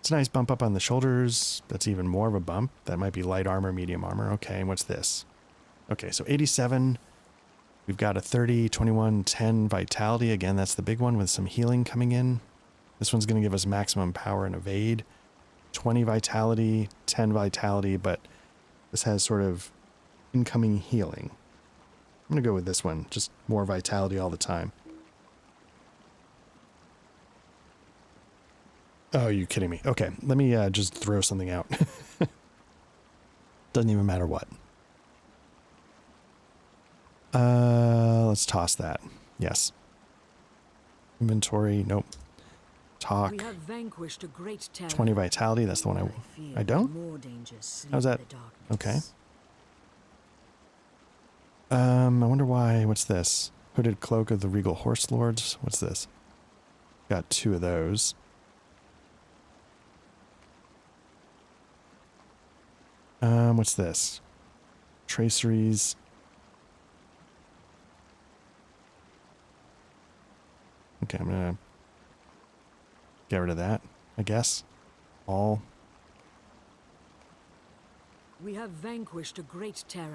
It's a nice bump up on the shoulders. That's even more of a bump. That might be light armor, medium armor. Okay, and what's this? Okay, so 87. We've got a 30, 21, 10 vitality. Again, that's the big one with some healing coming in. This one's going to give us maximum power and evade. 20 vitality, 10 vitality, but this has sort of incoming healing. I'm going to go with this one. Just more vitality all the time. Oh, you're kidding me. Okay, let me just throw something out. Doesn't even matter what. Let's toss that. Yes. Inventory, nope. Talk. We have vanquished a great terror. 20 vitality, that's the one I don't? More dangers sleep How's that? in the darkness. Okay. I wonder why, what's this? Hooded Cloak of the Regal Horse Lords. What's this? Got 2 of those. What's this? Traceries. Okay, I'm gonna get rid of that, I guess. All. We have vanquished a great terror.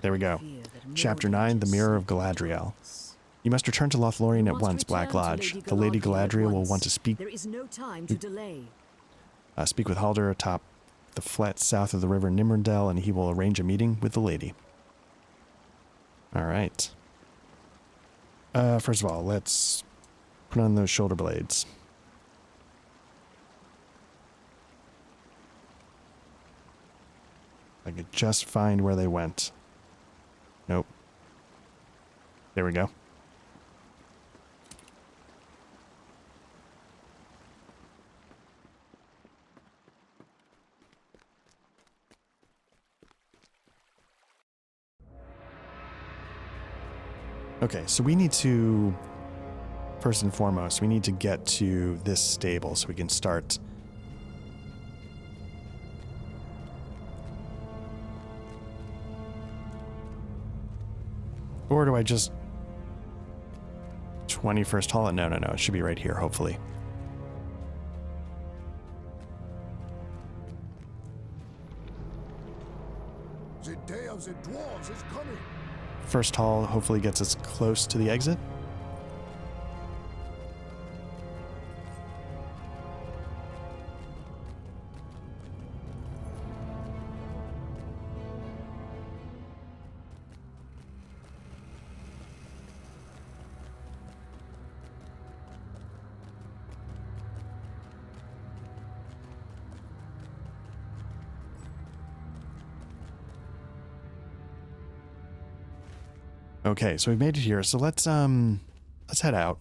There we go. Chapter 9, The Mirror of Galadriel. You must return to Lothlorien at once, Black Lodge. The Lady Galadriel will want to speak. There is no time to delay. Speak with Halder atop the flat south of the river Nimrindel, and he will arrange a meeting with the lady. All right. First of all, let's put on those shoulder blades. I could just find where they went. Nope. There we go. Okay, so we need to, first and foremost, we need to get to this stable so we can start. Or do I just 21st hall it? No, it should be right here, hopefully. The day of the dwarves is coming. First hall hopefully gets us close to the exit. Okay, so we've made it here. So let's head out.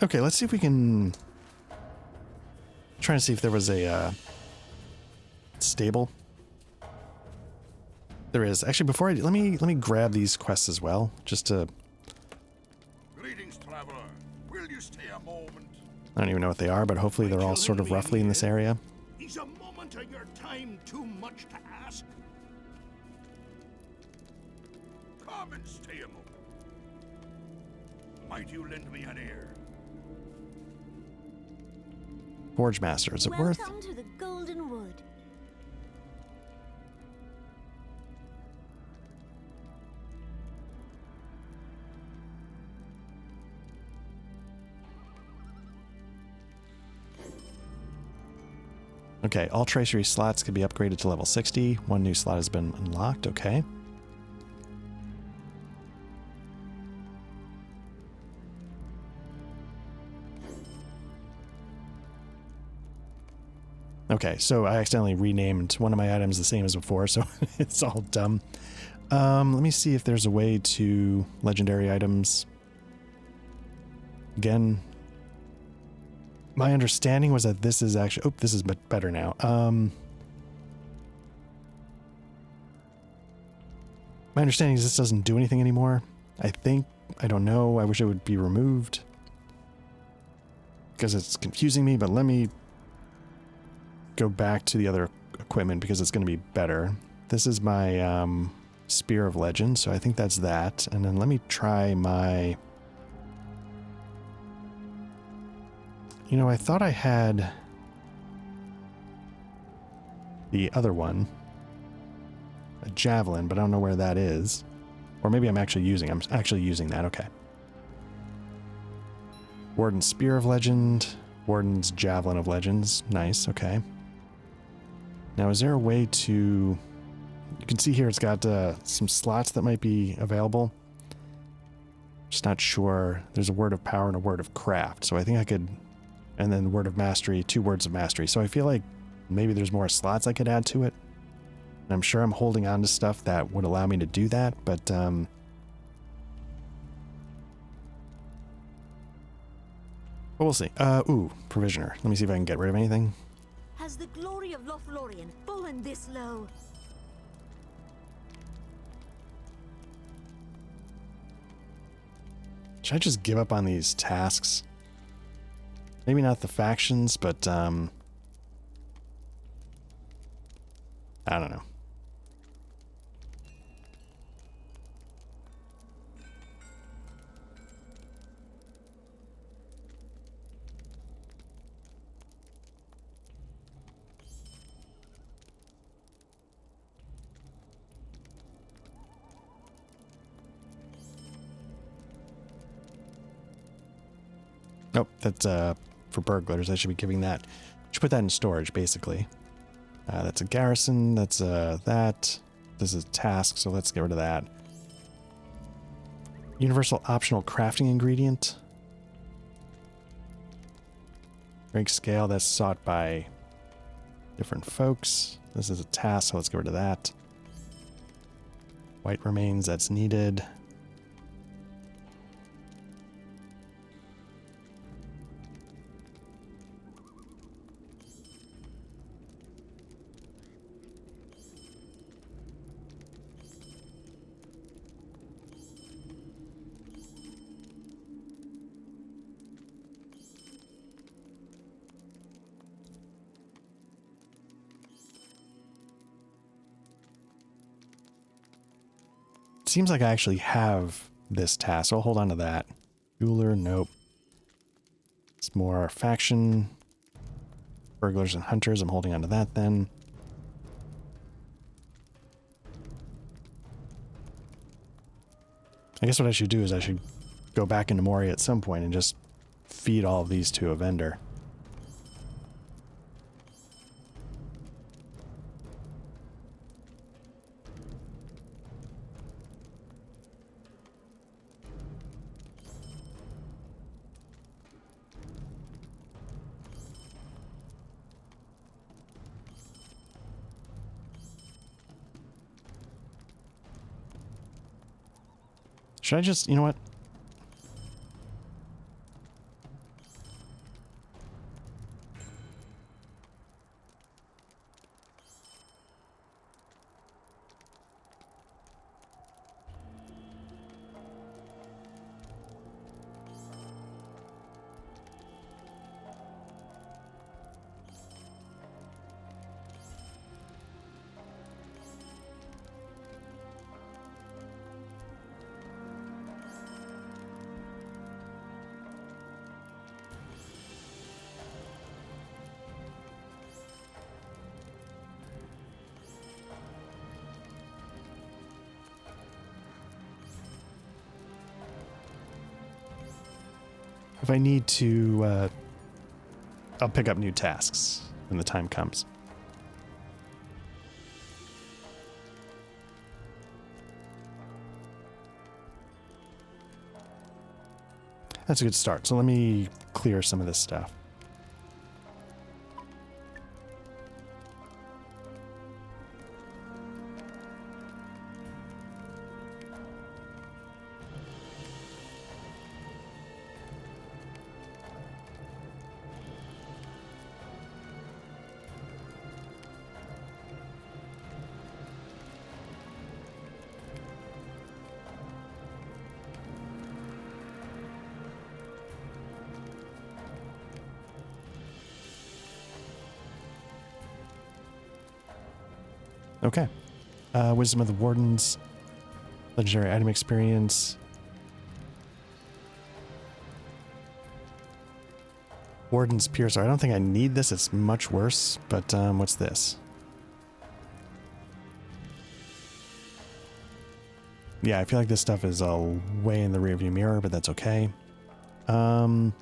Okay, let's see if we can try to see if there was a stable. There is. Actually, before I let me grab these quests as well, just to. Greetings, traveler. Will you stay a moment? I don't even know what they are, but hopefully they're all sort of roughly in this area. Is a moment of your time too much to ask? Come and stay a moment. Might you lend me an ear? Forge Master, is it worth? Welcome to the Golden Wood. Okay, all tracery slots could be upgraded to level 60. One new slot has been unlocked. Okay. Okay, so I accidentally renamed one of my items the same as before, so it's all dumb. Let me see if there's a way to legendary items. Again, my understanding was that this is actually... Oh, this is better now. My understanding is this doesn't do anything anymore. I think... I don't know. I wish it would be removed. Because it's confusing me, but let me go back to the other equipment because it's going to be better. This is my Spear of Legend, so I think that's that. And then let me try my... You know, I thought I had the other one, a javelin, but I don't know where that is. Or maybe I'm actually using that, okay. Warden's Spear of Legend, Warden's Javelin of Legends, nice, okay. Now is there a way to... You can see here it's got some slots that might be available. Just not sure. There's a Word of Power and a Word of Craft, so I think I could... And then Word of Mastery, 2 Words of Mastery. So I feel like maybe there's more slots I could add to it. And I'm sure I'm holding on to stuff that would allow me to do that, but but we'll see. Ooh, Provisioner. Let me see if I can get rid of anything. Has the glory of Lothlorien fallen this low? Should I just give up on these tasks? Maybe not the factions, but I don't know. Nope, that's for burglars. I should be giving that. Should put that in storage, basically. That's a garrison. That's that. This is a task, so let's get rid of that. Universal optional crafting ingredient. Rank scale, that's sought by different folks. This is a task, so let's get rid of that. White remains, that's needed. Seems like I actually have this task, so I'll hold on to that. Jeweler, nope. It's more faction. Burglars and hunters, I'm holding on to that then. I guess what I should do is I should go back into Moria at some point and just feed all of these to a vendor. Should I just, you know what? If I need to, I'll pick up new tasks when the time comes. That's a good start. So let me clear some of this stuff. Okay. Wisdom of the Wardens. Legendary item experience. Warden's Piercer. I don't think I need this. It's much worse. But what's this? Yeah, I feel like this stuff is way in the rearview mirror, but that's okay. Alright,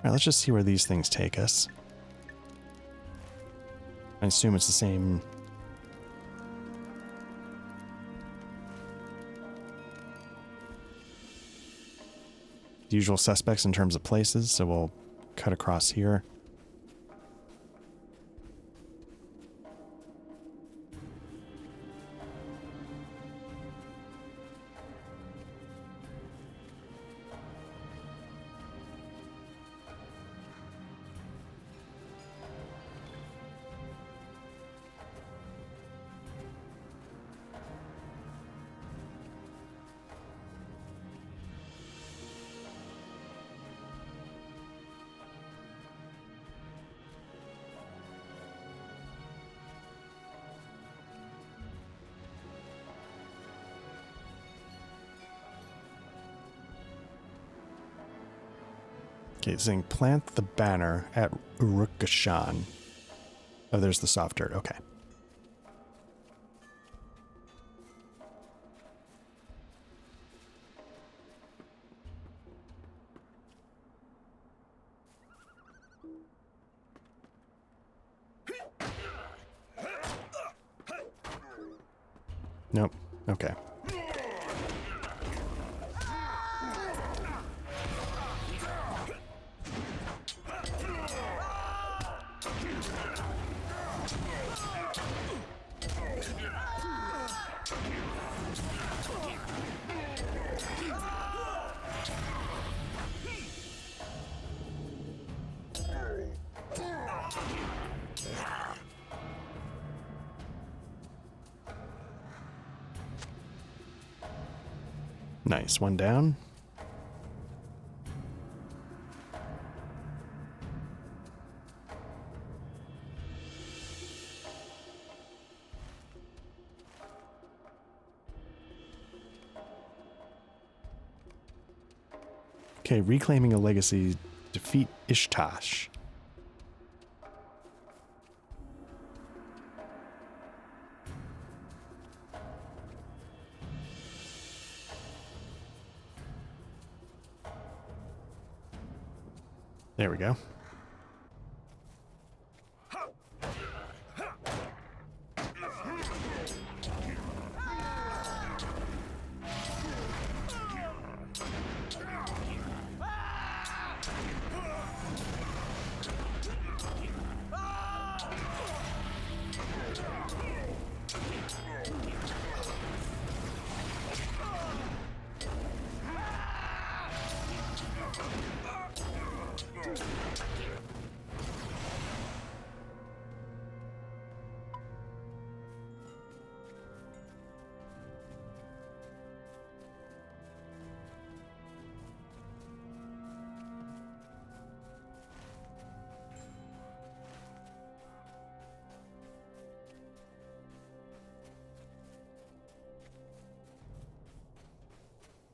let's just see where these things take us. I assume it's the same. The usual suspects in terms of places, so we'll cut across here. Okay, it's saying plant the banner at Uruk-Gashan. Oh, there's the soft dirt. Okay. Nope. Okay. Nice. One down. Okay, reclaiming a legacy. Defeat Ishtash. There we go.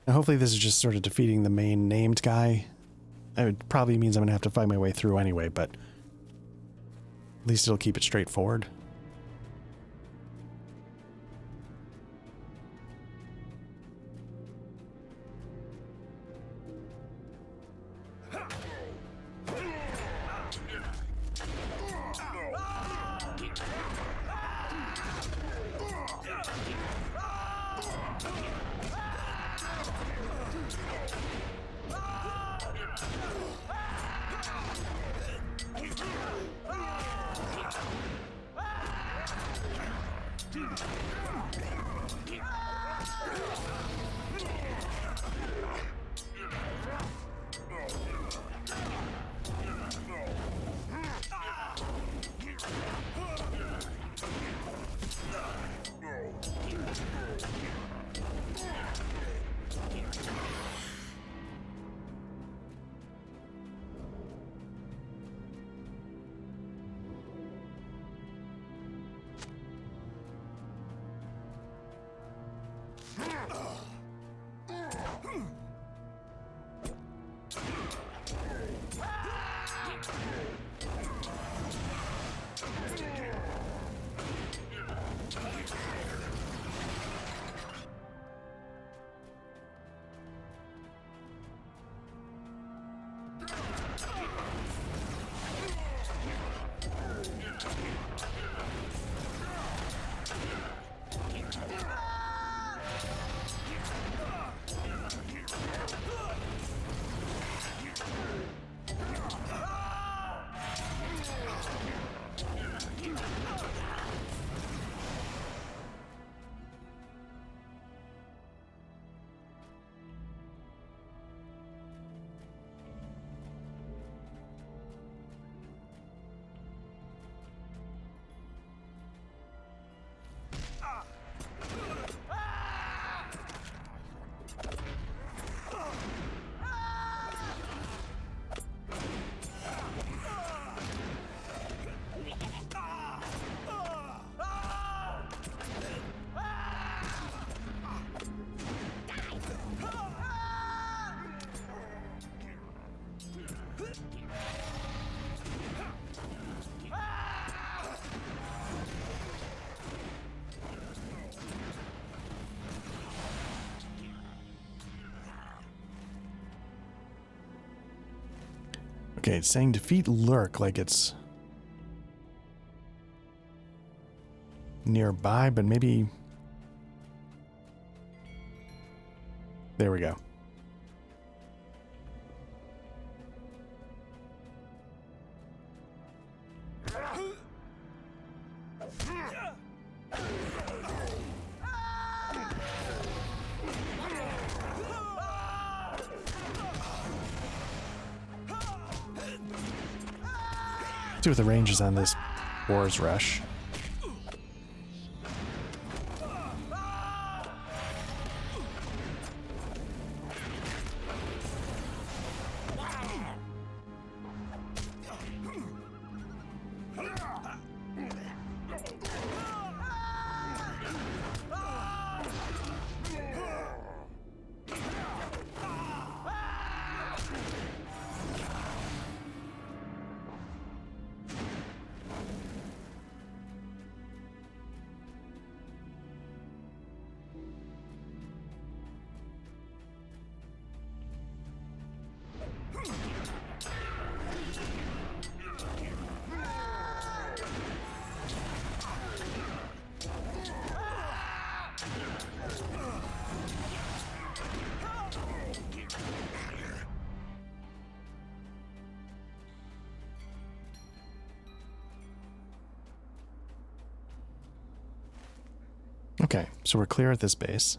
Now, hopefully this is just sort of defeating the main named guy. It probably means I'm going to have to fight my way through anyway, but at least it'll keep it straightforward. Okay, it's saying defeat Lurk like it's nearby, but maybe... There we go. See what the range is on this Boar's Rush. Okay, so we're clear at this base.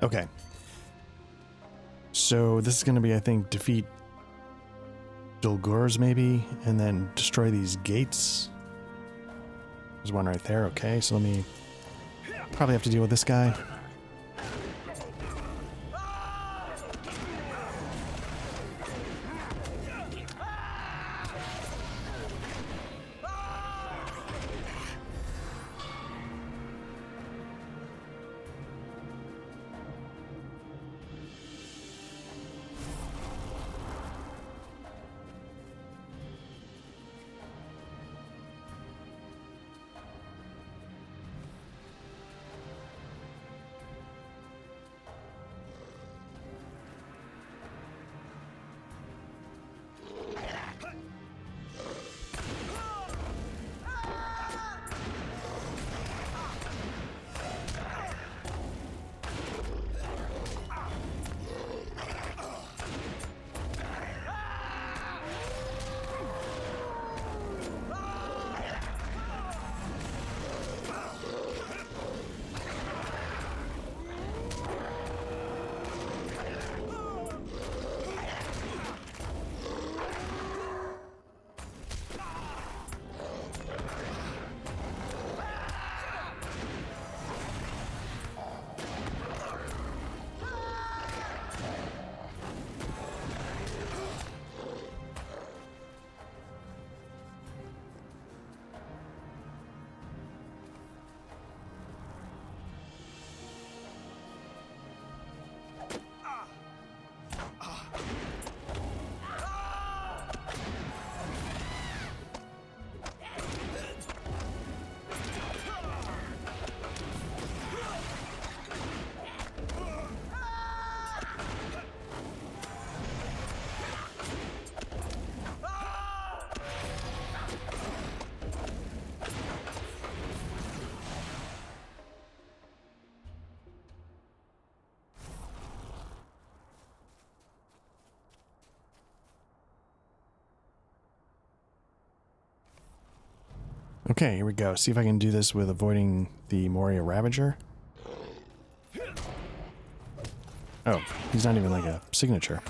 Okay. So this is going to be, I think, defeat Dulgurs maybe, and then destroy these gates. There's one right there. Okay, so let me probably have to deal with this guy. Okay, here we go. See if I can do this with avoiding the Moria Ravager. Oh, he's not even like a signature.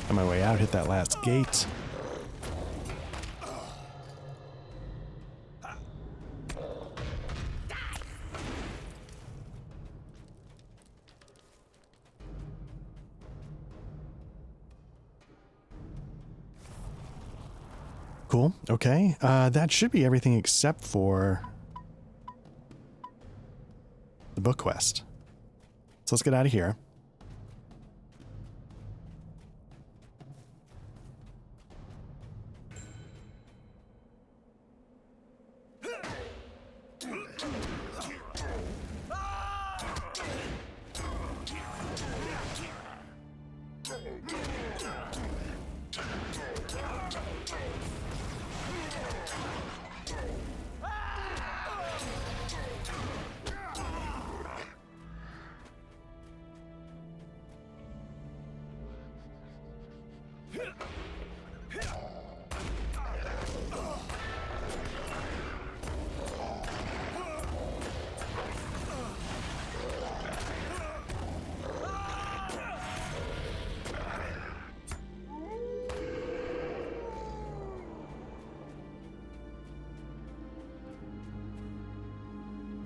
On my way out, hit that last gate. Cool. Okay. That should be everything except for the book quest. So let's get out of here.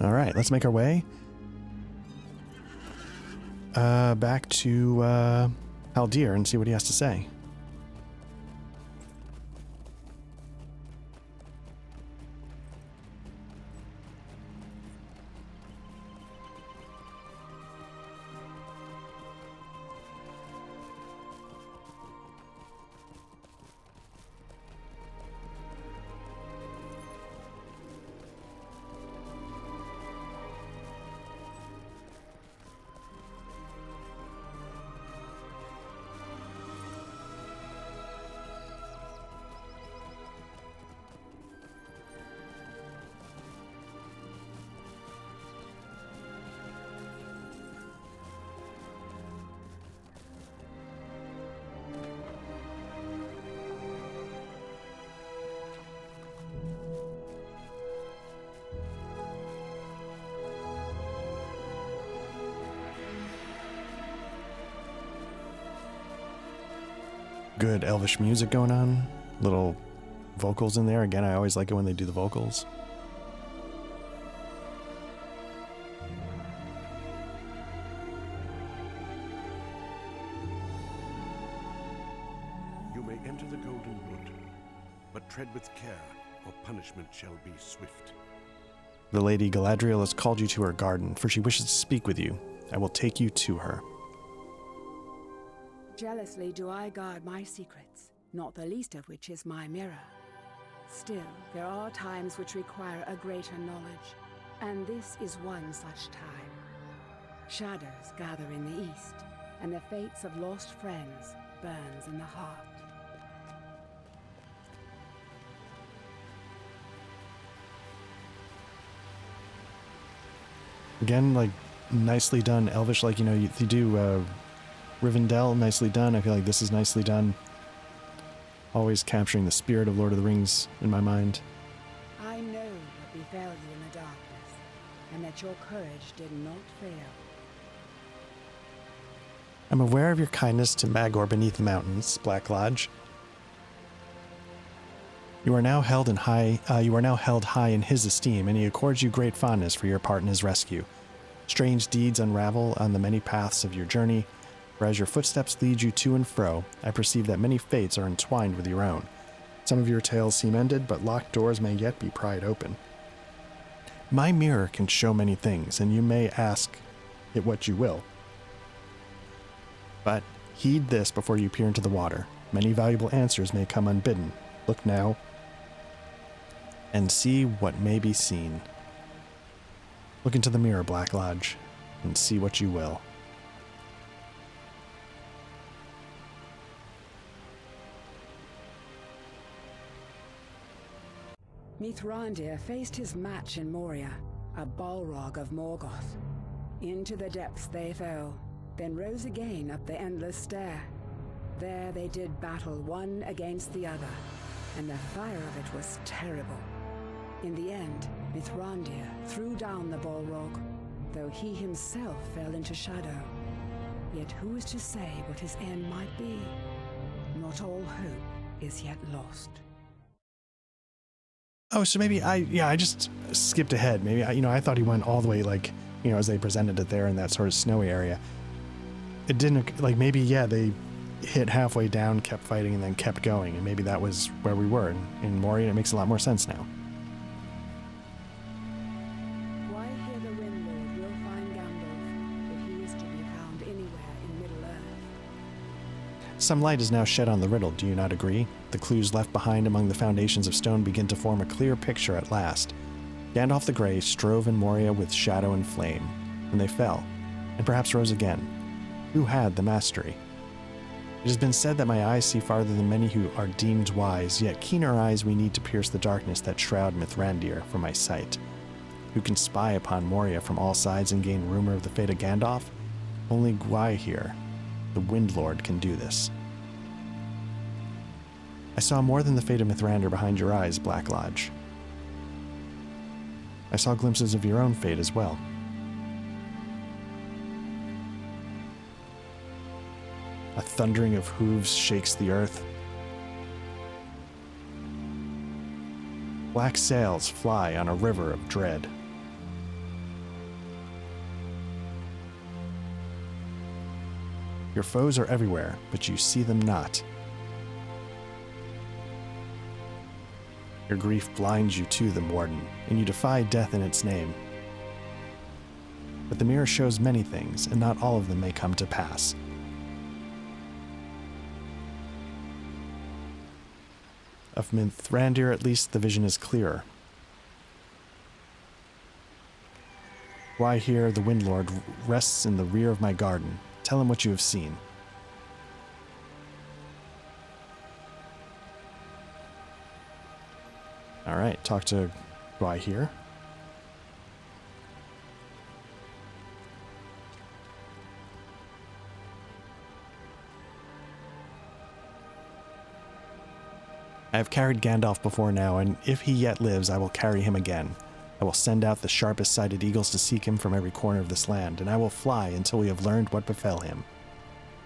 All right, let's make our way back to Haldir and see what he has to say. Good elvish music going on. Little vocals in there. Again, I always like it when they do the vocals. You may enter the Golden Wood, but tread with care, or punishment shall be swift. The Lady Galadriel has called you to her garden, for she wishes to speak with you. I will take you to her. Jealously do I guard my secrets, not the least of which is my mirror. Still, there are times which require a greater knowledge, and this is one such time. Shadows gather in the east, and the fates of lost friends burns in the heart. Again, like, nicely done elvish, like, you know, you do Rivendell, nicely done. I feel like this is nicely done. Always capturing the spirit of Lord of the Rings in my mind. I know what befell you in the darkness, and that your courage did not fail. I'm aware of your kindness to Magor beneath the mountains, Black Lodge. You are now held high in his esteem, and he accords you great fondness for your part in his rescue. Strange deeds unravel on the many paths of your journey, for as your footsteps lead you to and fro, I perceive that many fates are entwined with your own. Some of your tales seem ended, but locked doors may yet be pried open. My mirror can show many things, and you may ask it what you will. But heed this before you peer into the water. Many valuable answers may come unbidden. Look now, and see what may be seen. Look into the mirror, Black Lodge, and see what you will. Mithrandir faced his match in Moria, a Balrog of Morgoth. Into the depths they fell, then rose again up the endless stair. There they did battle one against the other, and the fire of it was terrible. In the end, Mithrandir threw down the Balrog, though he himself fell into shadow. Yet who is to say what his end might be? Not all hope is yet lost. Oh, so maybe I just skipped ahead. Maybe I thought he went all the way, like, as they presented it there in that sort of snowy area. It didn't, like, maybe, they hit halfway down, kept fighting, and then kept going, and maybe that was where we were in Moria. It makes a lot more sense now. Why here the Windlord will find Gandalf, if he is to be found anywhere in Middle-earth. Some light is now shed on the riddle, do you not agree? The clues left behind among the foundations of stone begin to form a clear picture at last. Gandalf the Grey strove in Moria with shadow and flame, and they fell, and perhaps rose again. Who had the mastery? It has been said that my eyes see farther than many who are deemed wise, yet keener eyes we need to pierce the darkness that shroud Mithrandir from my sight. Who can spy upon Moria from all sides and gain rumor of the fate of Gandalf? Only Gwaihir, the Windlord, can do this. I saw more than the fate of Mithrandir behind your eyes, Black Lodge. I saw glimpses of your own fate as well. A thundering of hooves shakes the earth. Black sails fly on a river of dread. Your foes are everywhere, but you see them not. Your grief blinds you to them, Warden, and you defy death in its name. But the mirror shows many things, and not all of them may come to pass. Of Mithrandir, at least, the vision is clearer. Gwaihir, the Windlord, rests in the rear of my garden. Tell him what you have seen. All right, talk to Gwaihir. I have carried Gandalf before now, and if he yet lives, I will carry him again. I will send out the sharpest-sighted eagles to seek him from every corner of this land, and I will fly until we have learned what befell him.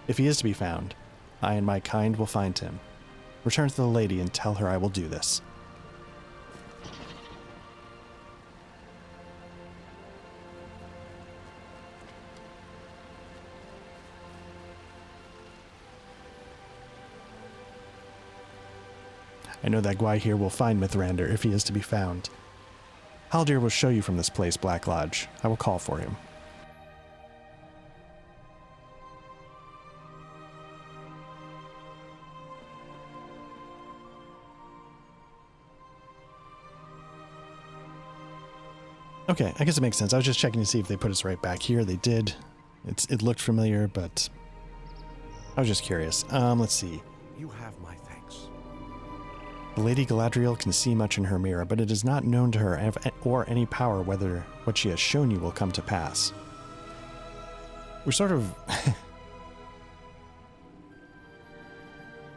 If he is to be found, I and my kind will find him. Return to the lady and tell her I will do this. I know that Gwaihir will find Mithrandir if he is to be found. Haldir will show you from this place, Black Lodge. I will call for him. Okay, I guess it makes sense. I was just checking to see if they put us right back here. They did. It looked familiar, but I was just curious. Let's see. You have my thanks. The Lady Galadriel can see much in her mirror, but it is not known to her or any power whether what she has shown you will come to pass. We're sort of...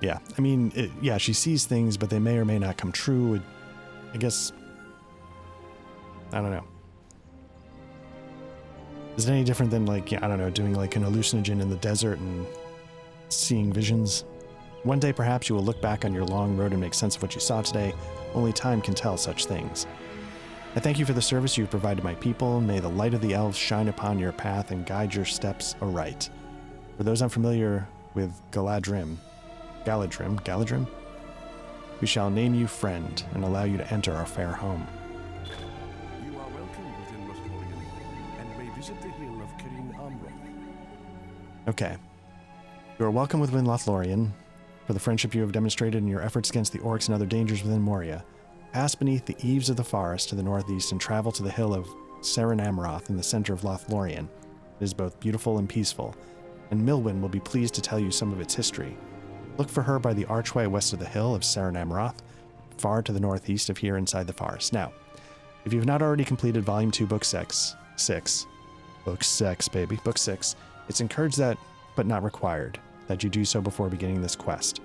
yeah, I mean, yeah, she sees things, but they may or may not come true. I guess... I don't know. Is it any different than, like, I don't know, doing like an hallucinogen in the desert and seeing visions? One day, perhaps, you will look back on your long road and make sense of what you saw today. Only time can tell such things. I thank you for the service you have provided my people. May the light of the elves shine upon your path and guide your steps aright. For those unfamiliar with Galadrim, we shall name you friend and allow you to enter our fair home. You are welcome within Lothlorien, and may visit the hill of Kirin Amroth. Okay. You are welcome within Lothlorien. For the friendship you have demonstrated in your efforts against the orcs and other dangers within Moria. Pass beneath the eaves of the forest to the northeast and travel to the hill of Kirin Amroth in the center of Lothlorien. It is both beautiful and peaceful, and Milwyn will be pleased to tell you some of its history. Look for her by the archway west of the hill of Kirin Amroth, far to the northeast of here inside the forest. Now, if you have not already completed Volume 2, Book 6, Book 6, baby, Book 6, it's encouraged that, but not required, that you do so before beginning this quest.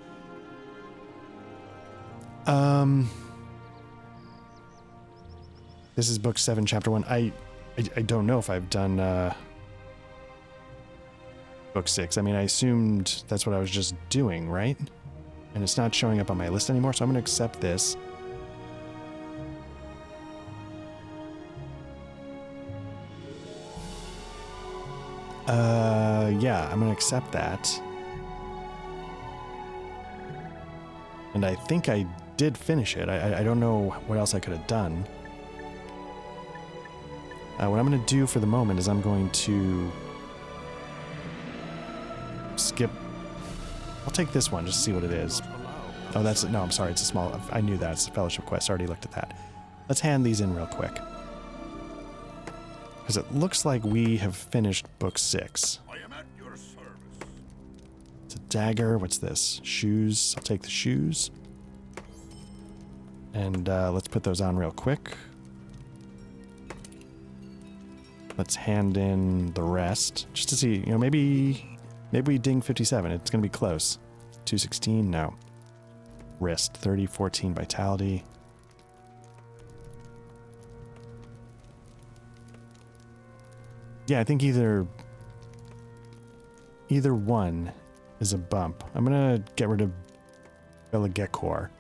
This is book 7, chapter 1. I don't know if I've done book 6. I mean, I assumed that's what I was just doing, right? And it's not showing up on my list anymore, so I'm going to accept this. Yeah, I'm going to accept that. And I think I did finish it. I don't know what else I could have done. What I'm going to do for the moment is I'm going to skip. I'll take this one just to see what it is. Oh, that's... No, I'm sorry. It's a small... I knew that. It's a fellowship quest. I already looked at that. Let's hand these in real quick. Because it looks like we have finished book 6. I am at your service. It's a dagger. What's this? Shoes. I'll take the shoes. And let's put those on real quick. Let's hand in the rest. Just to see, you know, maybe we ding 57. It's going to be close. 216? No. Wrist. 30, 14 vitality. Yeah, I think either one is a bump. I'm going to get rid of Beligekor,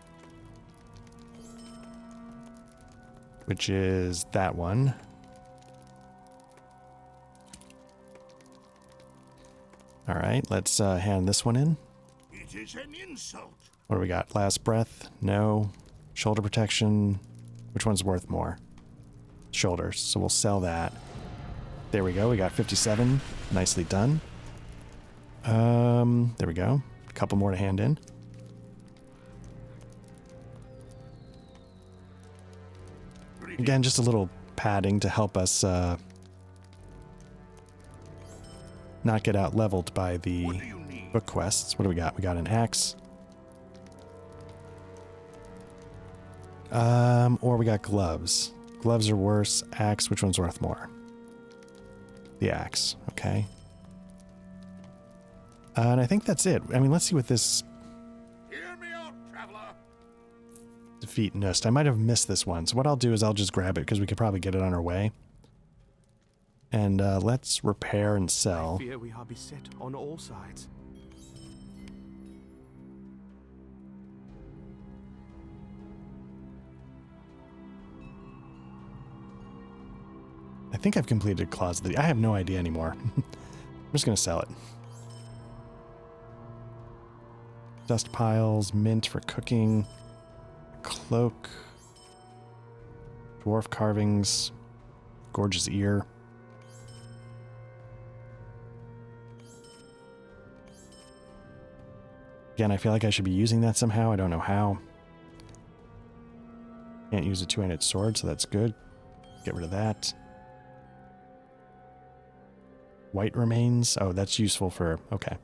which is that one. All right, let's hand this one in. It is an insult. What do we got? Last breath? No. Shoulder protection. Which one's worth more? Shoulders. So we'll sell that. There we go. We got 57. Nicely done. There we go. A couple more to hand in. Again, just a little padding to help us not get out leveled by the book quests. What do we got? We got an axe. Or we got gloves. Gloves are worse. Axe, which one's worth more? The axe. Okay. And I think that's it. I mean, let's see what this... Hear me out, traveler. Defeat Nust. I might have missed this one. So what I'll do is I'll just grab it because we could probably get it on our way. And let's repair and sell. I fear we are beset on all sides. I think I've completed Claws of the... I have no idea anymore. I'm just going to sell it. Dust piles, mint for cooking, cloak, dwarf carvings, gorgeous ear. Again, I feel like I should be using that somehow. I don't know how. Can't use a two-handed sword, so that's good. Get rid of that. White remains. Oh, that's useful for... Okay.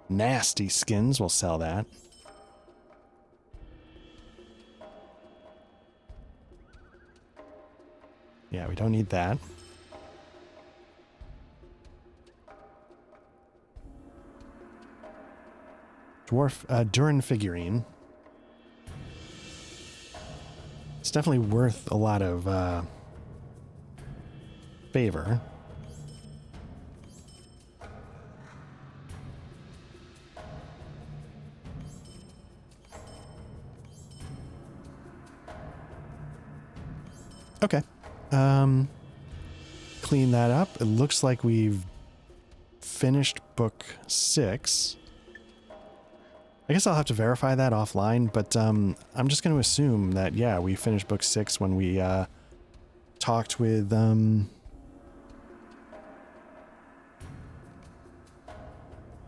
Nasty skins. We'll sell that. Yeah, we don't need that. Dwarf Durin figurine. It's definitely worth a lot of favor. Okay. Clean that up. It looks like we've finished book 6. I guess I'll have to verify that offline, but I'm just going to assume that, yeah, we finished book 6 when we talked with... when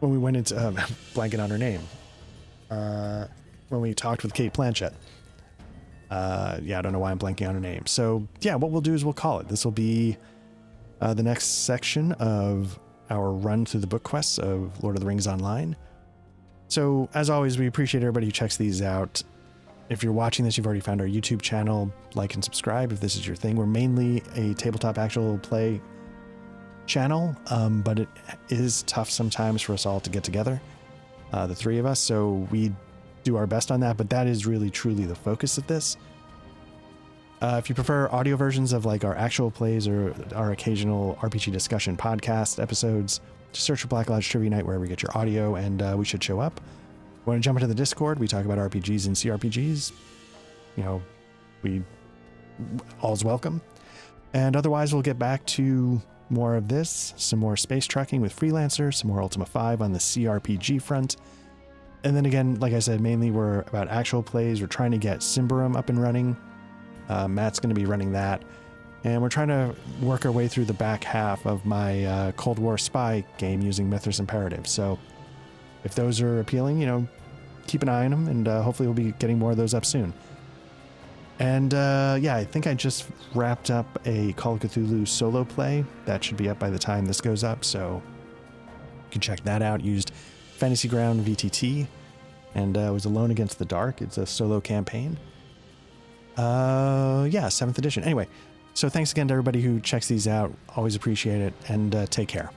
we went into... blanking on her name. When we talked with Kate Blanchett. Yeah, I don't know why I'm blanking on her name. So, yeah, what we'll do is we'll call it. This will be the next section of our run through the book quests of Lord of the Rings Online. So, as always, we appreciate everybody who checks these out. If you're watching this, you've already found our YouTube channel. Like and subscribe if this is your thing. We're mainly a tabletop actual play channel, but it is tough sometimes for us all to get together, the three of us, so we do our best on that, but that is really truly the focus of this. If you prefer audio versions of like our actual plays or our occasional RPG discussion podcast episodes, just search for Black Lodge Trivia Night wherever you get your audio, and we should show up. Want to jump into the Discord? We talk about RPGs and CRPGs. You know, all's welcome. And otherwise, we'll get back to more of this, some more space trucking with Freelancer, some more Ultima 5 on the CRPG front. And then again, like I said, mainly we're about actual plays. We're trying to get Symbaroum up and running. Matt's going to be running that. And we're trying to work our way through the back half of my Cold War spy game using Mithras Imperative. So if those are appealing, you know, keep an eye on them, and hopefully we'll be getting more of those up soon. And yeah, I think I just wrapped up a Call of Cthulhu solo play. That should be up by the time this goes up, so you can check that out. Used Fantasy Ground VTT, and was Alone Against the Dark. It's a solo campaign. Yeah, 7th edition. Anyway, so thanks again to everybody who checks these out. Always appreciate it, and take care.